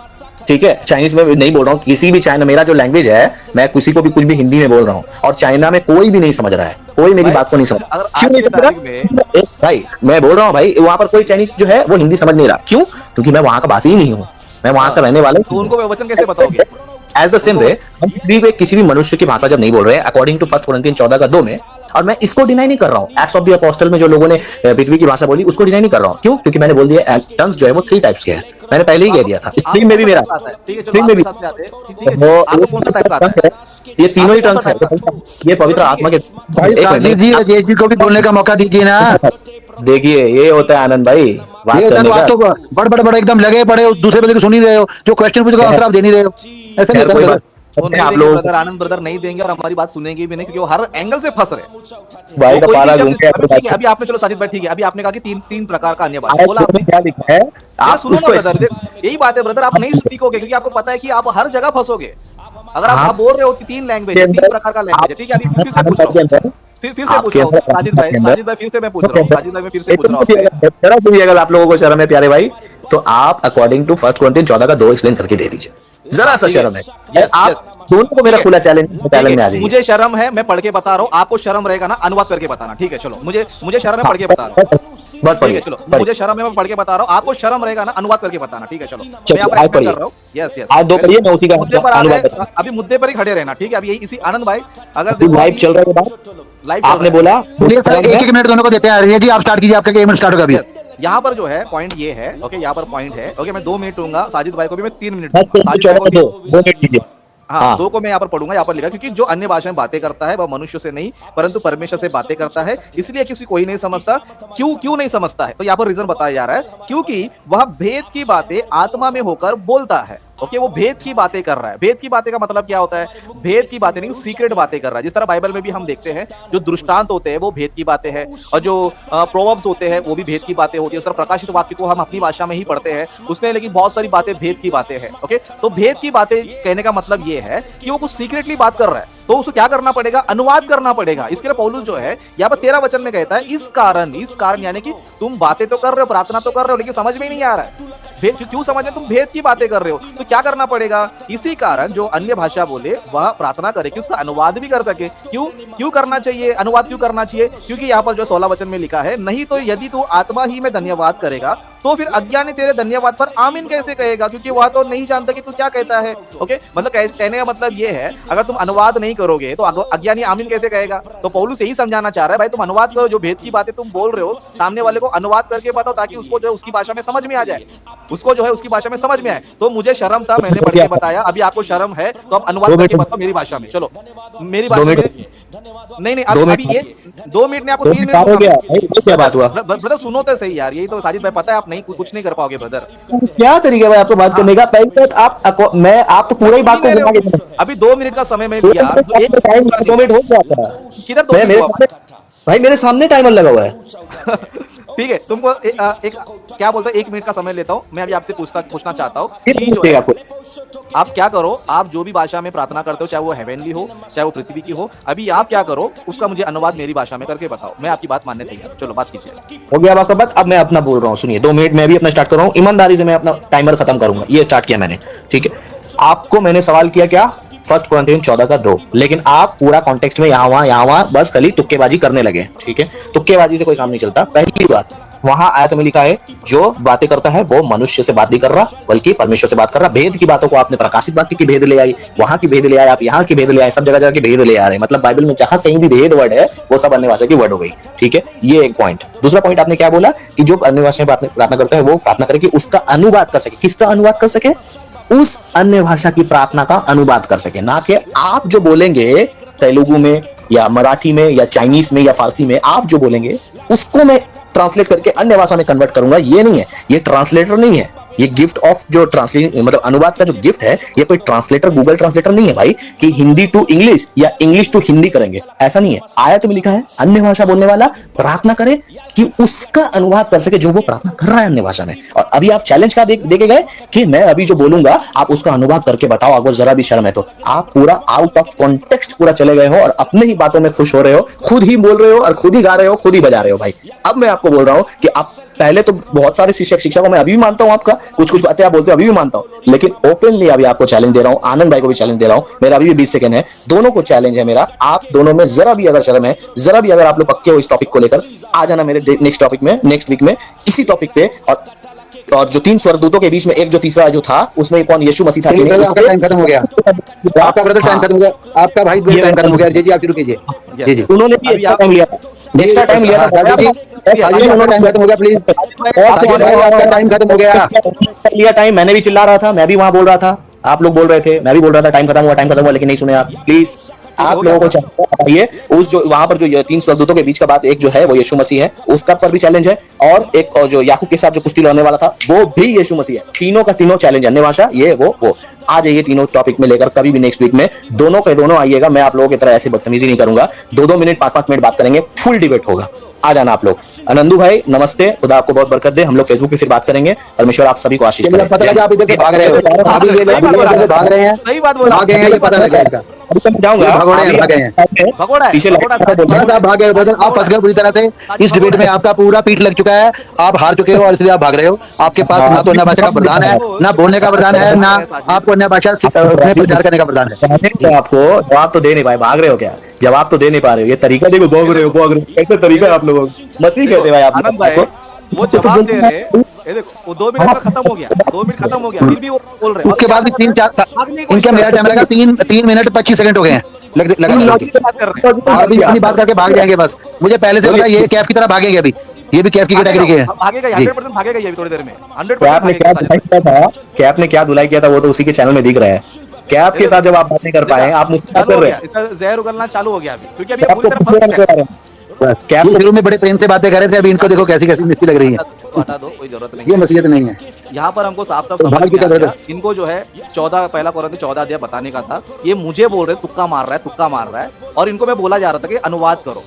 ठीक है, चाइनीज में नहीं बोल रहा हूँ, किसी भी चाइना, मेरा जो लैंग्वेज है, मैं किसी को भी कुछ भी हिंदी में बोल रहा हूँ और चाइना में कोई भी नहीं समझ रहा है, कोई मेरी बात को नहीं समझ, क्यों नहीं समझ रहा भाई? मैं बोल रहा हूँ भाई, वहां पर कोई चाइनीज जो है वो हिंदी समझ नहीं रहा, क्यों? क्योंकि मैं वहां का वासी ही नहीं हूँ, मैं वहां का रहने वाला हूँ। उनको वचन कैसे बताओगे? एज द सेम वे हम किसी भी मनुष्य की भाषा जब नहीं बोल रहे, अकॉर्डिंग टू 1 कोरिन्थियन 14:2 में, और मैं इसको डिनाई नहीं कर रहा हूँ, एक्ट्स ऑफ द अपोस्टल में जो लोगों ने पृथ्वी की भाषा बोली उसको डिनाई नहीं कर रहा हूँ। क्यों? क्योंकि मैंने बोल दिया टंग्स जो है वो 3 टाइप्स के हैं, मैंने पहले ही कह दिया था। स्प्रिंग में भी मेरा, स्प्रिंग में भी ये तीनों ही टंग्स है, ये पवित्र आत्मा के। भाई साजिद जी, अजय जी को भी बोलने का मौका दीजिए ना। देखिए ये होता है आनंद भाई, बात करने का। तो बड़ एकदम लगे पड़े हो, दूसरे बंदे को सुन ही रहे हो, जो क्वेश्चन पूछेगा आंसर आप दे नहीं रहे हो, ऐसा नहीं कोई होता। बात वो नहीं देंगे ब्रदर, आनंद ब्रदर नहीं देंगे और हमारी बात सुनेंगे भी नहीं, क्योंकि वो हर एंगल से फंस रहे भाई का पारा घूम के। ठीक है, अभी आपने, चलो साजिद भाई ठीक है, अभी आपने कहा कि तीन प्रकार का अन्य भाषा बोला आपने, क्या लिखा है आप सुनो ना उसको ब्रदर, यही बात है ब्रदर, आप नहीं सीखोगे क्योंकि आपको पता है कि आप हर जगह फंसोगे। अगर आप बोल रहे हो कि 3 लैंग्वेज है, 3 प्रकार का लैंग्वेज है, ठीक है, अभी फिर से पूछ रहा हूँ, फिर से पूछ रहा हूँ साजिद भाई फिर से मैं पूछ रहा हूँ, साजिद भाई मैं फिर से पूछ रहा हूँ। अगर आप लोगों को शर्म है प्यारे भाई, तो आप अकॉर्डिंग टू 1 कोरिन्थियन 14:2 एक्सप्लेन करके दे दीजिए, जरा सा शर्म है। आप दोनों को मेरा खुला चैलेंज में आ जाइए। मुझे शर्म है, मैं पढ़ के बता रहा हूँ, आपको शर्म रहेगा ना अनुवाद करके बताना, ठीक है? चलो मुझे शर्म है, पढ़ के बता रहा हूँ, बस पढ़िए। चलो मुझे शर्म है, मैं पढ़ के बता रहा हूँ, आपको शर्म रहेगा ना अनुवाद करके बताना, ठीक है? चलो मैं यहाँ पर एक्सप्लेन कर रहा हूँ। यस आज 2 पढ़िए, मैं उसी का मुद्दे पर अनुवाद। अभी मुद्दे पर ही खड़े रहना, ठीक है? अभी इसी आनंद भाई, अगर लाइव चल रहा है, लाइव आपने बोला बोलिए सर, 1-1 मिनट दोनों को देते हैं। अरिया जी आप स्टार्ट कीजिए, आपका 1 मिनट स्टार्ट होगा अभी। यहाँ पर जो है पॉइंट ये है, ओके, यहाँ पर पॉइंट है, ओके, मैं 2 मिनट दूंगा, साजिद भाई को भी मैं 3 मिनट दूंगा, 2 मिनट कीजिए। हाँ, 2 को मैं यहाँ पर पढ़ूंगा, यहाँ पर लिखा, क्योंकि जो अन्य भाषा में बातें करता है वह मनुष्य से नहीं परंतु परमेश्वर से बातें करता है, इसलिए किसी कोई नहीं समझता। क्यों नहीं समझता है? तो यहाँ पर रीजन बताया जा रहा है, क्योंकि वह भेद की बातें आत्मा में होकर बोलता है। ओके, वो भेद की बातें कर रहा है। भेद की बातें का मतलब क्या होता है? भेद की बातें नहीं, सीक्रेट बातें कर रहा है। जिस तरह बाइबल में भी हम देखते हैं, जो दृष्टांत होते हैं वो भेद की बातें हैं, और जो प्रोवर्ब्स होते हैं वो भी भेद की बातें होती है। उस तरह प्रकाशित वाक्य को हम अपनी भाषा में ही पढ़ते हैं, उसमें लेकिन बहुत सारी बातें भेद की बातें हैं। ओके, तो भेद की बातें कहने का मतलब ये है कि वो कुछ सीक्रेटली बात कर रहा है, तो उसको क्या करना पड़ेगा? अनुवाद करना पड़ेगा। इसके लिए पौलुस जो है यहाँ पर 13 वचन में कहता है, इस कारण यानी कि तुम बातें तो कर रहे हो, प्रार्थना तो कर रहे हो, लेकिन समझ में नहीं आ रहा है। क्यों समझ में? तुम भेद की बातें कर रहे हो, तो क्या करना पड़ेगा? इसी कारण जो अन्य भाषा बोले वह प्रार्थना करे कि उसका अनुवाद भी कर सके। क्यों करना चाहिए अनुवाद? क्यों करना चाहिए? क्योंकि यहाँ पर जो 16 वचन में लिखा है, नहीं तो यदि तू आत्मा ही में धन्यवाद करेगा तो फिर अज्ञानी तेरे धन्यवाद पर आमीन कैसे कहेगा? क्योंकि वह तो नहीं जानता कि तू क्या कहता है। ओके, मतलब कहने का मतलब ये है, अगर तुम अनुवाद नहीं करोगे तो अज्ञानी आमीन कैसे कहेगा? तो पौलुस यही समझाना चाह रहा है, भाई तुम अनुवाद करो, जो भेद की बातें तुम बोल रहे हो सामने वाले को अनुवाद करके बताओ, ताकि उसको जो है उसकी भाषा में समझ में आ जाए, उसको जो है उसकी भाषा में समझ में आए। तो मुझे शर्म था, मैंने पढ़ के बताया, अभी आपको शर्म है तो आप अनुवाद करके बताओ मेरी भाषा में। चलो मेरी भाषा में नहीं अभी ये 2 मिनट में आपको 3 मिनट हो गया। क्या बात हुआ ब्रदर? सुनो तो सही यार, यही तो साजिद भाई पता है आप नहीं कुछ नहीं कर पाओगे ब्रदर। क्या तरीका है आपको बात करने का? पहले आप तो पूरा ही बात को घुमा के, अभी 2 मिनट का समय मैं लिया, 2 मिनट हो गया किधर 2 मिनट? भाई मेरे सामने टाइमर लगा हुआ है। ठीक है, तुमको एक क्या बोलते हैं, 1 मिनट का समय लेता हूं मैं। अभी आपसे पूछना चाहता हूं कि जो है, आप क्या करो, आप जो भी भाषा में प्रार्थना करते हो, चाहे वो हेवनली हो चाहे वो पृथ्वी की हो, अभी आप क्या करो, उसका मुझे अनुवाद मेरी भाषा में करके बताओ, मैं आपकी बात मानने तैयार हूं। चलो बात कीजिए। हो गया आपका बात, अब मैं अपना बोल रहा हूँ, सुनिए। 2 मिनट में भी अपना स्टार्ट कर रहा हूँ, ईमानदारी से मैं अपना टाइमर खत्म करूंगा। ये स्टार्ट किया मैंने, ठीक है? आपको मैंने सवाल किया क्या? 1 कोरिन्थियन 14:2, लेकिन आप पूरा कॉन्टेक्स्ट में यहाँ वहां बस खाली तुक्केबाजी करने लगे, ठीक है? तुक्केबाजी से कोई काम नहीं चलता। पहली बात, वहां आयत में लिखा है जो बातें करता है वो मनुष्य से बात नहीं कर रहा बल्कि परमेश्वर से बात कर रहा। भेद की बातों को आपने प्रकाशित वाक्य की भेद ले आई, वहां की भेद ले आए, आप यहाँ की भेद ले आए, सब जगह जगह की भेद ले आ रहे हैं। मतलब बाइबल में जहां कहीं भी भेद वर्ड है वो सब अन्य भाषा की वर्ड हो गई। ठीक है, ये एक पॉइंट। दूसरा पॉइंट आपने क्या बोला कि जो अन्य भाषा में प्रार्थना करता है वो प्रार्थना करे कि उसका अनुवाद कर सके। किसका अनुवाद कर सके? उस अन्य भाषा की प्रार्थना का अनुवाद कर सके, ना कि आप जो बोलेंगे तेलुगु में या मराठी में या चाइनीज में या फारसी में आप जो बोलेंगे उसको मैं ट्रांसलेट करके अन्य भाषा में कन्वर्ट करूंगा। ये नहीं है, ये ट्रांसलेटर नहीं है। ये गिफ्ट ऑफ जो ट्रांसलेट मतलब अनुवाद का जो गिफ्ट है, ये कोई ट्रांसलेटर गूगल ट्रांसलेटर नहीं है भाई कि हिंदी टू इंग्लिश या इंग्लिश टू हिंदी करेंगे, ऐसा नहीं है। आयत में लिखा है अन्य भाषा बोलने वाला प्रार्थना करे कि उसका अनुवाद कर सके जो वो प्रार्थना कर रहा है अन्य भाषा में। और अभी आप चैलेंज का देके गए कि मैं अभी जो बोलूंगा आप उसका अनुवाद करके बताओ, आपको जरा भी शर्म है तो। आप पूरा आउट ऑफ कॉन्टेक्स्ट पूरा चले गए हो और अपने ही बातों में खुश हो रहे हो, खुद ही बोल रहे हो और खुद ही गा रहे हो, खुद ही बजा रहे हो भाई। अब मैं आपको बोल रहा हूं कि आप पहले तो बहुत सारे शिक्षक को मैं अभी भी मानता हूं, आपका कुछ कुछ बातें आप बोलते हो अभी भी मानता हूं, लेकिन ओपनली अभी आपको चैलेंज दे रहा हूं, आनंद भाई को भी चैलेंज दे रहा हूं, मेरा अभी भी 20 सेकंड है, दोनों को चैलेंज है मेरा। आप दोनों में जरा भी अगर शर्म है, जरा भी अगर आप लोग पक्के हो इस टॉपिक को लेकर, आ जाना मेरे नेक्स्ट टॉपिक में, नेक्स्ट वीक में इसी टॉपिक पे। और जो 3 स्वर्गदूतों के बीच में एक जो तीसरा जो था उसमें कौन? यीशु मसीह था। आपका टाइम खत्म हो गया, आपका ब्रदर टाइम खत्म हो गया, आपका भाई टाइम खत्म हो गया। जी आप शुरू कीजिए। जी जी उन्होंने भी एक्स्ट्रा टाइम लिया था, एक्स्ट्रा टाइम लिया था साजिद जी, उन्होंने टाइम खत्म हो गया प्लीज। साजिद भाई आपका टाइम खत्म हो गया। लिया टाइम, मैंने भी चिल्ला रहा था, मैं भी वहां बोल रहा था, आप लोग बोल रहे थे, मैं भी बोल रहा था टाइम खत्म हुआ, लेकिन नहीं सुने आप। प्लीज आप लोगों को चाहिए उस जो वहां पर जो 3 स्वर्गदूतों के बीच का बात एक जो है वो यीशु मसीह है, उसका पर भी चैलेंज है। और एक और जो याकूब के साथ जो कुश्ती लड़ने वाला था वो भी यीशु मसीह है। तीनों का तीनों चैलेंज, अन्य भाषा ये वो आ जाइए तीनों टॉपिक में लेकर कभी भी नेक्स्ट वीक में, दोनों के दोनों आइएगा। मैं आप लोगों की तरह ऐसे बदतमीजी नहीं करूंगा, 2-2 मिनट 5-5 मिनट बात करेंगे, फुल डिबेट होगा। आ जाना आप लोग। आनंदू भाई नमस्ते, खुदा आपको बहुत बरकत दे। हम लोग फेसबुक पे फिर बात करेंगे। परमेश्वर आप सभी को आशीष करे। पता लगा आप इधर से भाग रहे हो, अभी ये लोग इधर से भाग रहे हैं, सही बात बोला, भागे हैं, ये पता लगा इनका। अभी तो मैं जाऊंगा, भागे हैं पीछे बस आप भागे ब्रदर, आप फंस गए बुरी तरह से इस डिबेट में, आपका पूरा पीठ लग चुका है, आप हार चुके हो और इसलिए आप भाग रहे हो। आपके पास ना तो अन्य भाषा का वरदान है, ना बोलने का वरदान है, ना आपको अन्य भाषा में प्रचार करने का वरदान है। आपको जवाब तो दे नहीं पाए, भाग रहे हो क्या? जवाब तो दे नहीं पा रहे हो, ये तरीका देखो, भोग रहे हो, कैसे तरीका है आप लोगों का? मसीह कहते भाई आप आनंद भाई वो जवाब दे रहे, ये देखो वो 2 मिनट में खत्म हो गया, 2 मिनट खत्म हो गया, फिर भी वो बोल रहे हैं। उसके बाद भी 3-4 इनका मेरा टाइम लगा 3 मिनट 25 सेकंड हो गए हैं अभी अपनी बात करके भाग जाएंगे। बस मुझे पहले से पता ये कैफ की तरह भागेंगे, अभी ये भी कैफ की कैटेगरी के हैं। भागेगा 100% भागेगा ये थोड़ी देर में, 100%। कैप ने क्या धुलाई किया था वो तो उसी के चैनल में दिख रहा है। कैप के साथ जब आप बात नहीं कर पाए, आप मुझसे बात कर रहे हैं, जहर उगलना चालू हो गया अभी, क्योंकि अभी पूरी तरह फंस गया है। बस कैप शुरू में बड़े प्रेम से बातें कर रहे थे, अभी इनको देखो कैसी कैसी मिस्टी लग रही है। हटा दो, कोई जरूरत नहीं, ये मसीहत नहीं है। यहाँ पर हमको साफ साफ समझ में आ गया, इनको जो है 1 कोरिन्थियों 14 अध्याय बताने का था। ये मुझे बोल रहे तुक्का मार रहा है, और इनको मैं बोला जा रहा था कि अनुवाद करो।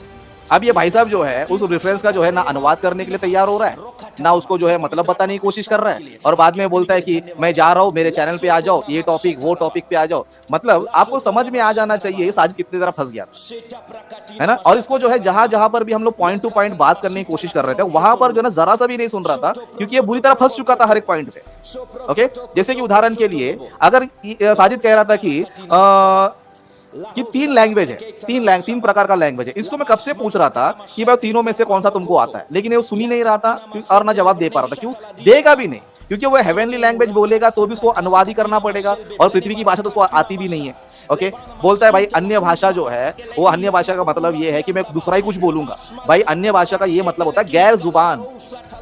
अब ये भाई साहब जो है उस रेफरेंस का जो है ना अनुवाद करने के लिए तैयार हो रहा है, ना उसको जो है मतलब बताने की कोशिश कर रहा है, और बाद में बोलता है कि मैं जा रहा हूँ, मेरे चैनल पे आ जाओ, ये टॉपिक वो टॉपिक पे आ जाओ। मतलब आपको समझ में आ जाना चाहिए साजिद कितनी तरह फंस गया है ना। और इसको जो है जहां जहां पर भी हम लोग पॉइंट टू पॉइंट बात करने की कोशिश कर रहे थे, वहां पर जो है ना जरा सा भी नहीं सुन रहा था, क्योंकि ये बुरी तरह फंस चुका था हर एक पॉइंट पे। ओके, जैसे कि उदाहरण के लिए अगर साजिद कह रहा था कि 3 लैंग्वेज है, 3 प्रकार का लैंग्वेज है, इसको मैं कब से पूछ रहा था कि भाई तीनों में से कौन सा तुमको आता है, लेकिन वो सुन ही नहीं रहा था और ना जवाब दे पा रहा था। क्यों देगा भी नहीं? क्योंकि वो हेवनली लैंग्वेज बोलेगा तो भी उसको अनुवाद ही करना पड़ेगा, और पृथ्वी की भाषा तो उसको आती भी नहीं है। ओके, बोलता है भाई अन्य भाषा जो है वो, अन्य भाषा का मतलब ये है कि मैं दूसरा ही कुछ बोलूंगा। भाई अन्य भाषा का ये मतलब होता है गैर जुबान,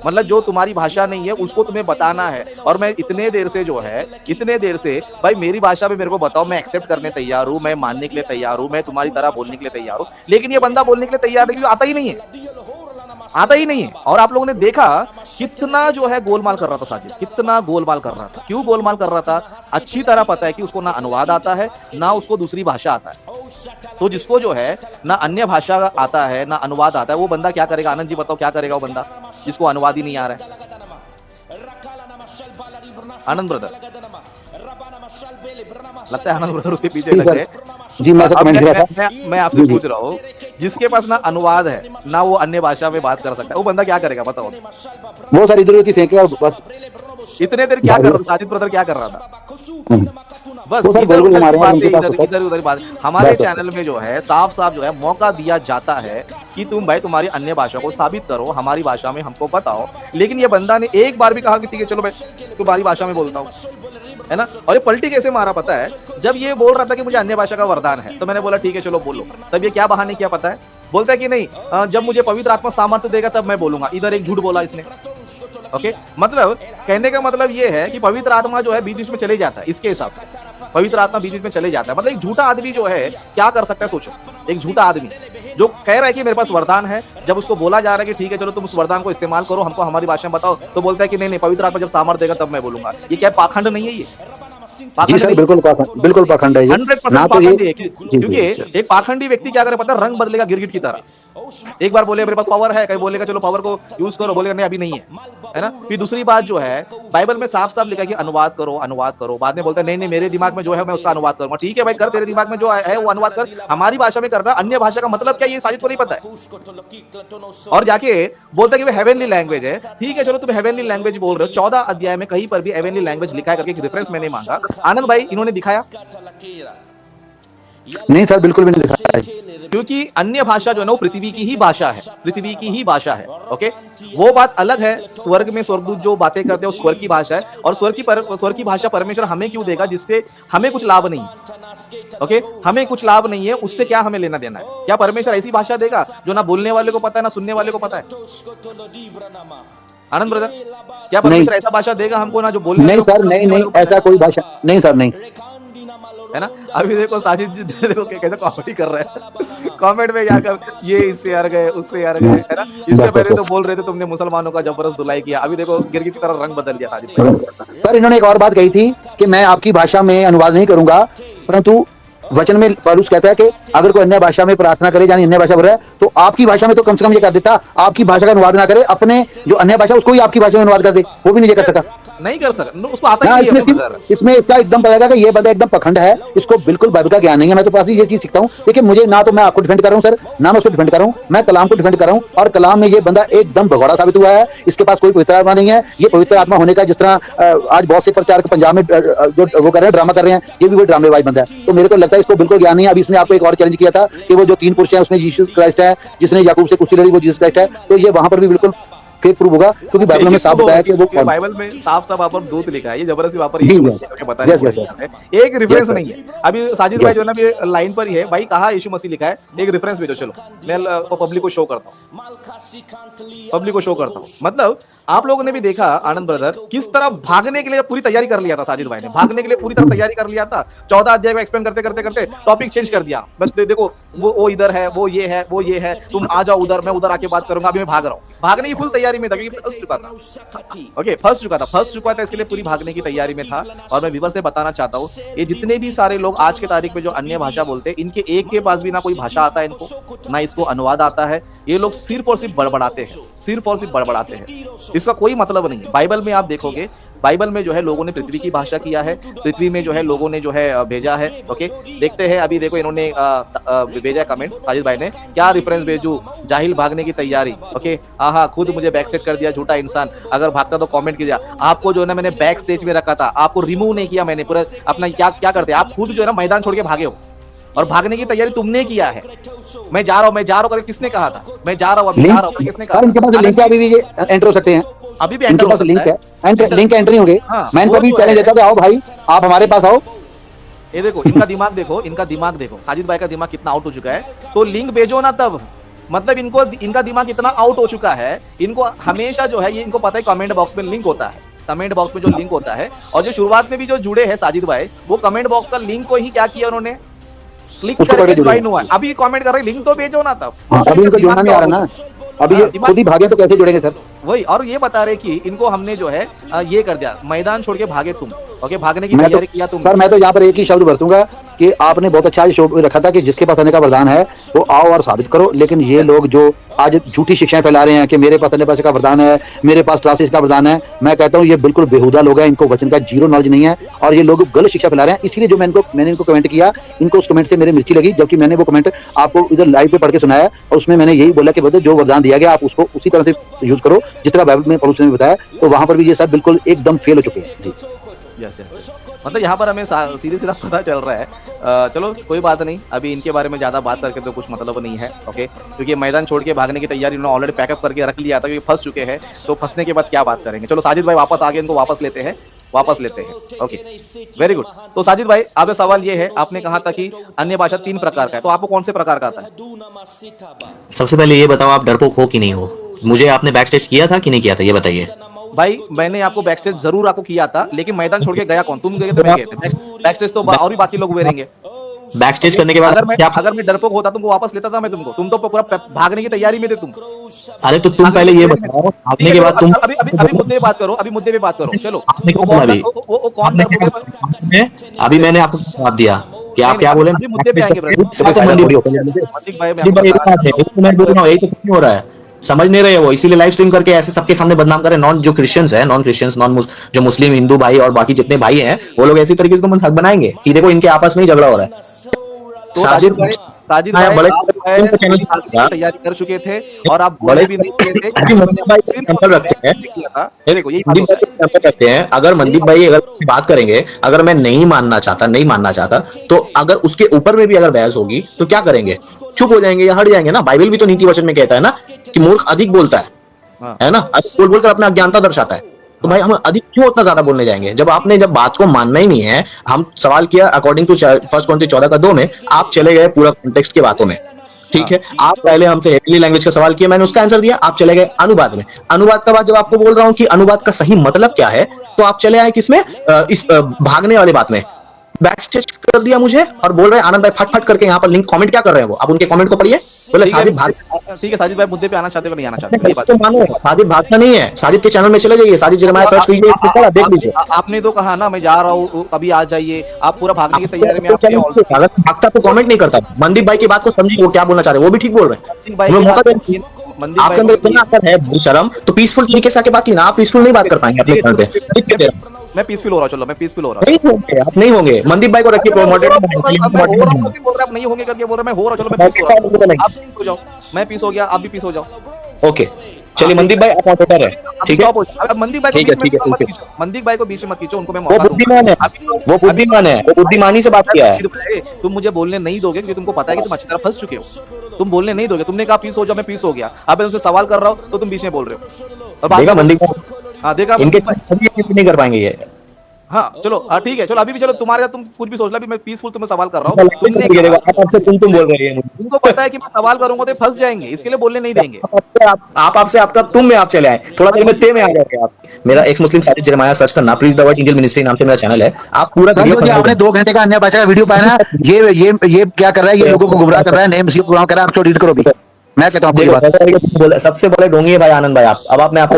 मतलब जो तुम्हारी भाषा नहीं है उसको तुम्हें बताना है। और मैं इतने देर से भाई मेरी भाषा में मेरे को बताओ, मैं एक्सेप्ट करने तैयार हूँ, मैं मानने के लिए तैयार हूँ, मैं तुम्हारी तरह बोलने के लिए तैयार हूँ, लेकिन ये बंदा बोलने के लिए तैयार नहीं, आता ही नहीं है। और आप लोगों ने देखा कितना जो है गोलमाल कर रहा था साजिद, कितना गोलमाल कर रहा था। क्यों गोलमाल कर रहा था? अच्छी तरह पता है कि उसको ना अनुवाद आता है, ना उसको दूसरी भाषा आता है। तो जिसको जो है ना अन्य भाषा आता है ना अनुवाद आता है, वो बंदा क्या करेगा? आनंद जी बताओ क्या करेगा वो बंदा जिसको अनुवाद ही नहीं आ रहा है? आनंद ब्रदर, लगता है आनंद ब्रदर उसके पीछे लग गए। जी मैं आपसे पूछ रहा हूँ, जिसके पास ना अनुवाद है ना वो अन्य भाषा में बात कर सकता है, वो बंदा क्या करेगा बताओ? वो सारी इधर की फेंके और बस इतने देर क्या कर रहा था साजिद ब्रदर, क्या कर रहा था? बस वो सर इधर गोल गोल उधर की हमारे यहाँ बातें, उनके पास इधर होता इधर उधर बात। है। हमारे बस बस चैनल में जो है साफ साफ जो है मौका दिया जाता है कि तुम भाई तुम्हारी अन्य भाषा को साबित करो, हमारी भाषा में हमको बताओ। लेकिन ये बंदा ने एक बार भी कहा कि ठीक है चलो मैं तुम्हारी भाषा में बोलता हूँ, है ना। और ये पलटी कैसे मारा पता है? जब ये बोल रहा था कि मुझे अन्य भाषा का वरदान है, तो मैंने बोला ठीक है चलो बोलो। तब ये क्या बहाने किया पता है? बोलता है कि नहीं, जब मुझे पवित्र आत्मा सामर्थ्य देगा तब मैं बोलूंगा। इधर एक झूठ बोला इसने। ओके, मतलब कहने का मतलब ये है कि पवित्र आत्मा जो है बीच बीच में चले जाता है। इसके हिसाब से पवित्र आत्मा बीच बीच में चले जाता है। मतलब एक झूठा आदमी जो है क्या कर सकता है सोचो। एक झूठा आदमी जो कह रहा है कि मेरे पास वरदान है, जब उसको बोला जा रहा है कि ठीक है चलो तुम उस वरदान को इस्तेमाल करो, हमको हमारी भाषा में बताओ, तो बोलता है कि नहीं नहीं पवित्र आत्मा जब सामर्थ्य देगा तब मैं बोलूंगा। ये क्या पाखंड नहीं है? ये जी पाखंड सर, नहीं, बिल्कुल पाखंड है ये। 100% ना तो ये पाखंडी है। जी क्योंकि जी एक पाखंडी व्यक्ति क्या करे पता है? रंग बदलेगा गिरगिट की तरह। एक बार बोले मेरे पास पावर है, कहीं बोलेगा चलो पावर को यूज करो, बोलेगा नहीं अभी नहीं है ना। फिर दूसरी बात जो है बाइबल में साफ साफ लिखा है कि अनुवाद करो अनुवाद करो। बाद में बोलता है नहीं नहीं मेरे दिमाग में जो है मैं उसका अनुवाद करूंगा। ठीक है भाई कर, तेरे दिमाग में जो है वो अनुवाद कर, हमारी भाषा में करना। अन्य भाषा का मतलब क्या ये साजिद को नहीं पता है। और जाके बोलता है कि वो हेवनली लैंग्वेज है। ठीक है चलो तुम हेवनली लैंग्वेज बोल रहे हो, 14 अध्याय में कहीं पर भी हेवनली लैंग्वेज लिखा है करके एक रेफरेंस मैंने मांगा। आनंद भाई इन्होंने दिखाया? नहीं सर, बिल्कुल भी नहीं दिखाया है। क्योंकि अन्य भाषा जो है ना वो पृथ्वी की ही भाषा है, पृथ्वी की ही भाषा है। ओके, वो बात अलग है। स्वर्ग में स्वर्गदूत जो बातें करते हैं वो स्वर्ग की भाषा है, और स्वर्ग की भाषा परमेश्वर हमें क्यों देगा जिससे हमें कुछ लाभ नहीं है। ओके, हमें कुछ लाभ नहीं है, उससे क्या हमें लेना देना है? क्या परमेश्वर ऐसी भाषा देगा जो ना बोलने वाले को पता है ना सुनने वाले को पता है? आनंद ब्रदर, क्या परमेश्वर ऐसा भाषा देगा हमको ना जो बोलने नहीं सर, नहीं ऐसा कोई भाषा नहीं सर, नहीं है ना। अभी देखो साजिद जी देखो कैसे कॉमेडी कर रहे हैं कमेंट में जाकर, ये इससे हर गए उससे हर गए, है ना। इससे पहले तो बोल रहे थे तुमने मुसलमानों का जबरदस्त धुलाई किया, अभी देखो गिरगिट की तरह रंग बदल गया साजिद भाई। सर इन्होंने एक और बात कही थी कि मैं आपकी भाषा में अनुवाद नहीं करूंगा, परंतु वचन में पौलुस कहता है कि अगर कोई अन्य भाषा में प्रार्थना करे, यानी अन्य भाषा बोल रहा है, तो आपकी भाषा में तो कम से कम ये कर देता, आपकी भाषा का अनुवाद ना करे, अपने जो अन्य भाषा उसको ही आपकी भाषा में अनुवाद कर दे, वो भी नहीं कर सका। नहीं कर सकता, उसको आता ही नहीं है। इसमें इसका एकदम पता लगा कि ये बंदा एकदम पखंड है, इसको बिल्कुल बाइबल का ज्ञान नहीं है। मैं तो पास ये चीज सीखता हूँ। देखिए मुझे ना तो मैं आपको डिफेंड कर रहा हूँ सर, ना मैं उसको डिफेंड कर रहा हूँ, मैं कलाम को डिफेंड कर रहा हूँ। और कलाम में ये बंदा एकदम भगोड़ा साबित हुआ है। इसके पास कोई पवित्र आत्मा नहीं है। ये पवित्र आत्मा होने का, जिस तरह आज बहुत से प्रचारक पंजाब में जो वो कर रहे हैं, ड्रामा कर रहे हैं, ये भी वो ड्रामेबाज बंदा है। तो मेरे को लगता है इसको बिल्कुल ज्ञान नहीं है। अभी इसने आपको एक और चैलेंज किया था कि वो जो 3 पुरुष हैं उसमें यीशु क्राइस्ट है, जिसने याकूब से कुश्ती लड़ी वो जीसस क्राइस्ट है। तो ये वहां पर भी बिल्कुल फेक प्रूव होगा, क्योंकि बाइबल में साफ बताया कि वो बाइबल में साफ वहां पर दूत लिखा है। ये जबरदस्ती वहां पर एक रेफरेंस नहीं है। अभी साजिद भाई जो है ना लाइन पर ही है भाई, कहा यीशु मसीह लिखा है, एक रेफरेंस भेजो। चलो मैं पब्लिक को शो करता हूँ, मतलब आप लोगों ने भी देखा आनंद ब्रदर किस तरह भागने के लिए पूरी तैयारी कर लिया था। साजिद भाई ने भागने के लिए पूरी तरह तैयारी कर लिया था। 14 अध्याय को एक्सप्लेन करते करते करते टॉपिक चेंज कर दिया। बस देखो वो इधर है, वो ये है, वो ये है, तुम आ जाओ उधर, मैं उधर आके बात करूंगा। अभी मैं भाग रहा हूँ, भागने की फुल तैयारी में था क्योंकि फंस चुका था, इसके लिए पूरी भागने की तैयारी में था। और मैं व्यूअर से बताना चाहता हूँ, ये जितने भी सारे लोग आज के तारीख में जो अन्य भाषा बोलते हैं, इनके एक के पास भी ना कोई भाषा आता है इनको, ना इसको अनुवाद आता है। ये लोग सिर्फ और सिर्फ बड़बड़ाते हैं, इसका कोई मतलब नहीं है। बाइबल में आप देखोगे, बाइबल में जो है लोगों ने पृथ्वी की भाषा किया है, पृथ्वी में जो है लोगों ने जो है भेजा है। ओके, देखते हैं। अभी देखो इन्होंने भेजा कमेंट साजिद भाई ने, क्या रेफरेंस भेजू, जाहिल भागने की तैयारी। ओके, हाँ खुद मुझे बैक सेट कर दिया, झूठा इंसान, अगर भागता तो कमेंट किया। आपको जो है ना मैंने बैक स्टेज में रखा था, आपको रिमूव नहीं किया मैंने, पूरा अपना क्या करते, आप खुद जो है ना मैदान छोड़ के भागे हो, और भागने की तैयारी तुमने किया है। मैं जा रहा हूँ करके किसने कहा था? मैं जा रहा हूँ किसने कहा? इनके पास लिंक है, अभी भी ये एंटर हो सकते हैं, अभी भी एंटर हो सकता है। लिंक एंट्री हो गई। मैं इनको भी चैलेंज देता हूं, आओ भाई आप हमारे पास आओ। ये देखो इनका दिमाग देखो, साजिद भाई का दिमाग कितना आउट हो चुका है। तो लिंक भेजो ना तब, मतलब इनका दिमाग इतना आउट हो चुका है। इनको हमेशा जो है ये इनको पता है कमेंट बॉक्स में लिंक होता है, कमेंट बॉक्स में जो लिंक होता है। और जो शुरुआत में भी जो जुड़े हैं साजिद भाई, वो कमेंट बॉक्स का लिंक को ही क्या किया उन्होंने, क्लिक करके ज्वाइन हुआ। अभी कमेंट कर रहे, लिंक तो भेजो ना तब। अभी इनको जुड़ना नहीं आ रहा ना, अभी ये खुद ही भागे तो कैसे जुड़ेंगे सर? वही, और ये बता रहे कि इनको हमने जो है ये कर दिया, मैदान छोड़ के भागे तुम। ओके, भागने की तैयारी किया तुम। सर मैं तो यहाँ पर एक ही शब्द बरतूंगा कि आपने बहुत अच्छा शो रखा था कि जिसके पास आने का वरदान है वो आओ और साबित करो। लेकिन ये लोग जो आज झूठी शिक्षाएं फैला रहे हैं कि मेरे पास अन्य भाषा का वरदान है, मेरे पास क्लासेस का वरदान है, मैं कहता हूँ ये बिल्कुल बेहुदा लोग हैं, इनको वचन का जीरो नॉलेज नहीं है और ये लोग गलत शिक्षा फैला रहे हैं। इसीलिए जो मैंने इनको कमेंट किया, इनको उस कमेंट से मेरी मिर्ची लगी, जबकि मैंने वो कमेंट आपको इधर लाइव पे पढ़ के सुनाया और उसमें मैंने यही बोला कि जो वरदान दिया गया आप उसको उसी तरह से यूज करो जिस तरह बाइबल में पौलुस ने बताया, तो वहां पर भी ये सब बिल्कुल एकदम फेल हो चुके हैं। जी यस यस, मतलब यहाँ पर हमें सीधे सीधा पता चल रहा है। चलो कोई बात नहीं, अभी इनके बारे में ज़्यादा बात करके तो कुछ मतलब नहीं है, ओके, क्योंकि मैदान छोड़ के भागने की तैयारी उन्होंने ऑलरेडी पैकअप करके रख लिया था, क्योंकि फंस चुके हैं, तो फंसने के बाद क्या बात करेंगे। चलो साजिद भाई वापस आ गए, इनको वापस लेते हैं। Okay, very good. तो साजिद भाई आपका सवाल ये है, आपने कहा था कि अन्य भाषा 3 प्रकार का है, तो आपको कौन से प्रकार का आता है? सबसे पहले ये बताओ, आप डरपोक हो कि नहीं हो? मुझे आपने बैक स्टेज किया था कि नहीं किया था, ये बताइए। भाई मैंने आपको बैक स्टेज जरूर आपको किया था, लेकिन मैदान छोड़ के गया कौन? तुम गए थे, मैं गए थे। बैक स्टेज तो और भी बाकी लोग हुए रहेंगे। बैक स्टेज करने के बाद अगर मैं डरपोक होता तुमको वापस लेता था मैं तुमको, तुम तो पूरा भागने की तैयारी में थे तुम। अरे तो तुम पहले ये बताओ, भागने के बाद तुम अभी मुद्दे पे बात करो, अभी मुद्दे पे बात करो। चलो आपने क्या बोला अभी? अभी मैंने आपको जवाब दिया कि आप क्या बोले। अभी मुद्दे पे आएंगे ब्रदर। मंदिर भाई मैं बोल रहा हूँ, यही तो नहीं हो रहा है, समझ नहीं रहे वो, इसीलिए लाइव स्ट्रीम करके ऐसे सबके सामने बदनाम करे। नॉन जो क्रिश्चियंस है, नॉन क्रिश्चियंस, जो मुस्लिम, हिंदू भाई और बाकी जितने भाई हैं, वो लोग ऐसी तरीके से तो मजाक बनाएंगे कि देखो इनके आपस में ही झगड़ा हो रहा है। तो साजिद भाई आप तैयारी कर चुके थे और आप बोले भी नहीं थे। रखते हैं, अगर मनदीप भाई अगर बात करेंगे, अगर मैं नहीं मानना चाहता, तो अगर उसके ऊपर में भी अगर बहस होगी तो क्या करेंगे? चुप हो जाएंगे या हट जाएंगे ना? बाइबल भी तो नीति वचन में कहता है ना कि मूर्ख अधिक बोलता है ना, अधिक बोल बोलकर अपना अज्ञानता दर्शाता है। तो भाई हम अधिक क्यों उतना ज्यादा बोलने जाएंगे? जब बात को मानना ही नहीं है। हम सवाल किया अकॉर्डिंग टू 1 Corinthians 14:2 में, आप चले गए पूरा कॉन्टेक्स्ट की बातों में, ठीक है। आप पहले हमसे हेवनली लैंग्वेज का सवाल किया, मैंने उसका आंसर दिया, आप चले गए अनुवाद में। अनुवाद का बाद जब आपको बोल रहा हूं कि अनुवाद का सही मतलब क्या है, तो आप चले आए किसमें? इस भागने वाली बात में। बैक स्टेज कर दिया मुझे और बोल रहे हैं आनंद भाई फट करके यहाँ पर लिंक कमेंट क्या कर रहे हैं वो, आप उनके कमेंट को पढ़िए। बोले साजिद भाग, ठीक है साजिद भाई मुद्दे पे आना चाहते हो नहीं आना चाहते? तो मानो साजिद भागता नहीं है। साजिद के चैनल में चले जाइए, साजिद जेरेमाया सर्च कीजिए, देख लीजिए। आपने तो कहा ना मैं जा रहा हूँ, अभी आ जाइए। आप पूरा भागने की तैयारी में भागता तो कमेंट नहीं करता। मनदीप भाई की बात को समझिए, वो क्या बोलना चाह रहे हैं, वो भी ठीक बोल रहे हैं। आपके अंदर इतना असर है शर्म, तो पीसफुल तरीके से आके बात कीजिए ना। आप पीसफुल नहीं बात कर पाएंगे अपने चैनल पे। मैं पीसफुल हो रहा हूं, चलो मैं पीसफुल हो रहा हूं। आप नहीं होंगे, मनदीप भाई को रखिए मॉडरेटर। आप नहीं होंगे करके बोल रहा, मैं हो रहा, चलो मैं पीस हो रहा हूं। आप पीस हो जाओ, मैं पीस हो गया, आप भी पीस हो जाओ। ओके चलिए, मनदीप भाई आप मॉडरेटर है, ठीक है। अब मनदीप भाई को बीच में मत खींचो, उनको मैं वो बुद्धिमान है, वो बुद्धिमानी से बात किया है। तुम मुझे बोलने नहीं दोगे क्योंकि तुमको पता है कि तुम अच्छी तरह फंस चुके हो। तुम बोलने नहीं दोगे, तुमने कहा पीस हो जाओ, मैं पीस हो गया। अब मैं तुमसे सवाल कर रहा हूं तो तुम बीच में बोल रहे हो। देखा मनदीप, हाँ देखा, इनके नहीं कर पाएंगे ये। हाँ चलो, हाँ ठीक है, चलो अभी भी चलो तुम्हारे साथ तुम कुछ भी सोच लो, अभी मैं पीसफुल तुम्हें सवाल कर रहा हूँ। तुम बोल रहे हैं, तुमको पता है कि मैं सवाल करूंगा तो फंस जाएंगे, इसके लिए बोलने नहीं देंगे। आपसे आपका तुम में आप चले आए, थोड़ा देर में ते में आ जाओगे आप। मेरा ex Muslim Sajid Jeremiah search करना, please the word Indian ministry नाम से मेरा चैनल है। आप पूरा आपने 2 घंटे का अन्य भाषा का वीडियो पाया ना, ये क्या कर रहा है, ये लोगों को गुमराह कर रहा है, नेम सी प्रोग्राम कर रहा है। आप एडिट करो भी, मैं कहता हूँ सबसे बड़े ढोंगी है भाई आनंद भाई। अब आप मैं आपको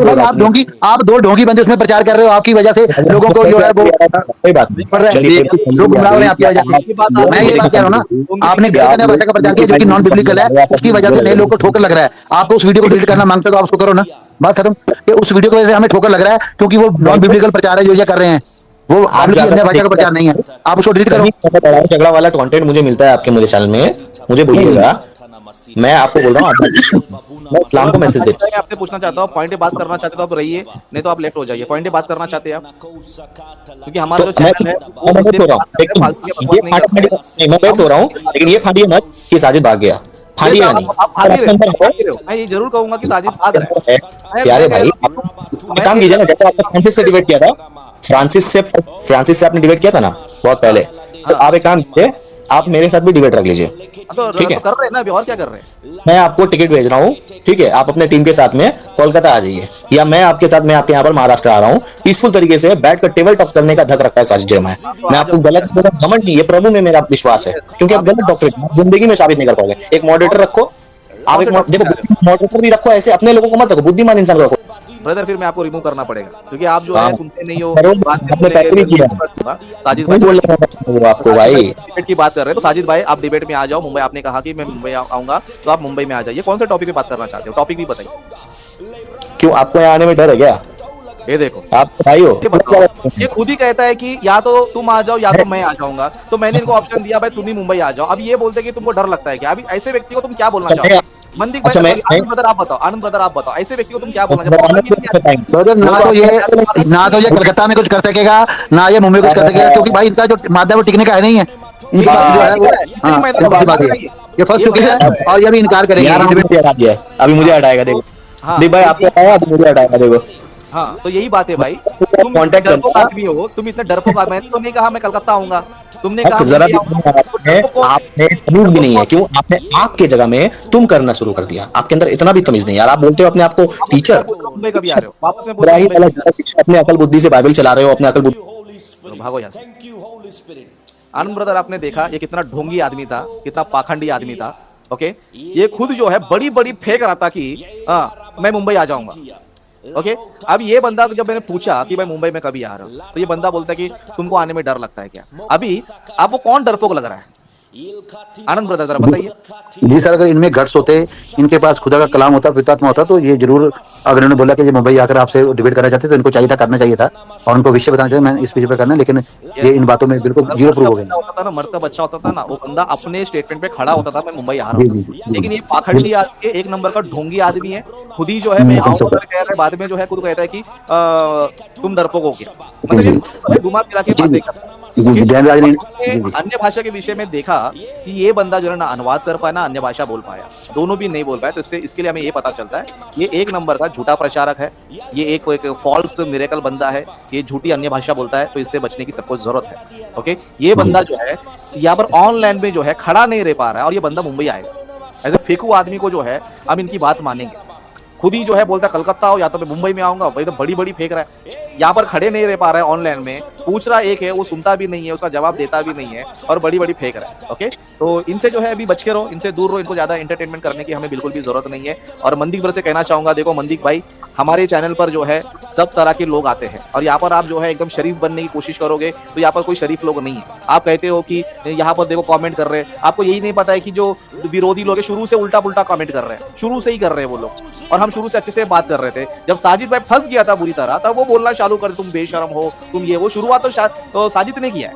आप 2 ढोंगी बंदे उसमें प्रचार कर रहे हो, आपकी वजह से लोगों को जो है वो कोई बात नहीं, लोग गुमराह हो रहे हैं आपकी वजह से। मैं ये बात कह रहा हूँ ना, आपने गलत भाषा का प्रचार किया जो कि नॉन बिब्लिकल है, उसकी वजह से नए लोग को ठोकर लग रहा है। आपको उस वीडियो को डिलीट करना मांगते हो तो आप उसको करो ना, बात खत्म। उस वीडियो की वजह से हमें ठोकर लग रहा है क्योंकि वो नॉन बिब्लिकल प्रचार है जो ये कर रहे हैं, वो आपकी अन्य भाषा का प्रचार नहीं है। आप उसको डिलीट करो। झगड़ा वाला कंटेंट मुझे मिलता है आपके मुझे चैनल में, मुझे बोलिएगा। मैं आपको बोल रहा हूँ, मैं इस्लाम को मैसेज देता हूं। मैं आपसे पूछना चाहता हूँ, पॉइंट पे बात करना चाहते हो तो आप रहिए, नहीं तो आप लेफ्ट हो जाइए। पॉइंट पे बात करना चाहते हैं आप, क्योंकि हमारा जो चैनल है मैं लेफ्ट हो रहा हूँ, लेकिन ये फाड़िए मत कि साजिद भाग गया। फाड़िए नहीं, आप भाग रहे हो। मैं ये जरूर कहूंगा कि साजिद भाग रहा है। प्यारे भाई काम कीजिए ना, जैसे आपने फ्रांसिस से डिबेट किया था, फ्रांसिस से आपने डिबेट किया था ना बहुत पहले, तो आप एक काम कीजिए, आप मेरे साथ भी डिबेट रख लीजिए, ठीक है। कर रहे हैं ना अभी, और क्या कर रहे हैं? मैं आपको टिकट भेज रहा हूँ, ठीक है। आप अपने टीम के साथ में कोलकाता आ जाइए, या मैं आपके साथ, मैं आपके यहाँ पर महाराष्ट्र आ रहा हूँ। पीसफुल तरीके से बैठ कर टेबल टॉक करने का धक रखता है साजिद जेरेमाया। मैं आपको गलत घमंड नहीं, ये प्रभु में मेरा विश्वास है, क्योंकि आप गलत डॉक्टर जिंदगी में साबित नहीं कर पाओगे। एक मॉडरेटर रखो, आप एक देखो मॉडरेटर भी रखो, ऐसे अपने लोगों को मत रखो, बुद्धिमान इंसान रखो। ब्रदर फिर मैं आपको रिमूव करना पड़ेगा, क्योंकि आप जो है सुनते नहीं हो। साजिद भाई बोल रहे हैं आपको भाई डिबेट की बात कर रहे हैं, तो साजिद भाई आप डिबेट में आ जाओ। मुंबई आपने कहा कि मैं मुंबई आऊंगा, तो आप मुंबई में आ जाइए। कौन से टॉपिक पे बात करना चाहते हो? टॉपिक भी बताइए। क्यों आपको यहाँ आने में डर है क्या? ये देखो आप भाई हो, ये खुद ही कहता है कि या तो तुम आ जाओ या तो मैं आ जाऊंगा। तो मैंने इनको ऑप्शन दिया भाई तुम ही मुंबई आ जाओ। अब ये बोलते कि तुमको डर लगता है क्या? अभी ऐसे व्यक्ति को तुम क्या बोलना चाहते हो? मंदिक भाई, अच्छा, मैं आनंद ब्रदर आप बताओ, आनंद ब्रदर आप बताओ, ऐसे व्यक्ति को तुम क्या बोलना चाहते बताना हो? ब्रदर, ना तो ये कलकत्ता में कुछ कर सकेगा, ना ये मुंबई कुछ कर सकेगा, क्योंकि भाई इनका जो मादा है वो टिकने का है नहीं है। इनके पास जो है वो, हाँ, सिंपल सी बात है, ये फंस चुके हैं और ये भी इनकार करेंगे। यार, अभी मुझे हटा दिया है, अभी मुझे हटाएगा, देखो। हाँ, देख भाई, आपको हटाया, अभी मुझे हटाएगा, देखो। हाँ, तो यही बात है भाई, तुम कांटेक्ट डरपोक करना। आदमी हो, तुम इतने डरपोक आदमी, मैंने तो नहीं कहा मैं कलकत्ता आऊंगा, तुमने कहा जरा मुंबई भी आऊंगा। आपने तमीज भी नहीं है, क्यों? आपने आपके जगह में तुम करना शुरू कर दिया, आपके अंदर इतना भी तमीज नहीं यार। आप बोलते हो अपने आप को वापस मैं टीचर, बोल रहा हूँ मुंबई कभी आ रहे हो, वापस मैं बोल बड़ा रहा ही हूँ मुंबई कभी आ अपने अकल बुद्धि से बाइबल चला रहे हो, अपने अकल बुद्धि। रहे हो, भागो यहाँ से। आनंद ब्रदर आपने देखा ये कितना ढोंगी आदमी था, कितना पाखंडी आदमी था। ओके, ये खुद जो है बड़ी बड़ी फेंक रहा था कि हाँ मैं मुंबई आ जाऊंगा। ओके, अब ये बंदा को जब मैंने पूछा कि भाई मुंबई में कभी आ रहा हूं, तो ये बंदा बोलता है कि तुमको आने में डर लगता है क्या? अभी आपको कौन डरपोक लग रहा है? आनंद ब्रदर जरा बताइए। जी सर, अगर इनमें गट्स होते, इनके पास खुदा का कलाम होता, पितात्मा होता, तो ये जरूर, अगर इन्होंने बोला कि ये मुंबई आकर आपसे डिबेट करना चाहते तो इनको चाहिए था, करना चाहिए था और उनको विषय बताना चाहिए, मैं इस विषय पे करना, लेकिन ये इन बातों में बिल्कुल जीरो प्रूव हो गए। होता था ना, मरता बच्चा होता था ना, वो बंदा अपने स्टेटमेंट पे खड़ा होता था मैं मुंबई आ रहा जी हूँ। जी जी, लेकिन ये पाखंडी आदमी है, एक नंबर का ढोंगी आदमी है, खुद ही जो है मैं आऊंगा कह रहा है, बाद में जो है खुद कहता है कि तुम डरपोक हो गया। मतलब ये सब घुमा फिरा के बातें करता है। जी, जयराज ने, जी जी, अन्य भाषा के विषय में देखा कि ये बंदा जो है ना अनुवाद कर पाया ना अन्य भाषा बोल पाया, दोनों भी नहीं बोल पाया, तो इससे इसके लिए हमें ये पता चलता है ये एक नंबर का झूठा प्रचारक है, ये एक फॉल्स मिरेकल बंदा है, ये झूठी अन्य भाषा बोलता है, तो इससे बचने की सबको जरूरत है। ओके, ये बंदा जो है यहाँ पर ऑनलाइन में जो है खड़ा नहीं रह पा रहा है और ये बंदा मुंबई आएगा। ऐसे फेकू आदमी को जो है हम इनकी बात मानेंगे, खुद ही जो है बोलता है कलकत्ता हो या तो मैं मुंबई में आऊंगा, भाई तो बड़ी बड़ी फेंक रहा है, यहाँ पर खड़े नहीं रह पा रहा है, ऑनलाइन में पूछ रहा एक है, वो सुनता भी नहीं है, उसका जवाब देता भी नहीं है और बड़ी बड़ी फेंक रहा है। ओके, तो इनसे जो है अभी बच के रहो, इनसे दूर रहो, इनको ज्यादा एंटरटेनमेंट करने की हमें बिल्कुल भी जरूरत नहीं है। और मंदिक भर से कहना चाहूंगा, देखो मंदिक भाई, हमारे चैनल पर जो है सब तरह के लोग आते हैं और यहाँ पर आप जो है एकदम शरीफ बनने की कोशिश करोगे तो यहाँ पर कोई शरीफ लोग नहीं है। आप कहते हो कि यहाँ पर देखो कमेंट कर रहे हैं, आपको यही नहीं पता है कि जो विरोधी लोग शुरू से उल्टा पुल्टा कमेंट कर रहे हैं, शुरू से ही कर रहे हैं वो लोग, और हम शुरू से अच्छे से बात कर रहे थे। जब साजिद भाई फंस गया था बुरी तरह, तब वो बोलना चालू कर तुम बेशरम हो, तुम ये वो, शुरुआत तो साजिद ने किया है,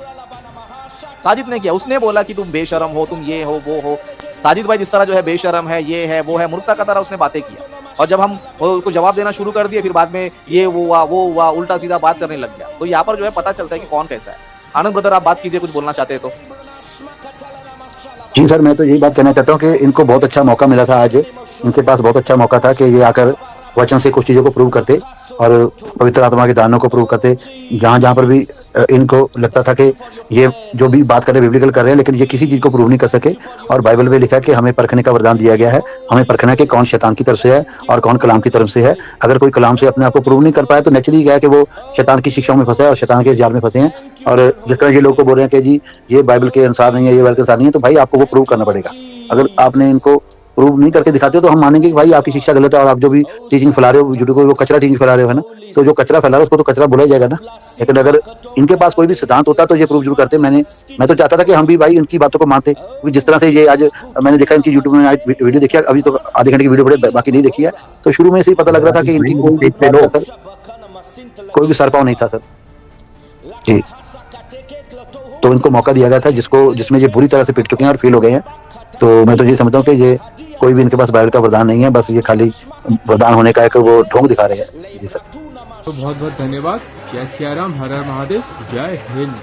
साजिद ने किया, उसने बोला कि तुम बेशरम हो, तुम ये हो वो हो। साजिद भाई जिस तरह जो है बेशरम है, ये है वो है, मुर्ता का तरह उसने बातें किया, और जब हम उसको जवाब देना शुरू कर दिए, फिर बाद में ये वो हुआ, उल्टा सीधा बात करने लग गया। तो यहाँ पर जो है पता चलता है कि कौन कैसा है। आनंद ब्रदर आप बात कीजिए, कुछ बोलना चाहते हैं तो। जी सर, मैं तो यही बात कहना चाहता हूँ कि इनको बहुत अच्छा मौका मिला था आज, इनके पास बहुत अच्छा मौका था कि ये आकर वचन से कुछ चीज़ों को प्रूव करते और पवित्र आत्मा के दानों को प्रूव करते। जहाँ जहाँ पर भी इनको लगता था कि ये जो भी बात कर रहे हैं बिब्लिकल कर रहे हैं, लेकिन ये किसी चीज़ को प्रूव नहीं कर सके। और बाइबल में लिखा है कि हमें परखने का वरदान दिया गया है, हमें परखना है कि कौन शैतान की तरफ से है और कौन कलाम की तरफ से है। अगर कोई कलाम से अपने आप को प्रूव नहीं कर पाया तो नेचुरली क्या है कि वो शैतान की शिक्षाओं में फंसा है और शैतान के जाल में फंसे हैं। और जिस तरह ये लोग को बोल रहे हैं कि जी ये बाइबल के अनुसार नहीं है, ये बाइबल के अनुसार नहीं है, तो भाई आपको वो प्रूव करना पड़ेगा। अगर आपने इनको प्रूव नहीं करके दिखाते हो तो हम मानेंगे कि भाई आपकी शिक्षा गलत है और आप जो भी टीचिंग फैला रहे हो, यूट्यूब को कचरा टीचिंग फैला रहे हो, है ना, तो जो कचरा फैला रहा है उसको तो कचरा बोला ही जाएगा ना। लेकिन अगर इनके पास कोई भी सिद्धांत होता तो ये प्रूव जरूर करते। मैं तो चाहता था कि हम भी भाई इनकी बातों को मानते, क्योंकि जिस तरह से ये आज मैंने देखा इनकी यूट्यूब में वीडियो देखी, अभी तो आधे घंटे की वीडियो बड़े बाकी नहीं देखी है, तो शुरू में से ही पता लग रहा था कि इनकी कोई भी सरपाव नहीं था सर जी। तो इनको मौका दिया गया था जिसमें ये बुरी तरह से पिट चुके हैं और फेल हो गए हैं। तो मैं तो ये समझता हूँ कि ये कोई भी इनके पास बाइबल का वरदान नहीं है, बस ये खाली वरदान होने का है कि वो ढोंग दिखा रहे हैं। जी सर, तो बहुत बहुत धन्यवाद। जय सिया राम, हर हर महादेव, जय हिंद।